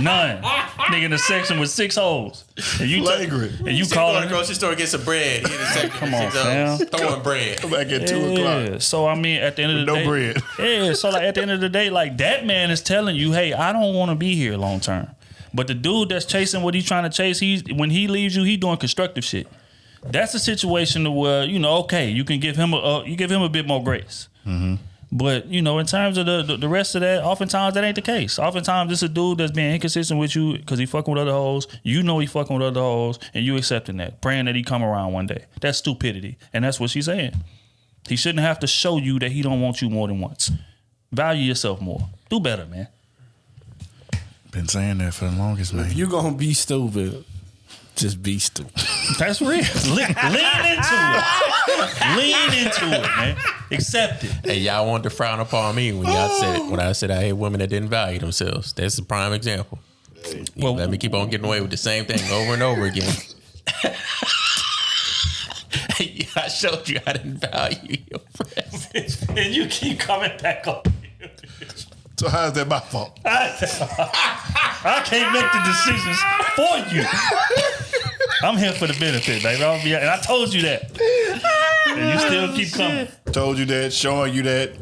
None. Nigga in the section with 6 hoes. And you call to the grocery store and get some bread. He in the section Come with on, 6 fam. hoes. Throwing bread. Come back at 2 o'clock. So I mean, at the end of the day, no bread. Yeah. So like at the end of the day, like that man is telling you, hey, I don't want to be here long term. But the dude that's chasing what he's trying to chase, when he leaves you, he's doing constructive shit. That's a situation where okay, you can give him a bit more grace. Mm-hmm. But in terms of the rest of that, oftentimes that ain't the case. Oftentimes it's a dude that's being inconsistent with you because he fucking with other hoes. You know he fucking with other hoes, and you accepting that, praying that he come around one day. That's stupidity, and that's what she's saying. He shouldn't have to show you that he don't want you more than once. Value yourself more. Do better, man. Been saying that for the longest, man. If you gonna be stupid, just be stupid. That's real. Lean into it. Lean into it, man. Accept it. Hey, y'all want to frown upon me when y'all said it. When I said I hate women that didn't value themselves. That's a prime example. Well, let me keep on getting away with the same thing over and over again. I showed you I didn't value your presence. And you keep coming back on. So how's that my fault? I can't make the decisions for you. I'm here for the benefit, baby. And I told you that. And you still keep coming. Told you that, showing you that,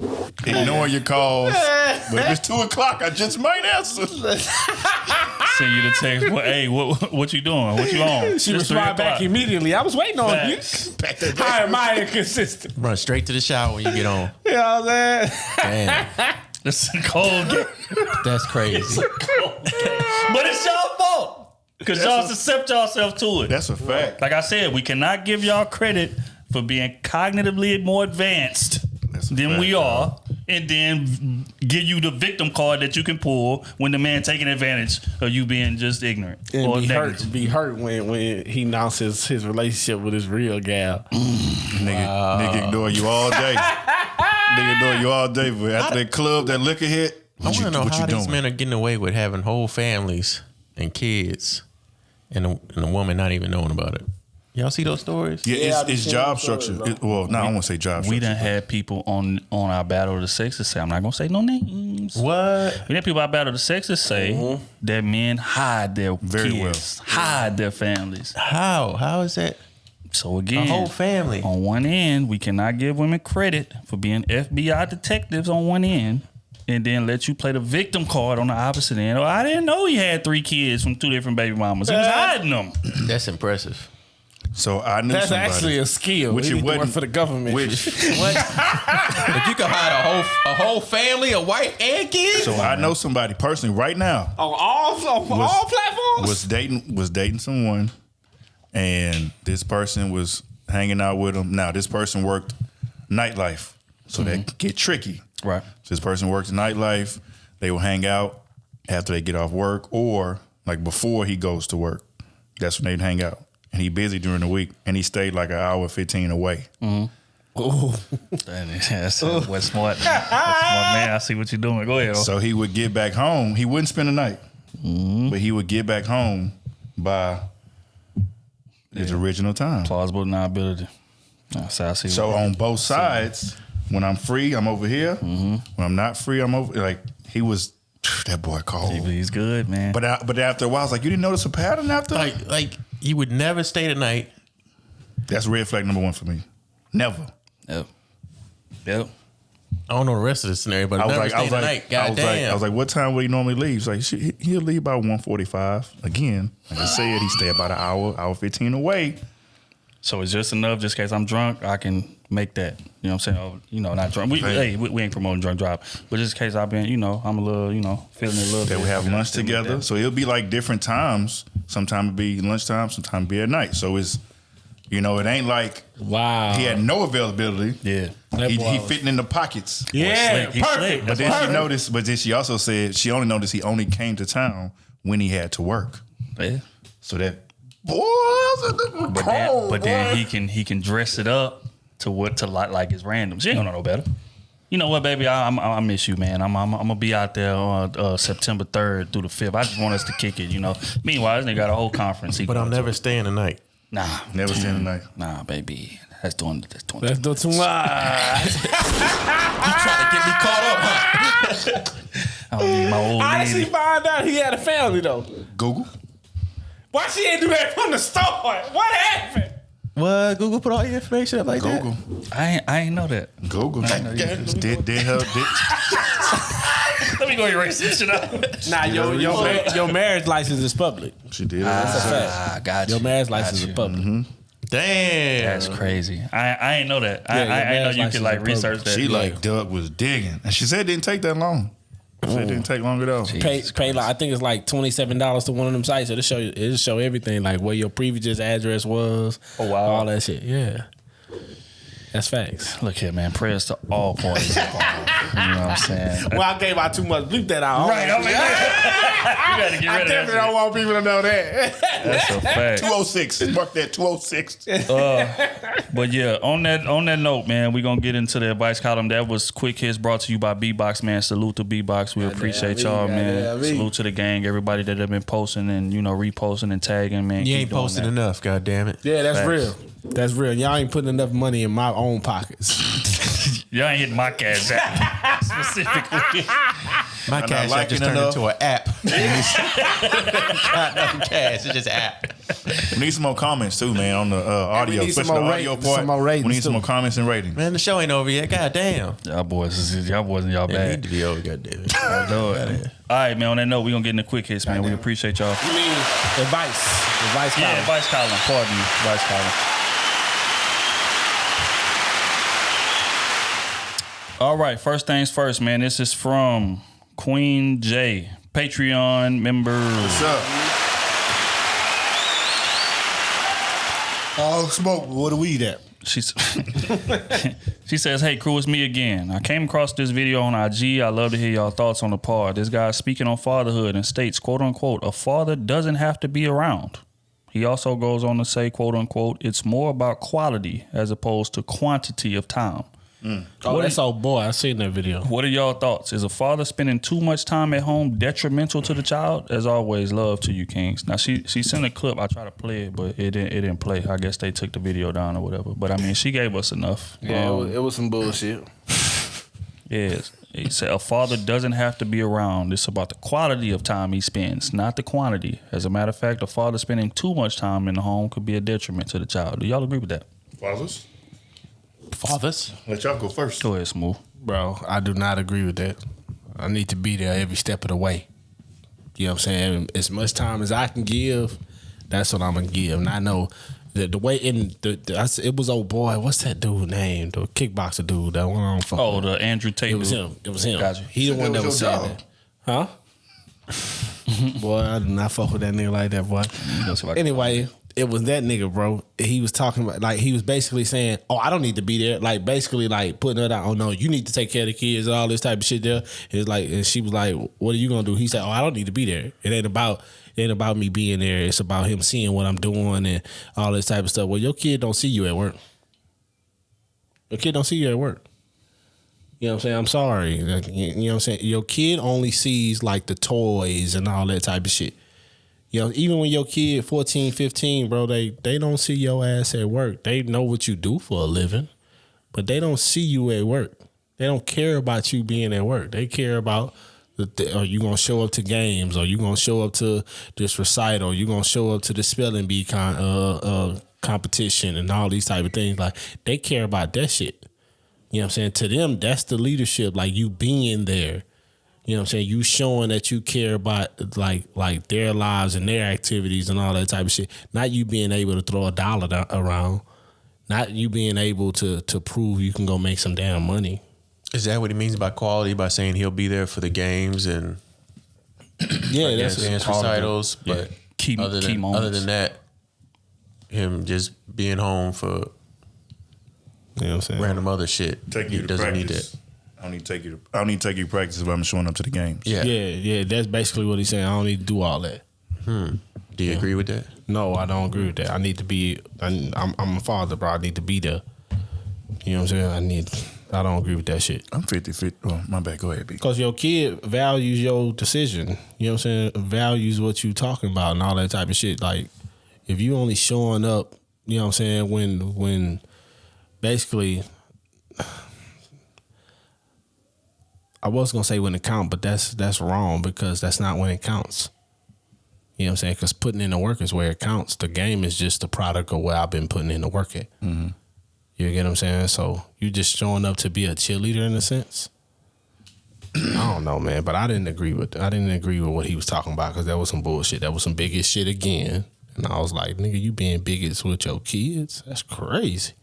ignoring your calls. But if it's 2 o'clock, I just might answer. Send you the text. Well, hey, what you doing? What you on? She responded back immediatly. I was waiting on you. How am I inconsistent? Run straight to the shower when you get on. You know what I'm saying? Damn. It's a cold game. That's crazy. It's a cold game. But it's y'all fault. Because y'all accept yourself to it. That's a fact. Like I said, we cannot give y'all credit for being cognitively more advanced than we are, and then give you the victim card that you can pull when the man taking advantage of you being just ignorant or negligent. Be hurt when he announces his relationship with his real gal. Nigga ignore you all day. Nigga ignore you all day, but after that club, that liquor hit, I want to know how these men are getting away with having whole families and kids and a woman not even knowing about it. Y'all see those stories? Yeah, it's job structure. I don't want to say job structure. We done had people on our Battle of the Sexes say, I'm not going to say no names. What? We had people on our Battle of the Sexes say that men hide their kids, hide their families. How is that? So again, a whole family. On one end, we cannot give women credit for being FBI detectives on one end, and then let you play the victim card on the opposite end. Oh, I didn't know he had 3 kids from 2 different baby mamas. He was hiding them. That's impressive. So I knew that's somebody, actually a skill. Which We it need to work wasn't for the government. What? If you could hide a whole family, a wife and kids. So I know somebody personally right now On all platforms? was dating someone, and this person was hanging out with him. Now this person worked nightlife, so that could get tricky. Right. So this person worked nightlife. They will hang out after they get off work, or like before he goes to work. That's when they'd hang out. And he busy during the week, and he stayed like an hour 15 away. That's what's smart. What's smart, man. I see what you're doing. Go ahead. So he would get back home. He wouldn't spend the night, but he would get back home by his original time. Plausible deniability. I see. So on both sides, when I'm free, I'm over here. When I'm not free, I'm over. Like he was, that boy cold. He's good, man. But after a while, I was like, you didn't notice a pattern after? Like you would never stay the night. That's red flag number 1 for me. Never. Yep. I don't know the rest of the scenario, but never stay the night. I was like, what time would he normally leave? He's like, he'll leave about 1:45. Again, like I said, he stay about an hour 15 away. So it's just enough, just in case I'm drunk, I can make that. You know what I'm saying? Not drunk. We ain't promoting drunk drive. But just in case I've been, I'm a little, feeling a little bit. That we have lunch together. So it'll be like different times. Sometimes it'll be lunchtime, sometimes it'll be at night. So it's, it ain't like he had no availability. Yeah. He fitting in the pockets. Yeah, perfect. But then she also said she only noticed he only came to town when he had to work. Yeah. So that but then he can dress it up to like it's random. She ain't gonna know better. You know what, baby? I miss you, man. I'm gonna be out there on September 3rd through the 5th. I just want us to kick it, Meanwhile, this nigga got a whole conference. But I'm never staying the night. Nah, never staying the night. Nah, baby. That's doing too much. You trying to get me caught up, huh? I don't need my old How lady. did she find out he had a family though? Google. Why she didn't do that from the start? What happened? What? Google put all your information up like Google. I ain't know that. Google. Did her. Let me go erase this shit out. Nah, your marriage license is public. She did. That's a fact. Got you. Your marriage license is public. Damn. That's crazy. I ain't know that. I know you could like research that. She like Doug was digging, and she said it didn't take that long. She said it didn't take long at all. Pay like I think it's like $27 to one of them sites. It'll show everything like where your previous address was. Oh wow, all that shit. Yeah, that's facts. Look here, man. Prayers to all parties involved. You know what I'm saying? Well, I gave out too much. Bleep that out. Right. I mean, you gotta get rid of that. I definitely don't want people to know that. That's a fact. 206. Mark that 206. But yeah, on that note, man, we're gonna get into the advice column. That was Quick Hits brought to you by B-Box, man. Salute to B-Box. We appreciate y'all, man. Salute to the gang, everybody that have been posting and reposting and tagging, man. You ain't posting enough, god damn it. Yeah, that's real. That's real. Y'all ain't putting enough money in my own pockets. Y'all ain't hitting my cash app specifically. My cash app just turned into an app. Not cash, it's just an app. We need some more comments too, man, on the audio, especially the audio part. We need some more comments and ratings. Man, the show ain't over yet. God damn. Y'all boys and y'all bad. It need to be over, god damn it. I know it. All right, man, on that note, we're gonna get into quick hits, man. We appreciate y'all. You mean advice column. Yeah, advice column. Pardon me. Advice column. All right, first things first, man. This is from Queen J, Patreon member. What's up? Oh, smoke. What do we eat at? She says, hey, Krew, it's me again. I came across this video on IG. I love to hear y'all thoughts on the pod. This guy's speaking on fatherhood and states, quote unquote, a father doesn't have to be around. He also goes on to say, quote unquote, it's more about quality as opposed to quantity of time. Oh, that's old boy. I seen that video. What are y'all thoughts? Is a father spending too much time at home detrimental to the child? As always, love to you, Kings. Now she sent a clip. I tried to play it, but it didn't play. I guess they took the video down or whatever. But I mean, she gave us enough. Yeah, it was some bullshit. Yes. He said a father doesn't have to be around. It's about the quality of time he spends, not the quantity. As a matter of fact, a father spending too much time in the home could be a detriment to the child. Do y'all agree with that? Fathers? Let y'all go first. Go ahead, Smooth. Bro, I do not agree with that. I need to be there every step of the way. You know what I'm saying? As much time as I can give, that's what I'm going to give. And I know the way in it was old boy. What's that dude name? The kickboxer dude that went on. Oh, the Andrew Tate. It was him. It was him. Gotcha. He the one that was saying that. Huh? Boy, I do not fuck with that nigga like that, boy. Anyway, it was that nigga, bro. He was talking about, like, he was basically saying, oh, I don't need to be there. Like, basically, like, putting it out, oh, no, you need to take care of the kids and all this type of shit there. It's like, and she was like, what are you going to do? He said, oh, I don't need to be there. It ain't about me being there. It's about him seeing what I'm doing and all this type of stuff. Well, your kid don't see you at work. Your kid don't see you at work. You know what I'm saying? I'm sorry. You know what I'm saying? Your kid only sees, like, the toys and all that type of shit. You know, even when your kid 14, 15, bro, they don't see your ass at work. They know what you do for a living, but they don't see you at work. They don't care about you being at work. They care about, are you going to show up to games? Or you going to show up to this recital? Or you going to show up to the spelling bee competition and all these type of things? Like, they care about that shit. You know what I'm saying? To them, that's the leadership, like you being there. You know what I'm saying? You showing that you care about like their lives and their activities and all that type of shit. Not you being able to throw a dollar around. Not you being able to prove you can go make some damn money. Is that what he means by quality? By saying he'll be there for the games and that's dance recitals, but key other than that, him just being home for you know what I'm saying? Random other shit. He doesn't need that. I don't need to take you to practice if I'm showing up to the games. Yeah. That's basically what he's saying. I don't need to do all that. Do you agree with that? No, I don't agree with that. I need to be. I'm a father, bro. I need to be there. You know what I'm saying? I don't agree with that shit. I'm 50-50. Oh, my bad. Go ahead, B. Because your kid values your decision. You know what I'm saying? Values what you talking about and all that type of shit. Like, if you only showing up, you know what I'm saying, when basically, I was gonna say when it counts, but that's wrong because that's not when it counts. You know what I'm saying? Because putting in the work is where it counts. The game is just the product of where I've been putting in the work at. Mm-hmm. You get what I'm saying? So you just showing up to be a cheerleader in a sense. I don't know, man, but I didn't agree with what he was talking about because that was some bullshit. That was some bigot shit again. And I was like, nigga, you being bigots with your kids? That's crazy.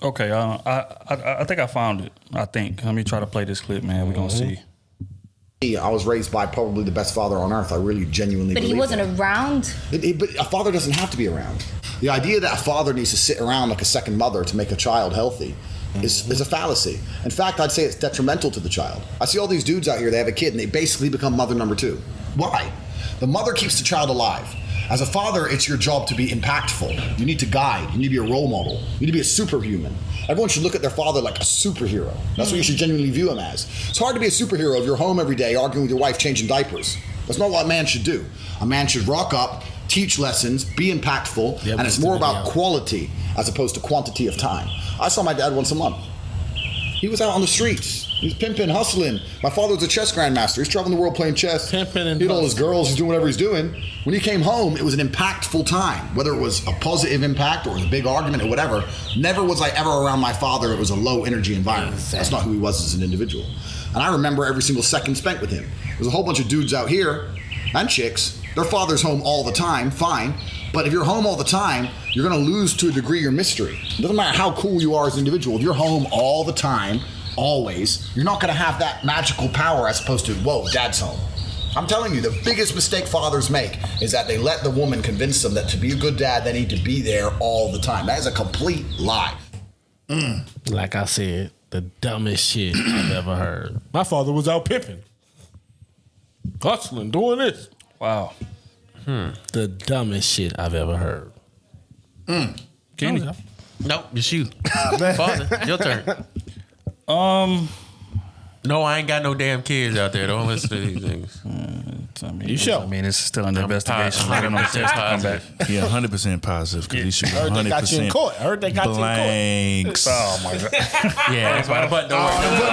Okay, I think I found it. Let me try to play this clip, man. We're gonna see. I was raised by probably the best father on earth. I really genuinely believe. But he wasn't around? But a father doesn't have to be around. The idea that a father needs to sit around like a second mother to make a child healthy is a fallacy. In fact, I'd say it's detrimental to the child. I see all these dudes out here, they have a kid and they basically become mother number two. Why? The mother keeps the child alive. As a father, it's your job to be impactful. You need to guide. You need to be a role model. You need to be a superhuman. Everyone should look at their father like a superhero. That's what you should genuinely view him as. It's hard to be a superhero if you're home every day arguing with your wife, changing diapers. That's not what a man should do. A man should rock up, teach lessons, be impactful, and it's more about quality as opposed to quantity of time. I saw my dad once a month. He was out on the streets. He was pimping, hustling. My father was a chess grandmaster. He's traveling the world playing chess. Pimping and he had all his girls. He's doing whatever he's doing. When he came home, it was an impactful time. Whether it was a positive impact or it was a big argument or whatever, never was I ever around my father. It was a low energy environment. Exactly. That's not who he was as an individual. And I remember every single second spent with him. There's a whole bunch of dudes out here and chicks. Their father's home all the time, fine. But if you're home all the time, you're gonna lose to a degree your mystery. It doesn't matter how cool you are as an individual. If you're home all the time, always, you're not gonna have that magical power as opposed to, whoa, dad's home. I'm telling you, the biggest mistake fathers make is that they let the woman convince them that to be a good dad, they need to be there all the time. That is a complete lie. Like I said, the dumbest shit I've ever heard. My father was out pimping, hustling, doing this. Wow. The dumbest shit I've ever heard. Kenny. Nope, it's you. Father, your turn. No, I ain't got no damn kids out there. Don't listen to these things. You sure? I mean, it's still under investigation. I don't know if the test come back. Yeah, 100% positive because he should be 100% Heard they got you in court. Heard they got blanks. Oh my god. Yeah, that's why the button don't work.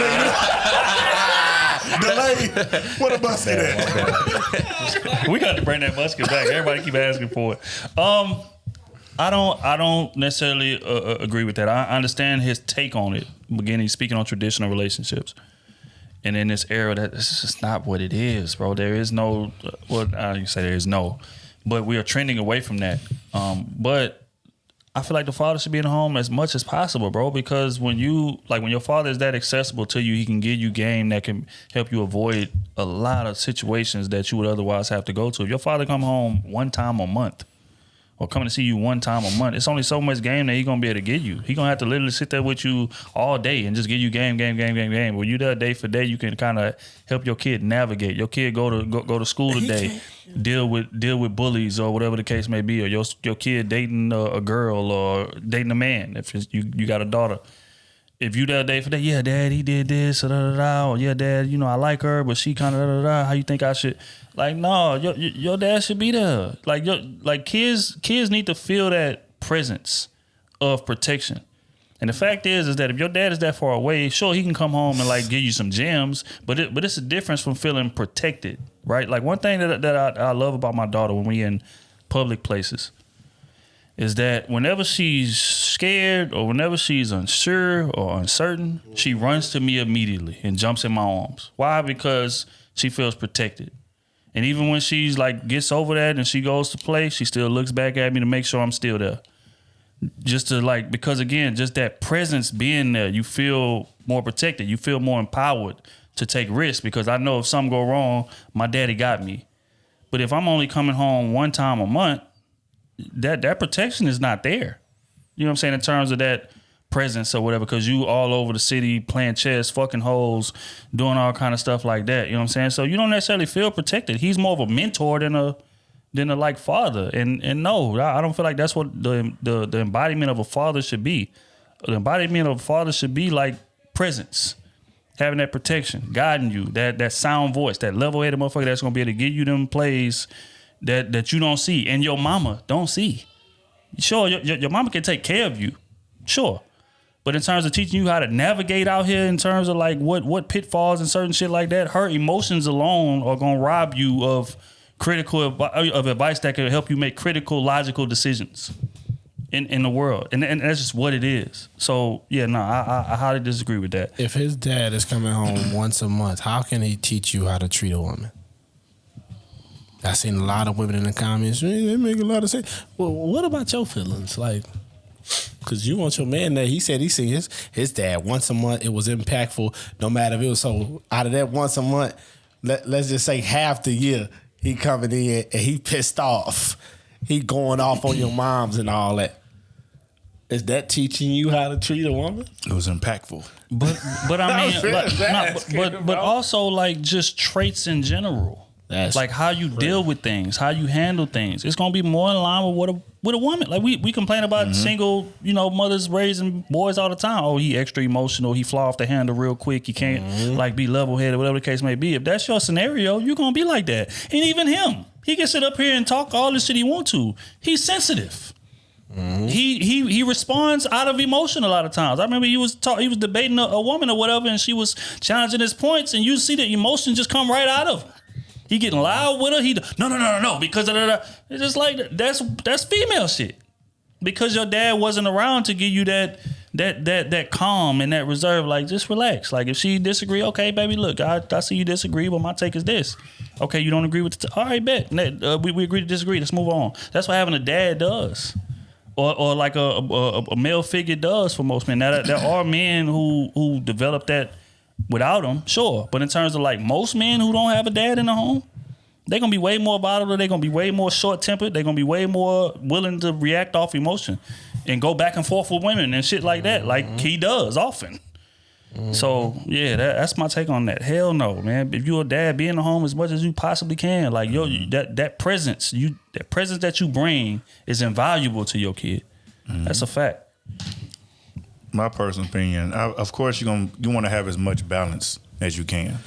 Delay. What about say that? We got to bring that musket back. Everybody keep asking for it. I don't necessarily agree with that. I understand his take on it. Beginning speaking on traditional relationships, and in this era, that's just not what it is, bro. There is no. Well, I can say there is no, but we are trending away from that. But I feel like the father should be in the home as much as possible, bro. Because when your father is that accessible to you, he can give you game that can help you avoid a lot of situations that you would otherwise have to go to. If your father come home one time a month, or coming to see you one time a month, it's only so much game that he's gonna be able to give you. He's gonna have to literally sit there with you all day and just give you game. When you there day for day, you can kind of help your kid navigate. Your kid go to school today, deal with bullies or whatever the case may be, or your kid dating a girl or dating a man. If you got a daughter, if you there day for day, yeah, dad, he did this, or yeah, dad, I like her, but she kind of how you think I should? Like, no, your dad should be there. Like kids need to feel that presence of protection. And the fact is that if your dad is that far away, sure, he can come home and like give you some gems, but it's a difference from feeling protected, right? Like one thing that I love about my daughter when we in public places is that whenever she's scared or whenever she's unsure or uncertain, she runs to me immediately and jumps in my arms. Why? Because she feels protected. And even when she's like gets over that and she goes to play, she still looks back at me to make sure I'm still there. Just to like, because again, just that presence being there, you feel more protected. You feel more empowered to take risks because I know if something go wrong, my daddy got me. But if I'm only coming home one time a month, that protection is not there. You know what I'm saying? In terms of that presence or whatever, because you all over the city playing chess, fucking hoes, doing all kind of stuff like that. You know what I'm saying? So you don't necessarily feel protected. He's more of a mentor than a like father. And no, I don't feel like that's what the embodiment of a father should be. The embodiment of a father should be like presence, having that protection, guiding you, that sound voice, that level-headed motherfucker that's gonna be able to give you them plays that you don't see and your mama don't see. Sure, your mama can take care of you, sure. But in terms of teaching you how to navigate out here, in terms of like what pitfalls and certain shit like that, her emotions alone are gonna rob you of of advice that can help you make critical, logical decisions in the world, and that's just what it is. So yeah, no, I highly disagree with that. If his dad is coming home once a month, how can he teach you how to treat a woman? I've seen a lot of women in the comments. They make a lot of sense. Well, what about your feelings? Like, because you want your man there. He said he seen his dad once a month. It was impactful. No matter if it was so out of that once a month, let's just say half the year he coming in and he pissed off. He going off on your moms and all that. Is that teaching you how to treat a woman? It was impactful. But I mean, but also like just traits in general. That's like how you deal with things, how you handle things. It's gonna be more in line with what a woman. Like we complain about single, mothers raising boys all the time. Oh, he extra emotional. He fly off the handle real quick. He can't like be level headed, whatever the case may be. If that's your scenario, you're gonna be like that. And even him, he can sit up here and talk all the shit he want to. He's sensitive. He responds out of emotion a lot of times. I remember he was debating a woman or whatever, and she was challenging his points, and you see the emotion just come right out of her. He getting loud with her. He no because it's just like that's female shit. Because your dad wasn't around to give you that calm and that reserve. Like just relax. Like if she disagree, okay, baby, look, I see you disagree, but my take is this. Okay, you don't agree with all right, bet. We agree to disagree. Let's move on. That's what having a dad does, or like a male figure does for most men. Now there are men who develop that without them, sure. But in terms of like most men who don't have a dad in the home, they're going to be way more volatile. They're going to be way more short-tempered. They're going to be way more willing to react off emotion and go back and forth with women and shit like that, like he does often. So, yeah, that's my take on that. Hell no, man. If you're a dad, be in the home as much as you possibly can. Like, that presence that you bring is invaluable to your kid. That's a fact. my personal opinion, of course you want to have as much balance as you can.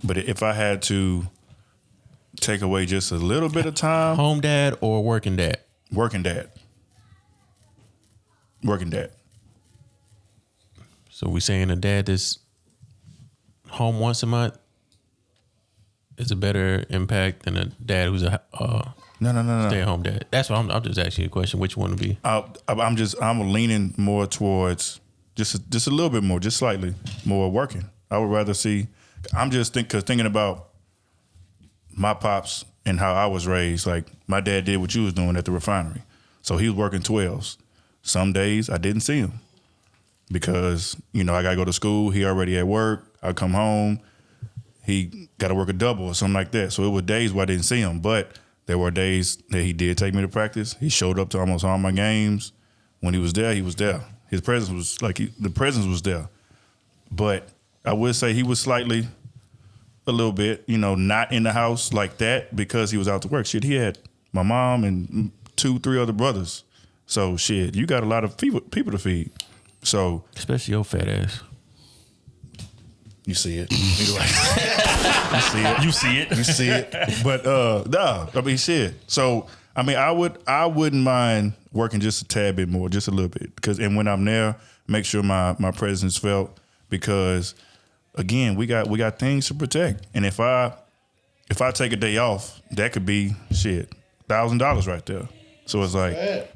But if I had to take away just a little bit of time, home dad or working dad? Working dad. Working dad. So we saying a dad that's home once a month is a better impact than a dad who's a no. stay-at-home dad. That's what I'm just asking you a question. Which one would be? I'm leaning more towards just a little bit more, just slightly more working. I would rather see. I'm just thinking about my pops and how I was raised. Like my dad did what you was doing at the refinery, so he was working 12s. Some days I didn't see him because I gotta go to school. He already at work. I come home. He got to work a double or something like that. So it was days where I didn't see him, but there were days that he did take me to practice. He showed up to almost all my games. When he was there, he was there. His presence was the presence was there. But I would say he was slightly, a little bit, not in the house like that because he was out to work. Shit, he had my mom and 2-3 other brothers. So shit, you got a lot of people to feed. So especially your fat ass. You see it. You see it. But no, I mean shit. So I mean I wouldn't mind working just a tad bit more, just a little bit. And when I'm there, make sure my presence felt because again, we got things to protect. And if I take a day off, that could be shit, $1,000 right there. So it's like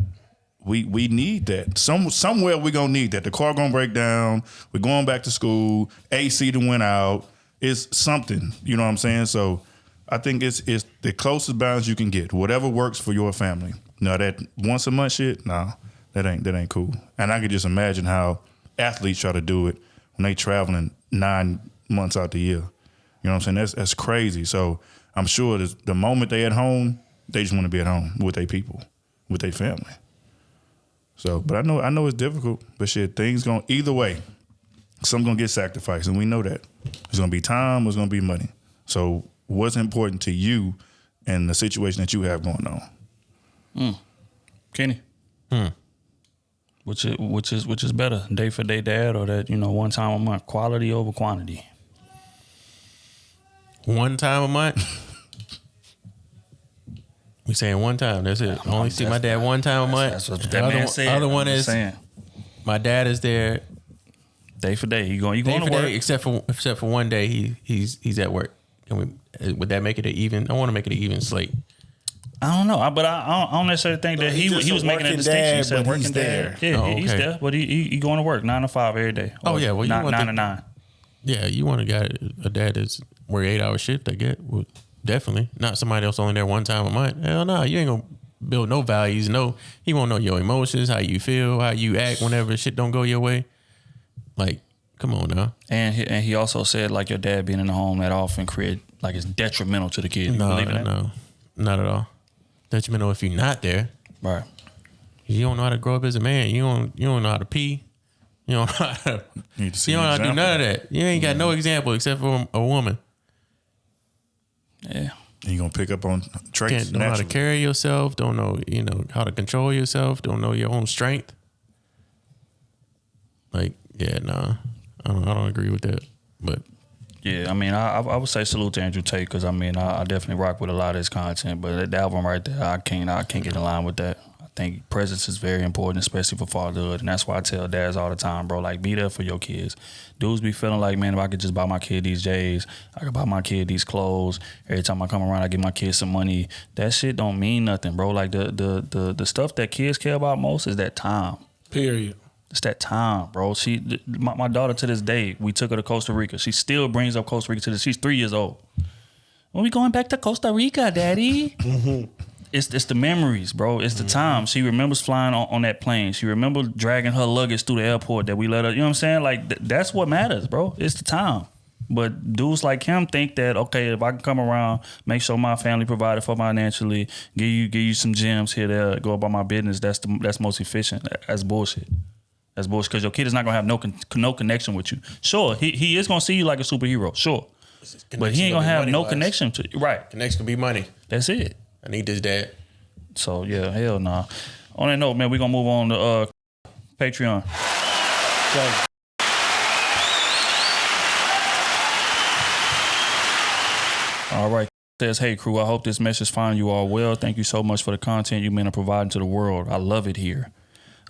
we need that. Somewhere we're gonna need that. The car gonna break down. We're going back to school. AC to went out. It's something. You know what I'm saying? So I think it's the closest balance you can get. Whatever works for your family. Now that once a month shit, nah, that ain't cool. And I could just imagine how athletes try to do it when they traveling 9 months out the year. You know what I'm saying? That's crazy. So I'm sure the moment they at home, they just want to be at home with their people, with their family. So, but I know it's difficult, but shit, things going either way. Some gonna get sacrificed, and we know that. It's gonna be time, it's gonna be money. So, what's important to you and the situation that you have going on? Kenny, which is better, day for day dad or that one time a month, quality over quantity? One time a month. We saying one time. That's it. I only see my dad one time a month. That's what that man said. Other one is my dad is there day for day. You going to work? Day, except for one day he's at work. Would that make it an even? I want to make it an even slate. I don't know, but I don't necessarily think that he was making a distinction. He said working dad. Yeah, he's there, but he going to work 9 to 5 every day. Oh yeah, well you want 9 to 9. Yeah, you want a dad that's work 8-hour shift. I get. Well, definitely not somebody else only there one time a month. Hell no, you ain't gonna build no values. No, he won't know your emotions, how you feel, how you act whenever shit don't go your way. Like, come on now. And he also said like your dad being in the home that often it's detrimental to the kid. No, not at all. Detrimental if you're not there. Right. You don't know how to grow up as a man. You don't know how to pee. You don't know how to. You don't know how to do none of that. You ain't got no example except for a woman. Yeah. And you're going to pick up on traits. Don't know how to carry yourself. Don't know, how to control yourself. Don't know your own strength. Like, yeah, nah. I don't agree with that. But yeah, I mean, I would say salute to Andrew Tate because I definitely rock with a lot of his content. But that album right there, I can't get in line with that. I think presence is very important, especially for fatherhood, and that's why I tell dads all the time, bro, like be there for your kids. Dudes be feeling like, man, if I could just buy my kid these J's, I could buy my kid these clothes. Every time I come around, I give my kids some money. That shit don't mean nothing, bro. Like the stuff that kids care about most is that time. Period. It's that time, bro. My daughter to this day, we took her to Costa Rica. She still brings up Costa Rica to this. She's 3 years old. When we going back to Costa Rica, Daddy? It's the memories, bro. It's the time. She remembers flying on that plane. She remembers dragging her luggage through the airport that we let her. You know what I'm saying? Like that's what matters, bro. It's the time. But dudes like him think that, okay, if I can come around, make sure my family provided for financially, give you some gems here, there, go about my business. That's most efficient. That's bullshit. That's bullshit because your kid is not gonna have no connection with you. Sure, he is gonna see you like a superhero. Sure, but he ain't gonna have no connection to you. Right. Connection can be money. That's it. I need this dad. So yeah, hell nah. On that note, man, we're gonna move on to Patreon. All right. Says, hey, crew, I hope this message finds you all well. Thank you so much for the content you men are providing to the world. I love it here.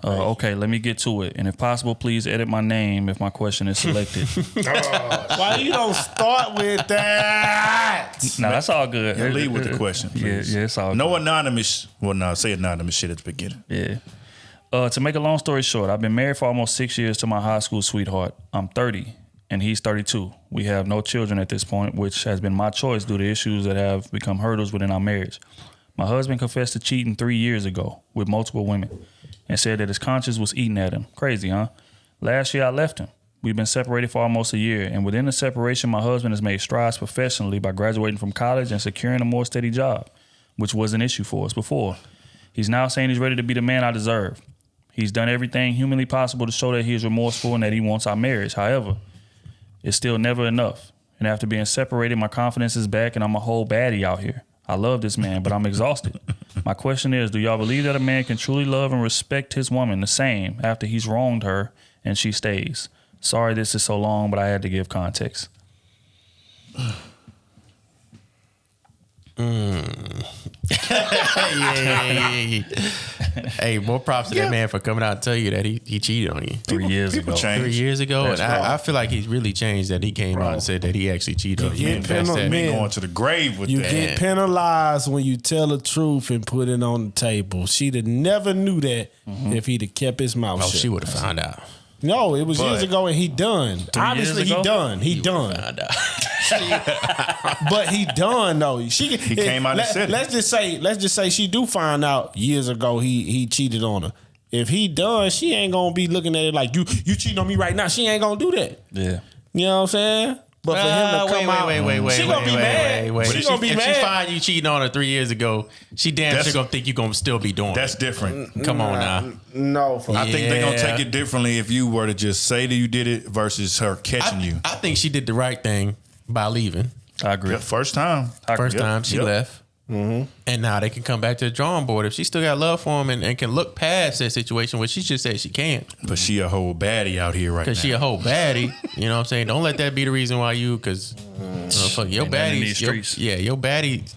Okay, let me get to it. And if possible, please edit my name if my question is selected. Why you don't start with that? No, that's all good. Yeah, lead with the question, please. Yeah, it's all No good. anonymous. Well, no, say anonymous shit at the beginning. Yeah. To make a long story short, I've been married for almost 6 years to my high school sweetheart. I'm 30 and he's 32. We have no children at this point, which has been my choice due to issues that have become hurdles within our marriage. My husband confessed to cheating 3 years ago with multiple women and said that his conscience was eating at him. Crazy, huh? Last year I left him. We've been separated for almost a year, and within the separation, my husband has made strides professionally by graduating from college and securing a more steady job, which was an issue for us before. He's now saying he's ready to be the man I deserve. He's done everything humanly possible to show that he is remorseful and that he wants our marriage. However, it's still never enough. And after being separated, my confidence is back and I'm a whole baddie out here. I love this man, but I'm exhausted. My question is, do y'all believe that a man can truly love and respect his woman the same after he's wronged her and she stays? Sorry this is so long, but I had to give context. Yeah. Hey, more props to that man for coming out and tell you that he cheated on you 3 years ago. 3 years ago. That's And wrong. I feel like he's really changed that he came out and said that he actually cheated on you. get penal- man. Going to the grave with You that. get penalized when you tell the truth and put it on the table. She'd have never knew that if he'd have kept his mouth shut. She would have found out. No, it was But- years ago and he done. 3 years Obviously he ago? done. He done. But he done though. He came out and said it. Let's just say she do find out years ago he cheated on her. If he done, she ain't gonna be looking at it like you cheating on me right now. She ain't gonna do that. Yeah. You know what I'm saying? But for him to come out, she gonna be mad. She gonna be If mad. she find you cheating on her 3 years ago, she damn sure gonna think you gonna still be doing That's it. different. Come on now. No, I think they're gonna take it differently if you were to just say that you did it versus her catching you. I think she did the right thing by leaving. I agree. Yeah, first time. First time she left. Mm-hmm. And now they can come back to the drawing board. If she still got love for him and can look past that situation, which she just said she can't. But she a whole baddie out here right now. Because she a whole baddie. You know what I'm saying? Don't let that be the reason why you, because fuck, your Ain't nothing in baddie, these streets. your baddie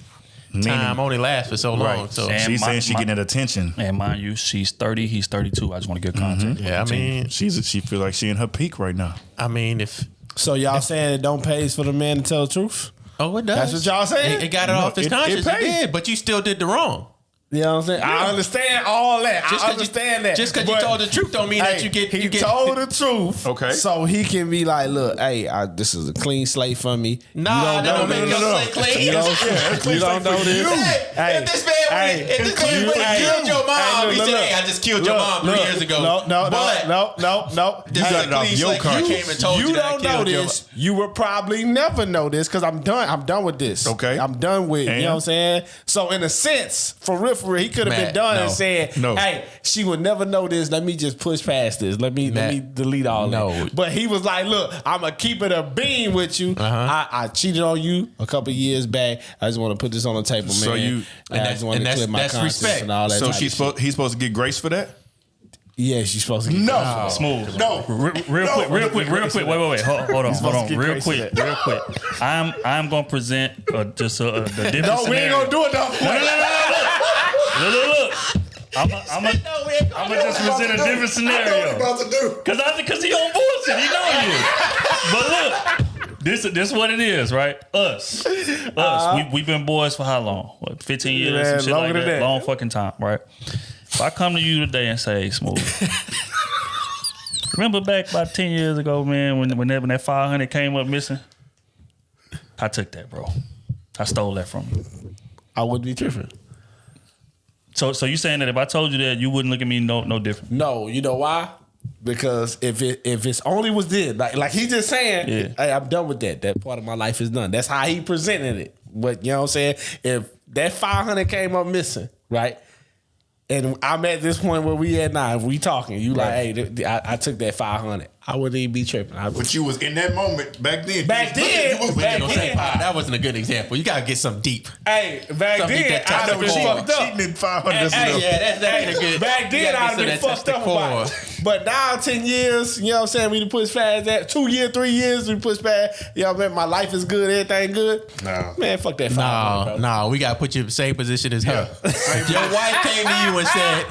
time only lasts for so long. Right. So And She's saying she getting that attention. And mind you, she's 30, he's 32. I just want to give context. yeah, I mean, she feel like she in her peak right now. I mean, if So y'all saying it don't pay for the man to tell the truth? oh, it does. That's what y'all saying? It got it off his conscience. It did, but you still did the wrong. You know what I'm saying? I understand all that. Just I 'cause understand that. Just because you But, told the truth don't mean that you get. He You get told the truth. Okay. So he can be like, look, hey, this is a clean slate for me. Nah, that don't make your slate clean. You don't know this. Hey, if this man would have killed your mom, he said, hey, I just killed your mom 3 years ago. No. This You is got a it off clean your slate. conscience. He came and told you, You that I don't know killed your this. You will probably never know this because I'm done. I'm done with this. Okay. I'm done with, And? you know what I'm saying? So in a sense, for real, he could have been Matt, done no. and said, No. hey, she would never know this. Let me just push past this. Let me delete all No. that. But he was like, look, I'm going to keep it a beam with you. I cheated on you a couple years back. I just want to put this on the table, man. So you- and I just want to clear my that's conscience respect. and all that So type of shit. he's supposed to get grace for that? Yeah, she's supposed to get No. Smooth. No. Real quick. Wait. Hold on. Real quick. I'm gonna present just a different No, we ain't scenario. going to do it though. Look. I'm gonna just present a different scenario. Cause he on bullshit. He know he is. But look, this is what it is, right? Us. We've been boys for how long? What, 15 years? Yeah, some shit longer like than that. that. Long fucking time, right? If I come to you today and say, Smooth, remember back about 10 years ago, man, when that 500 came up missing? I took that, bro. I stole that from you. I wouldn't be tripping. So you saying that if I told you that, you wouldn't look at me no different? No, you know why? Because if it's only was this, like he just saying, hey, I'm done with that. That part of my life is done. That's how he presented it. But you know what I'm saying? If that 500 came up missing, right? And I'm at this point where we at now, if we talking, you like, hey, I took that 500. I wouldn't even be tripping. But you was in that moment back then. That wasn't a good example. You gotta get something deep. Hey, back Something then that I'd have been fucked up. Cheating in 500. That ain't a good. Back then I'd have been fucked up about it. But now 10 years, you know what I'm saying? We done push past that. 2 years, 3 years, we push past. You know what I mean? My life is good, everything good. No. Man, fuck that 500, bro. No, we gotta put you in the same position as her. If your wife came to you and said,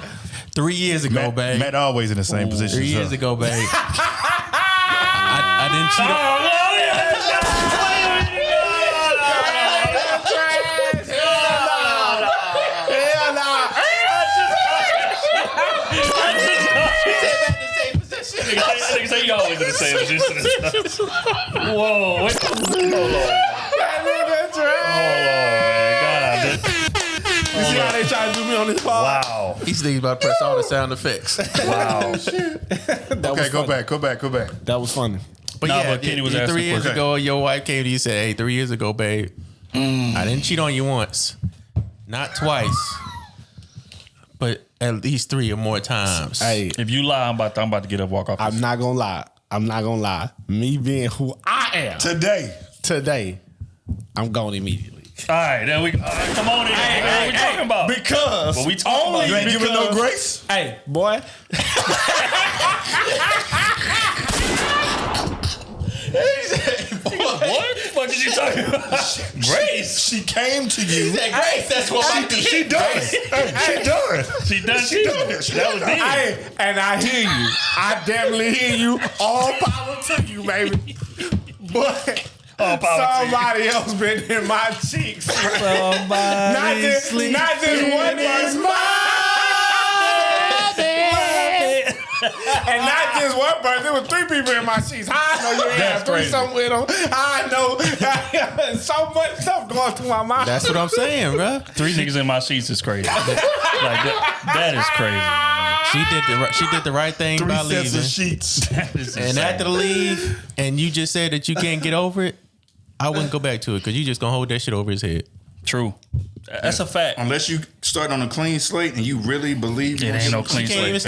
3 years ago, babe. Matt always in the same position. 3 years ago, babe. I didn't cheat on. Nigga say you always in the same position. Whoa, wait. Hold on. That's right. Hold on, man. God. You see how they try to do me on this pod? Wow. These niggas about to press all the sound effects. Wow. Okay, go back. That was funny. But Nah, yeah, but Kenny was 3 asking years questions. ago, your wife came to you and said, hey, 3 years ago, babe, I didn't cheat on you once. Not twice. But at least 3 or more times. Hey, if you lie, I'm about to get up, walk off. I'm not gonna lie. Me being who I am today, I'm going immediately. All right, then we come on in. What we talking about? Because what we talking about? You ain't giving no grace? Hey, boy. What the fuck is you talking about? Grace. She came to you. She said, Grace, that's what she done. She done. She done. That was it. And I hear you. I definitely hear you. All power to you, baby. But somebody else been in my cheeks. Not just one person. And not just one person, there was 3 people in my sheets. I know you ain't have threesome with them. I know so much stuff going through my mind. That's what I'm saying, bro. 3 niggas in my sheets is crazy. That is crazy. She did the right thing 3 by sets leaving. of sheets. And after the leave, and you just said that you can't get over it, I wouldn't go back to it because you just gonna hold that shit over his head. True. That's a fact. Unless you start on a clean slate and you really believe it ain't no clean slate. She can't even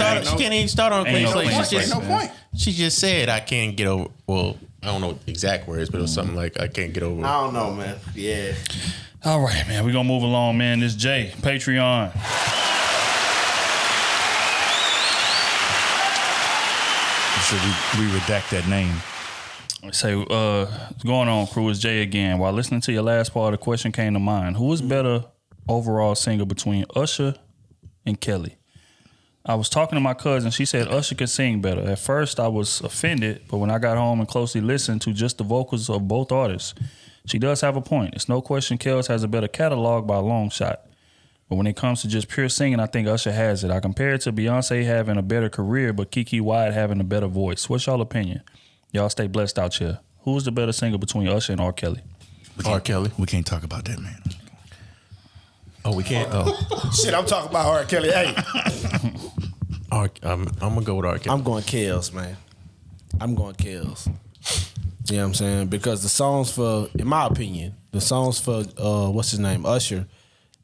start on a clean slate. Ain't no point. She just said, I can't get over. Well, I don't know exact words, but it was something like, I can't get over it. I don't know, man. Yeah. All right, man. We're going to move along, man. This Jay, Patreon. Should we redact that name? Say, what's going on, Krew? It's Jay again. While listening to your last part, a question came to mind. Who is better overall singer between Usher and Kelly? I was talking to my cousin. She said Usher could sing better. At first, I was offended, but when I got home and closely listened to just the vocals of both artists, she does have a point. It's no question Kels has a better catalog by a long shot. But when it comes to just pure singing, I think Usher has it. I compare it to Beyonce having a better career, but Keke Wyatt having a better voice. What's y'all opinion? Y'all stay blessed out here. Who's the better singer between Usher and R. Kelly? R. Kelly. We can't talk about that, man. Oh, we can't? Oh. Shit, I'm talking about R. Kelly. Hey. I'm going to go with R. Kelly. I'm going Kels, man. I'm going Kels. You know what I'm saying? Because the songs for, in my opinion, the songs for, what's his name, Usher,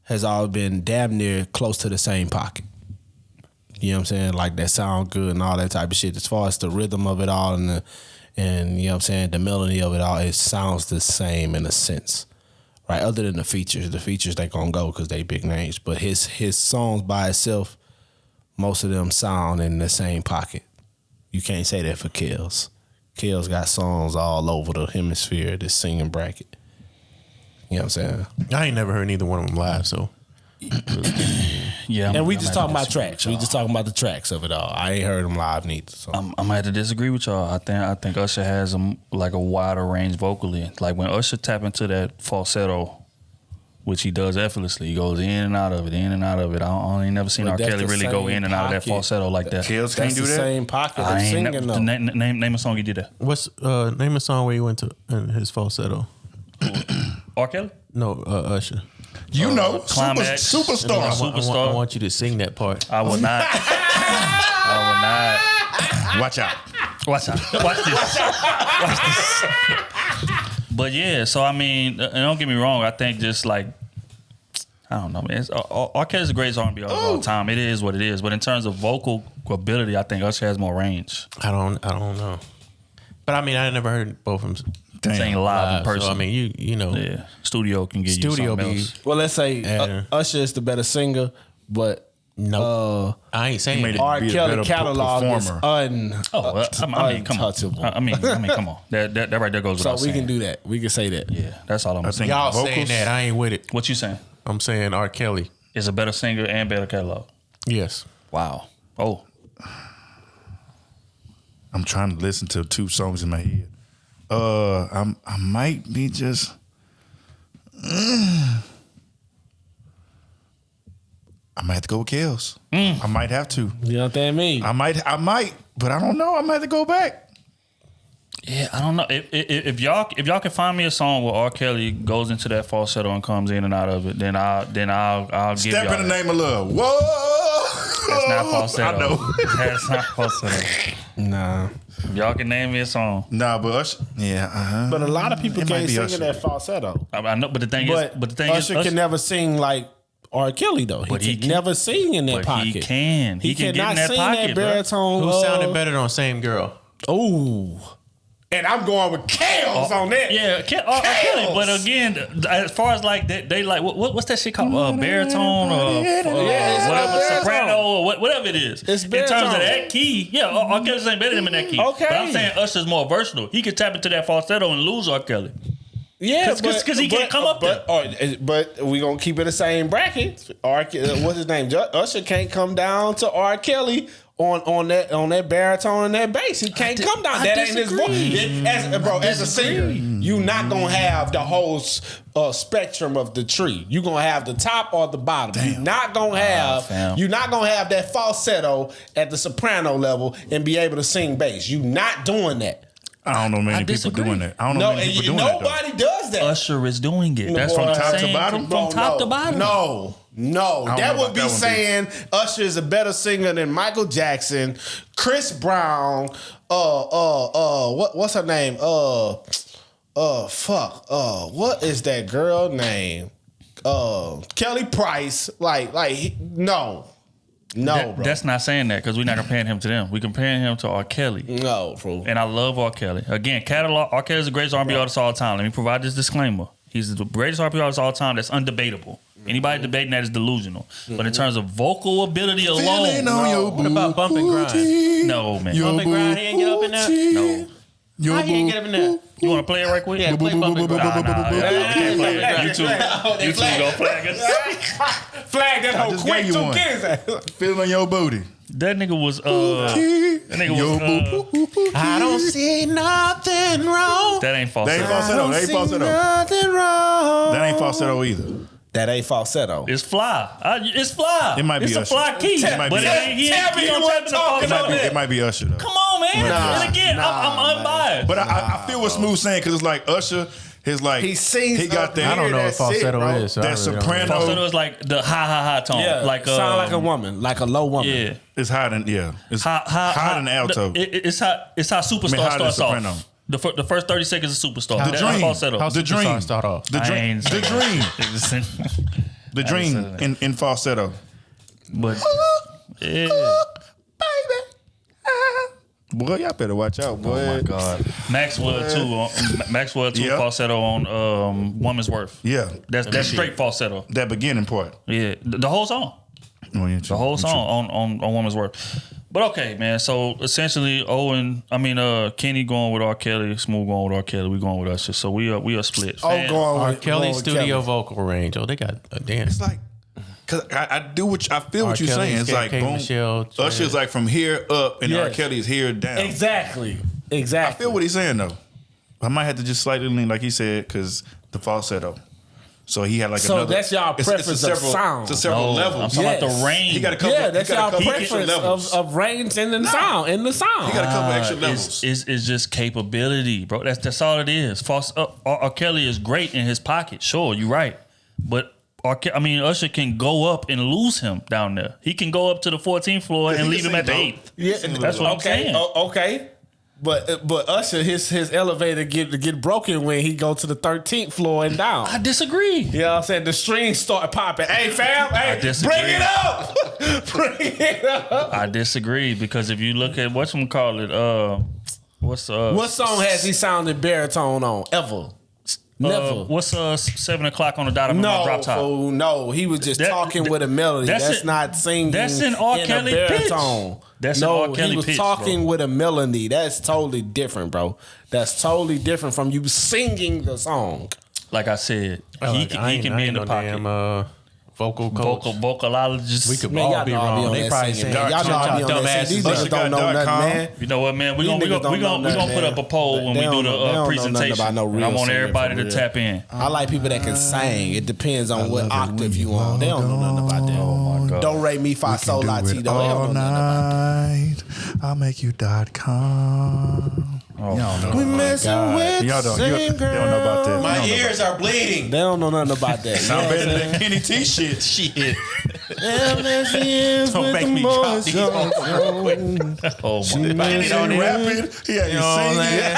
has all been damn near close to the same pocket. You know what I'm saying? Like that sound good and all that type of shit. As far as the rhythm of it all and you know what I'm saying, the melody of it all, it sounds the same in a sense. Right? Other than the features they gonna go because they big names. But his songs by itself, most of them sound in the same pocket. You can't say that for Kels. Kels got songs all over the hemisphere, this singing bracket. You know what I'm saying? I ain't never heard neither one of them live, so. Yeah, and we just talking about tracks. We just talking about the tracks of it all. I ain't heard them live neither. So. I'm gonna have to disagree with y'all. I think Usher has a wider range vocally. Like when Usher tap into that falsetto, which he does effortlessly, he goes in and out of it, in and out of it. I ain't never seen R. Kelly really go in and out of that falsetto like that. Kels can't do that. Same pocket of singing though. Name a song he did that. What's name a song where he went to in his falsetto? R. Kelly? No, Usher. You know, Climax, Superstar. I want you to sing that part. I will not. I will not. Watch out. Watch this. Watch this. But yeah, so I mean, and don't get me wrong. I think just like, I don't know, man. R. Kelly's the greatest R&B artist of all time. It is what it is. But in terms of vocal ability, I think Usher has more range. I don't know. But I mean, I never heard both of them sing live in person. So, I mean, you know, yeah, studio can get you something else. Well, let's say Usher is the better singer, but no, I ain't saying R. Kelly catalog is I mean, come on. I mean, come on. That right there goes without So we saying. can do that. We can say that. Yeah, that's all I'm saying. Y'all saying that. I ain't with it. What you saying? I'm saying R. Kelly is a better singer and better catalog. Yes. Wow. Oh. I'm trying to listen to 2 songs in my head. I might be just. I might have to go with Kels. I might have to. You know what I mean? I might, but I don't know. I might have to go back. Yeah, I don't know. If y'all can find me a song where R. Kelly goes into that falsetto and comes in and out of it, then I'll give y'all Step in the that. Name of Love. Whoa! That's not falsetto. I know. That's not falsetto. Nah. If y'all can name me a song. Nah, but Usher, yeah. But a lot of people It might can't be sing Usher. in that falsetto. I know, but the thing Usher is, can never sing like R. Kelly though. He can never sing in that but pocket. he can. He can get in that pocket, bro. baritone. Who sounded better on Same Girl? Oh. And I'm going with Kels on that. Yeah, R. Kelly. But again, as far as like they like what's that shit called? Baritone or whatever, soprano or whatever it is. It's in terms of baritone. that key, yeah, R. Kelly's ain't better than him in that key. Okay. But I'm saying Usher's more versatile. He can tap into that falsetto and lose R. Kelly. Yeah, because he can't come up there. But we gonna keep it the same bracket. What's his name? Usher can't come down to R. Kelly on that baritone and that bass. He can't come down. That ain't his voice. As a singer, you not gonna have the whole spectrum of the tree. You gonna have the top or the bottom. You're not gonna have that falsetto at the soprano level and be able to sing bass. You not doing that. I don't know many people doing that. I don't know many people doing that. Nobody does that. Usher is doing it. That's from what I'm top to saying. bottom? From top to bottom. No. I don't That know would be about that one, saying Usher is a better singer than Michael Jackson, Chris Brown, what's her name? What is that girl name? Kelly Price. No, bro. That's not saying that because we're not comparing him to them. We're comparing him to R. Kelly. No, bro. And I love R. Kelly. Again, catalog. R. Kelly's the greatest R&B artist of all time. Let me provide this disclaimer. He's the greatest R&B artist of all time. That's undebatable. Anybody debating that is delusional. But in terms of vocal ability alone, What about Bump and Grind? no, man. Bump and Grind, he ain't get up in there? No. How he ain't get up in there? You want to play it right quick? Yeah, play Bump and Grind. Nah, we can't play it. YouTube gonna flag us. Flag that whole quick you 2 one. kids. Feel on your booty. That nigga was I don't see nothing wrong. that ain't falsetto. That ain't falsetto. That ain't falsetto. Nothing wrong. That ain't falsetto either. That ain't falsetto. It's fly. It's fly. It might be It's a Usher. fly key. It might But be he Usher. don't tap into falsetto. It might be Usher though. Come on, man. Nah, and again, I'm unbiased. But I feel what Smooth saying because it's like Usher. He sings. He got that. I don't know what falsetto is. So That soprano. Falsetto is like the high tone. Yeah, like sound like a woman, like a low woman. Yeah. It's higher than It's High higher than the alto. It's how Superstar higher than starts soprano. off. The first 30 seconds of Superstar. The That's Dream. falsetto. How The Superstar Dream. start off? The I Dream. ain't The saying Dream. The Dream in falsetto. But yeah. Boy, y'all better watch out, boy. Oh my God. Maxwell too Yeah. falsetto on Woman's Worth. Yeah. That's straight falsetto. That beginning part. Yeah. The whole song. The whole song on Woman's Worth. But okay, man. So essentially, Kenny going with R. Kelly, Smooth going with R. Kelly. We going with Usher. So we are split. R. Kelly studio vocal range. Oh, they got a dance. It's like, cause I feel what you're Kelly, saying. It's like Kate boom. Michelle, Usher's like from here up, and R. Yes. Kelly is here down. Exactly. I feel what he's saying though. I might have to just slightly lean, like he said, because the falsetto. So he had like So another. that's y'all preference of sound. It's a several levels. I'm talking about the range. He got a couple. Yeah, that's he got y'all a couple extra preference levels. of range in the sound. In the sound. He got a couple extra levels. It's just capability, bro. That's all it is. R. Kelly is great in his pocket. Sure, you're right. But Usher can go up and lose him down there. He can go up to the 14th floor and leave him at the 8th. Yeah, That's what I'm saying. Okay. But Usher, his elevator get broken when he go to the 13th floor and down. I disagree. You know what I'm saying? The strings start popping. Hey, fam, hey, bring it up. Bring it up. I disagree because if you look at what song has he sounded baritone on ever? Never. What's 7 o'clock on the dot? I'm my drop top. Oh no, he was just talking with a melody. That's not singing. That's an R. Kelly baritone. Pitch. That's an R. Kelly he was pitch, talking bro. with a melody. That's totally different, bro. That's totally different from you singing the song. Like I said, he can be in the pocket. Vocal coach. Vocalologist. We could all be wrong. They probably saying y'all know dumbasses. These niggas don't know nothing, man. You know what, man? We're gonna put up a poll when we do the presentation. I want everybody to tap in. I like people that can sing. It depends on what octave you on. They don't know nothing about that. Oh my God. Do re mi fa sol la ti do. They don't know nothing about that. I'll make you.com. Oh, we messing with y'all don't know about that. My ears are bleeding. They don't know nothing about that. Sound better than Kenny T shit. Shit. Don't make me drop these Oh my God. He ain't rapping. He ain't singing.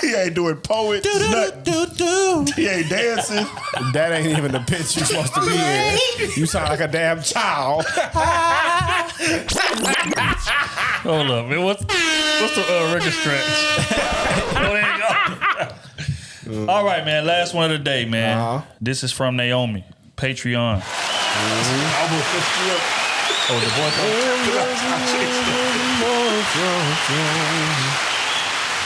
He ain't doing poets. He ain't dancing. That ain't even the pitch you're supposed to be in. You sound like a damn child. Hold up, man. What's the record stretch? All right, man. Last one of the day, man. This is from Naomi. Patreon.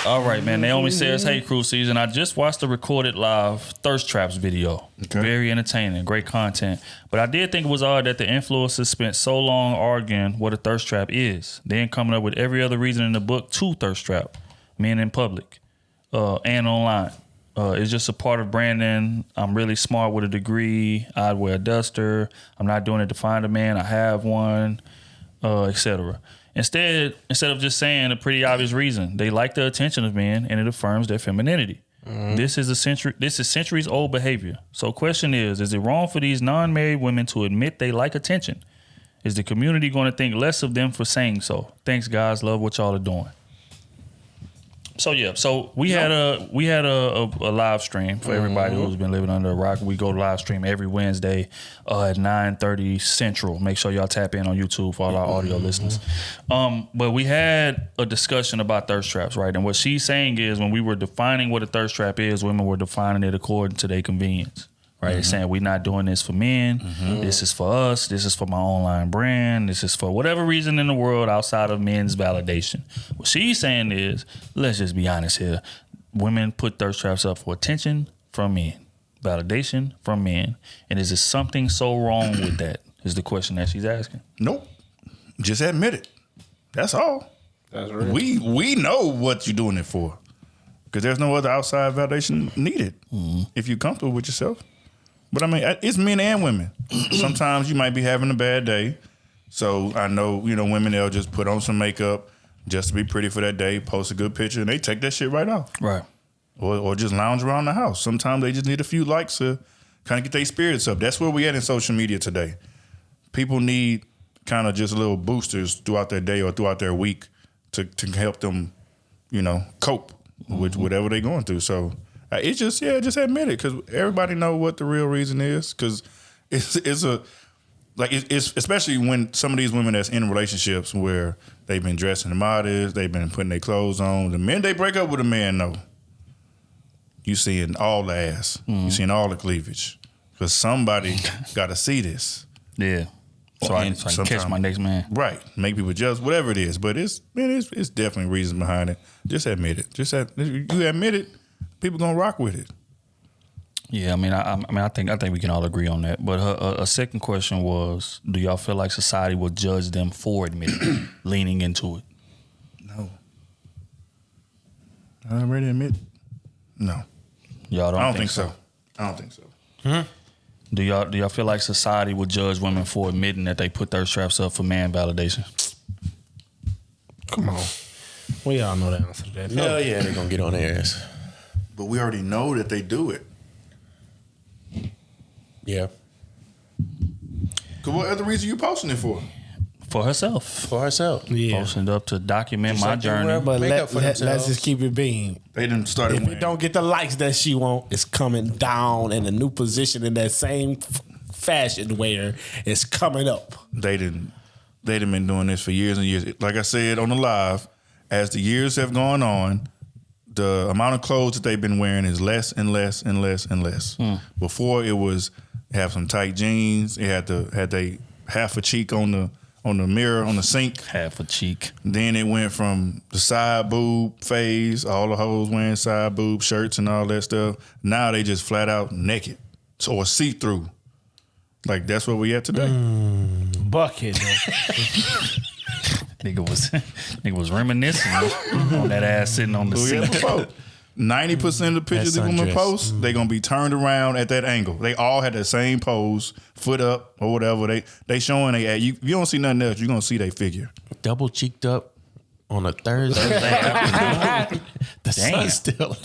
All right, man. Naomi says, "Hey, Krew Season. I just watched the recorded live Thirst Traps video. Okay. Very entertaining, great content. But I did think it was odd that the influencers spent so long arguing what a thirst trap is, then coming up with every other reason in the book to thirst trap men in public and online. It's just a part of branding. I'm really smart with a degree. I'd wear a duster. I'm not doing it to find a man. I have one, etc." Instead of just saying a pretty obvious reason, they like the attention of men and it affirms their femininity. Mm-hmm. This is centuries old behavior. So question is it wrong for these non-married women to admit they like attention? Is the community going to think less of them for saying so? Thanks, guys. Love what y'all are doing. So we had a live stream for everybody who's been living under a rock. We go live stream every Wednesday at 9:30 Central. Make sure y'all tap in on YouTube for all our audio listeners. But we had a discussion about thirst traps, right? And what she's saying is when we were defining what a thirst trap is, women were defining it according to their convenience. Right, they're saying we're not doing this for men. This is for us. This is for my online brand. This is for whatever reason in the world outside of men's validation. What she's saying is, let's just be honest here. Women put thirst traps up for attention from men, validation from men. And is there something so wrong with that? Is the question that she's asking. Nope. Just admit it. That's all. That's real. We know what you're doing it for. Because there's no other outside validation needed if you're comfortable with yourself. But I mean, it's men and women. Sometimes you might be having a bad day. So I know, women, they'll just put on some makeup just to be pretty for that day, post a good picture, and they take that shit right off. Right. Or just lounge around the house. Sometimes they just need a few likes to kind of get their spirits up. That's where we at in social media today. People need kind of just little boosters throughout their day or throughout their week to help them, cope with whatever they're going through. So it's just admit it, because everybody know what the real reason is. Because it's especially when some of these women that's in relationships where they've been dressing modest, they've been putting their clothes on. The minute they break up with a man, though, you seeing all the ass, you seeing all the cleavage, because somebody got to see this. Yeah. So I can catch my next man. Right. Make people jealous, whatever it is. But it's definitely reasons behind it. Just admit it. You admit it, people gonna rock with it. Yeah, I think we can all agree on that. But a second question was, do y'all feel like society will judge them for admitting, leaning into it? No. I already admit. No. Y'all I don't think so. I don't think so. Do y'all feel like society would judge women for admitting that they put thirst traps up for man validation? Come on. We all know the answer to that. Hell yeah, they're gonna get on their ass. But we already know that they do it. Yeah. Cause what other reason you posting it for? For herself. For herself. Yeah. Posting it up to document Just my like they journey. wear But makeup for let's themselves. just keep it being. They done started If it don't get the likes that she want, it's coming down in a new position in that same fashion where it's coming up. They done been doing this for years and years. Like I said on the live, as the years have gone on, the amount of clothes that they've been wearing is less and less and less and less. Before it was have some tight jeans. It had they half a cheek on the mirror on the sink. Half a cheek. Then it went from the side boob phase, all the hoes wearing side boob shirts and all that stuff. Now they just flat out naked or see through. Like that's what we at today. Bucket. Nigga was reminiscing on that ass sitting on the seat. 90% of the pictures that women post, they gonna be turned around at that angle. They all had the same pose, foot up or whatever. They showing they you don't see nothing else. You are gonna see they figure. Double cheeked up on a Thursday. The sun's still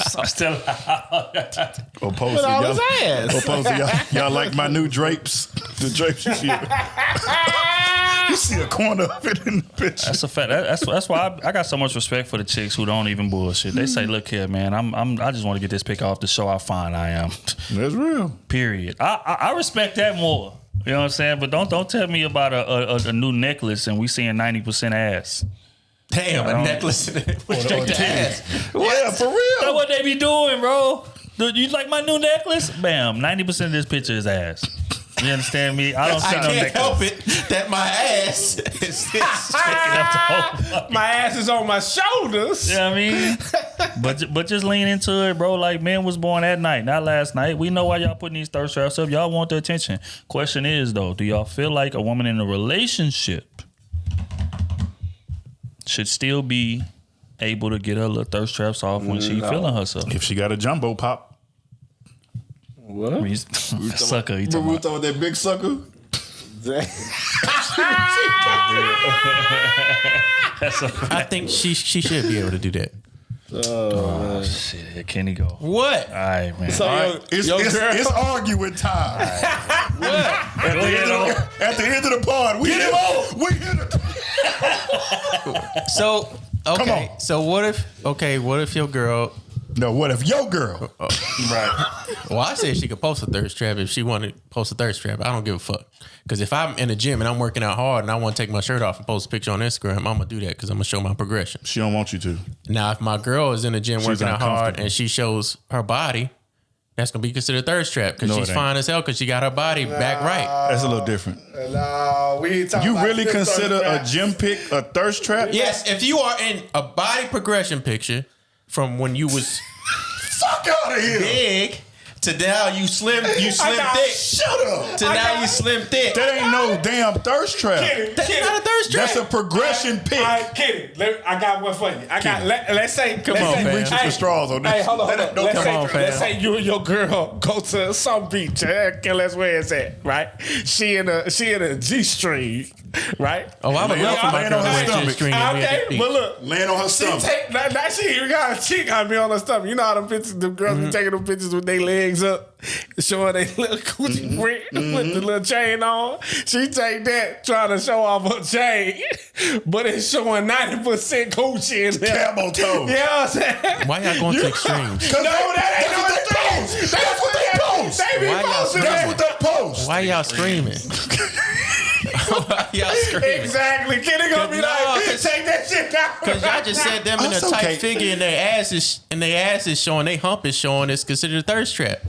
out. Or post y'all like my new drapes. The drapes you see. You see a corner of it in the picture. That's a fact. That's why I got so much respect for the chicks who don't even bullshit. They say, "Look here, man. I just want to get this pic off to show how fine I am." That's real. Period. I respect that more. You know what I'm saying? But don't tell me about a new necklace and we seeing 90% ass. Damn, a necklace and it was straight to ass. Yeah, for real. That's what they be doing, bro. Dude, you like my new necklace? Bam. 90% of this picture is ass. You understand me? I don't see no necklace. I can't help it that my ass is sticking up the whole. My ass is on my shoulders. You know what I mean? But just lean into it, bro. Like, men was born at night, not last night. We know why y'all putting these thirst traps up. Y'all want the attention. Question is, though, do y'all feel like a woman in a relationship should still be able to get her little thirst traps off when she feeling herself? If she got a jumbo pop. What? Sucker. You Remember we talking about that big sucker? I think she should be able to do that. Oh shit! Kenny go. What? All right, man. So it's arguing time. What? At the end of the pod, we hit it. So okay. Come on. So what if your girl? No, what if your girl? Right. Well, I said she could post a thirst trap if she wanted to post a thirst trap. I don't give a fuck. Because if I'm in the gym and I'm working out hard and I want to take my shirt off and post a picture on Instagram, I'm going to do that because I'm going to show my progression. She don't want you to. Now, if my girl is in the gym working out hard and she shows her body, that's going to be considered a thirst trap because she's fine as hell because she got her body back right. That's a little different. No, we ain't talking You about really this consider thirst a trap. gym pic a thirst trap? Yes, if you are in a body progression picture from when you was Fuck out of here. big to now you slim thick. Shut up. To now you slim thick. That ain't no damn thirst trap. That's not a thirst trap. That's a progression pic. All right, Kenny, I got one for you. Let's say, Come on, fam. Reaching for straws on this. Hey, hold on. Let's fam. say you and your girl go to some beach. Let's where it's at, right? She in a G-string, right? Oh, I would love for my Laying girl on to her wear stomach. G-string and be at Okay, the beach. but look. Laying on her stomach. Now she got to be on her stomach. You know how them pictures, them girls be taking them pictures with their legs up, showing their little coochie print with the little chain on. She take that trying to show off her chain, but it's showing 90% coochie in there. Camel toe. You know what I'm saying? Why y'all going to extremes? Because that ain't that's what they post. That's what they post. They be Why y'all posting That's that. what they post. Why y'all screaming? Why y'all screaming? Exactly. Kenny gonna be like, take that shit down. Because y'all just said them in a That's tight okay. figure and their ass is showing, their hump is showing, it's considered a thirst trap.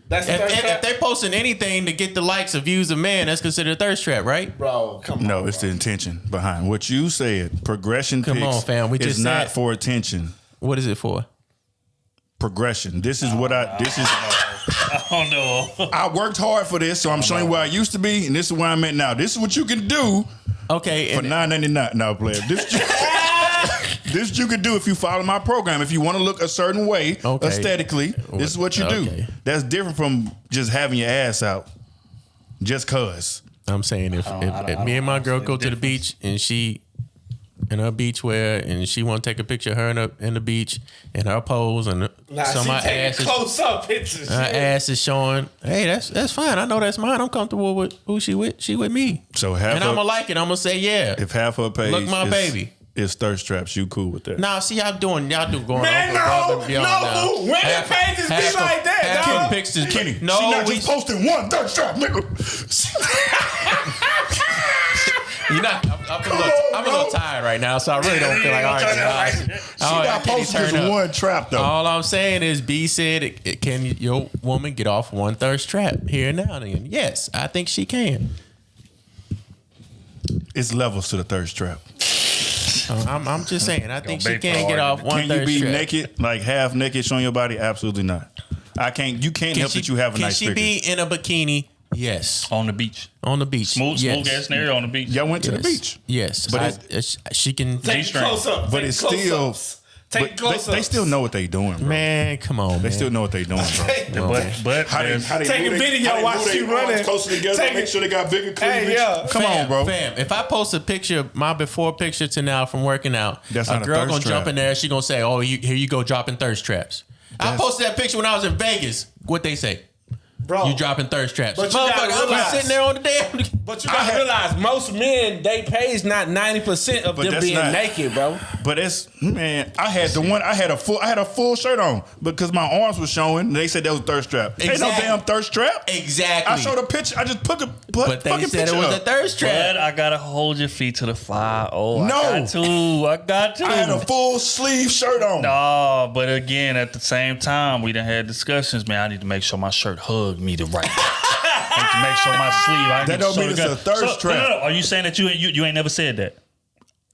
That's the thirst If trap. they're posting anything to get the likes or views of men, that's considered a thirst trap, right? Bro, come on. No, it's the intention behind what you said. Progression Come pics on, fam. We is just not said- for attention. What is it for? Progression. This is what I Oh no. I worked hard for this, so I'm showing you where I used to be, and this is where I'm at now. This is what you can do Okay. for $9.99. No, player. This you can do if you follow my program. If you want to look a certain way Okay. aesthetically, this is what you do. Okay. That's different from just having your ass out just cuz. I'm saying if me and my girl go to the beach and she in her beach wear, and she want to take a picture of her in the beach in her pose, and so my ass is close up pictures. Her ass is showing. Hey, that's fine. I know that's mine. I'm comfortable with who she with. She with me. So and I'm gonna like it. I'm gonna say yeah. If half her page, look my baby. It's thirst traps. You cool with that? Nah, see, y'all do going Man, above and beyond now. Women pages be like that, dog. Pictures, Kenny, no, she not just posting one thirst trap, nigga. You're not. I'm a little tired right now, so I really don't feel like arguing. She not posting just one trap though. All I'm saying is, B said, "Can your woman get off one thirst trap here and now?" And yes, I think she can. It's levels to the thirst trap. I'm just saying. I think she can get off one thirst trap. Can you be naked, like half naked, showing your body? Absolutely not. I can't. You can't help that you have a nice figure. Can she be in a bikini? Yes. On the beach. On the beach. Smooth gas scenario on the beach. Y'all went to the beach. Yes. But she can take close up. But it's still. They still know what they doing, bro. Man, come on, They still know what they doing, bro. But how they take a video while she running. Closer together, make sure they got bigger cleavage. Hey, yeah. Come on, bro. Fam, if I post a picture, my before picture to now from working out, that's a not girl a gonna thirst jump trap. in there. She gonna say, "Oh, here you go dropping thirst traps." I posted that picture when I was in Vegas. What they say? Bro, you dropping thirst traps. But you gotta I was sitting there on the damn. But you gotta realize most men, they page not 90% of them being naked, bro. But it's I had a full shirt on because my arms were showing. They said that was a thirst trap. Ain't no damn thirst trap. Exactly. I showed a picture. I just put a but they fucking said picture it was up. a thirst trap. But I gotta hold your feet to the fire. Oh, No. I got to. I had a full sleeve shirt on. No, but again, at the same time, we done had discussions, man. I need to make sure my shirt hugged me the right way. I need to make sure my sleeve. That don't mean it's a thirst trap. No. Are you saying that you ain't never said that?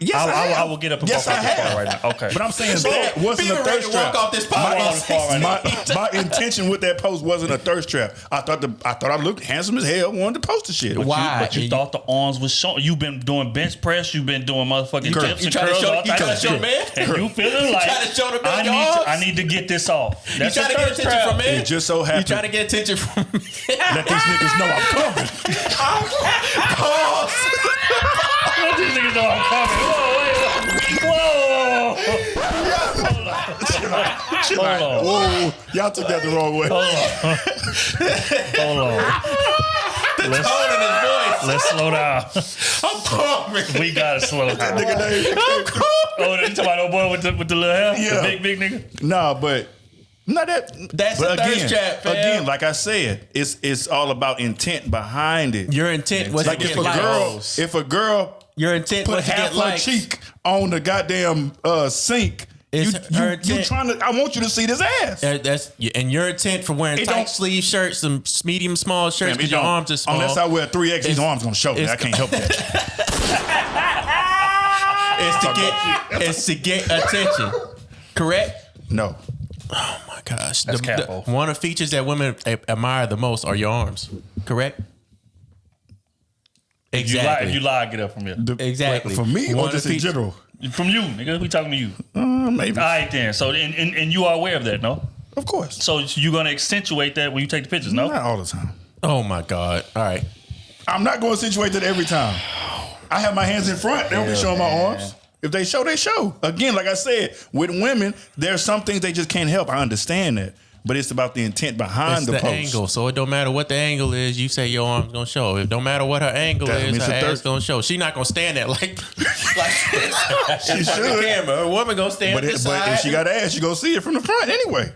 Yes, I will get up and walk off this bar right now. Okay. But I'm saying that wasn't a thirst trap. Walk off this My intention with that post wasn't a thirst trap. I thought I looked handsome as hell. Wanted to post the shit. Why? But you thought the arms was showing. You've been doing bench press. You've been doing motherfucking dips and curls. You trying to show man? And you feeling like trying to show the man your arms? I need to get this off. That's you trying to get attention from me? It just so happened. You trying to get attention from me? Let these niggas know I'm coming. Pause. Let these niggas know I'm coming. Whoa! Chill out. Whoa. Y'all took that the wrong way. Hold on. The tone in his voice. Let's slow down. I'm coming. We gotta slow down. That nigga name. Oh, you talking about old boy with the little hair? Yeah. The big nigga? Nah, but not that. That's but a thirst trap, fam. Again, like I said, it's all about intent behind it. Your intent was like to if get a girl your intent put was to half get her likes. cheek on the goddamn sink. You trying to? I want you to see this ass. That's and your intent for wearing tight sleeve shirts, some medium small shirts because your arms are small. Unless I wear 3X, these arms gonna show me. I can't help that. It's to get attention. Correct? No. Oh my gosh. That's capo. One of the features that women admire the most are your arms. Correct? Exactly. If you lie, get up from here. Exactly. For me, or just in general? From you, nigga. We talking to you. Maybe. All right, then. So, and you are aware of that, no? Of course. So you're gonna accentuate that when you take the pictures, no? Not all the time. Oh my God. All right. I'm not going to accentuate that every time. I have my hands in front. They don't be showing my arms. If they show, they show. Again, like I said, with women, there's some things they just can't help. I understand that. But it's about the intent behind the post. Angle. So it don't matter what the angle is. You say your arm's gonna show. It don't matter what her angle is. Her ass gonna show. She not gonna stand there like she should. Camera. A woman gonna stand. But if she got ass, you gonna see it from the front anyway.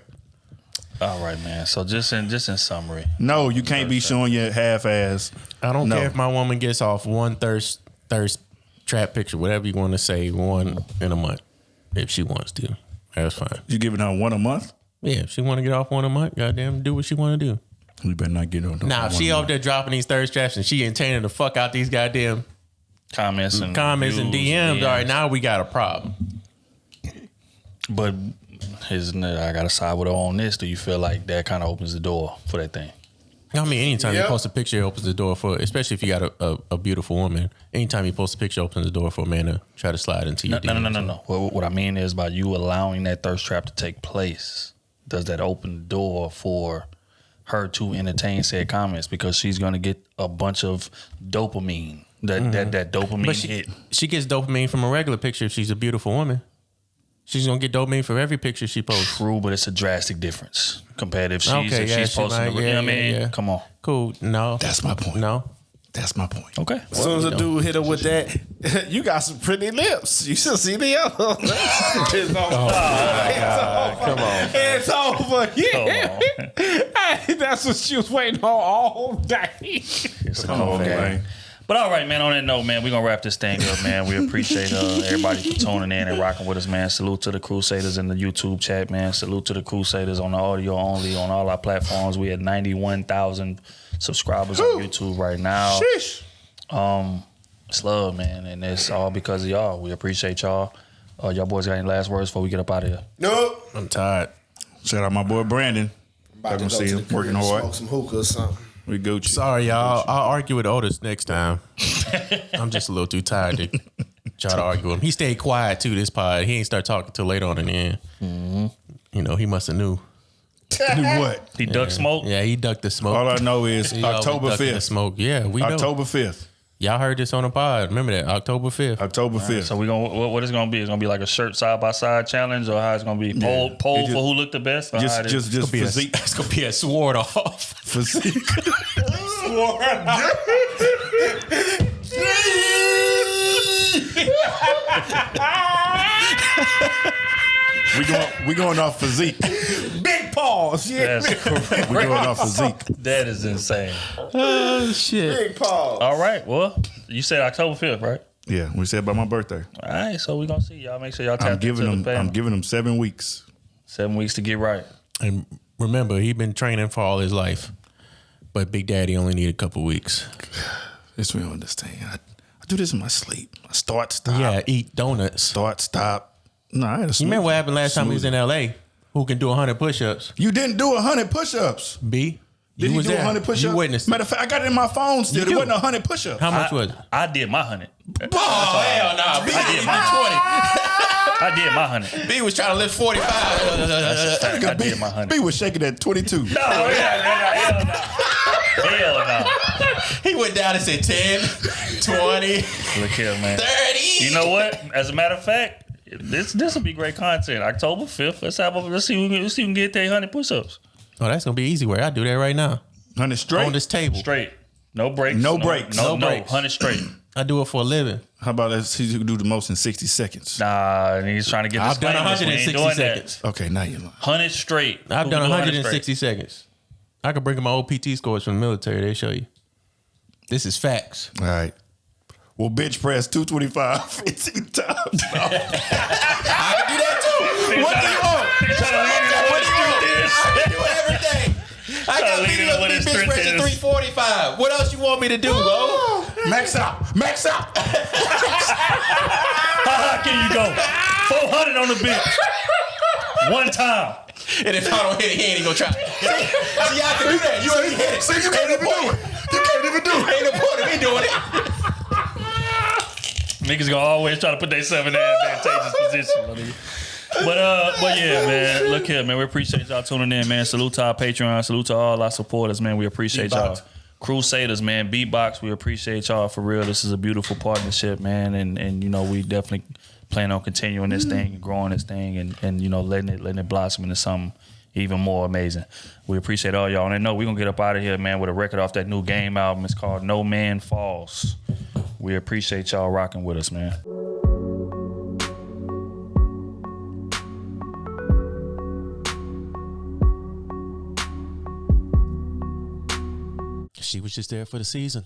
All right, man. So just in summary, no, you can't be showing your half ass. I don't care if my woman gets off one thirst trap picture, whatever you want to say, one in a month, if she wants to. That's fine. You giving her one a month? Yeah, if she want to get off one a month, goddamn, do what she want to do. You better not get on. Now, if she out there dropping these thirst traps and she entertaining the fuck out these goddamn comments and DMs, all right, now we got a problem. But I got to side with her on this. Do you feel like that kind of opens the door for that thing? I mean, anytime you post a picture, it opens the door for, especially if you got a beautiful woman. Anytime you post a picture, opens the door for a man to try to slide into your DMs. No. What I mean is by you allowing that thirst trap to take place, does that open the door for her to entertain said comments because she's going to get a bunch of dopamine That dopamine But hit. she gets dopamine from a regular picture if she's a beautiful woman. She's gonna get dopamine for every picture she posts. True, but it's a drastic difference compared if she's Okay, yeah, she's she posting. might, You know what I yeah, mean? yeah. Come on. Cool. No. That's my point. No. That's my point. Okay. As soon as a dude hit her with that, you got some pretty lips. You should see the other. It's over. Come on. It's over. Yeah. Hey, that's what she was waiting on all day. It's a cold game. But all right, man, on that note, man, we're going to wrap this thing up, man. We appreciate everybody for tuning in and rocking with us, man. Salute to the Crusaders in the YouTube chat, man. Salute to the Crusaders on the audio only on all our platforms. We had 91,000 subscribers on YouTube right now. Sheesh. It's love, man, and it's all because of y'all. We appreciate y'all. Y'all boys got any last words before we get up out of here? Nope. I'm tired. Shout out my boy Brandon. About to go see to him the working crib and hard. smoke some hookah or something. We Gucci. Sorry, y'all. I'll argue with Otis next time. I'm just a little too tired to try to argue with him. He stayed quiet too this pod. He ain't start talking till later on in the end. Mm-hmm. You know, he must have knew. Do what? He ducked smoke? Yeah, he ducked the smoke. All I know is He always October ducking the 5th. smoke. Yeah, we know. October 5th. Y'all heard this on the pod. Remember that, October 5th. October 5th. So we gonna what it's gonna be? It's gonna be like a shirt side by side challenge, or how it's gonna be poll It for just- who looked the best? Or how it is? Just physique. It's gonna be a sword off. Physique. we going off physique. Big pause. Yeah. That's correct. We going off physique. That is insane. Oh shit. Big pause. All right, well, you said October 5th, right? Yeah, we said about my birthday. All right, so we gonna see y'all. Make sure y'all tap I'm giving into them. the payment. I'm giving them 7 weeks. 7 weeks to get right. And remember, he been training for all his life, but Big Daddy only need a couple weeks. This we don't understand. I do this in my sleep. I start, stop. Yeah, eat donuts. Start, stop. No, I had a You remember what happened last time he was in L.A.? Who can do 100 push-ups? You didn't do 100 push-ups. B? Did you he was do there. 100 push-ups? You witnessed it. Matter of fact, I got it in my phone still. You It do. wasn't 100 push-ups. How much was it? I did my 100. Oh, hell no. B I did my 20. I did my 100. B was trying to lift 45. I did my 100. B was shaking at 22. No, hell no. Hell no. He went down and said 10, 20, Look here, man. 30. You know what? As a matter of fact, this will be great content. October 5th. Let's see who can get their 100 push-ups. Oh, that's going to be easy work. I'll do that right now. 100 straight. On this table. Straight. No breaks. No breaks. No No breaks. breaks. 100 straight. I do it for a living. How about let's see who can do the most in 60 seconds? Nah, he's trying to get I've done disclaimers. We ain't 160 doing seconds. Okay, now you're lying. 100 straight. I've Who done can do 160 seconds. I could bring in my old PT scores from the military. They show you. This is facts. All right. Well, bench press 225 15 times. I can do that too. What do you want? What do you want? I can do everything. I got videos with this bench press at 345. What else you want me to do, bro? Max out. Max out. How high can you go? 400 on the bench. One time. And if I don't hit it, he ain't even gonna try. See, y'all can do that. You already hit it. See, you can't even do it. You can't even do it. Ain't no point of me doing it. Niggas gonna always try to put themselves in that advantageous position. But yeah, man. Look here, man. We appreciate y'all tuning in, man. Salute to our Patreon. Salute to all our supporters, man. We appreciate y'all. Crusaders, man. Beatbox. We appreciate y'all for real. This is a beautiful partnership, man. And you know, we definitely plan on continuing this thing and growing this thing and you know, letting it blossom into something even more amazing. We appreciate all y'all. And I know we're gonna get up out of here, man, with a record off that new Game album. It's called No Man Falls. We appreciate y'all rocking with us, man. She was just there for the season.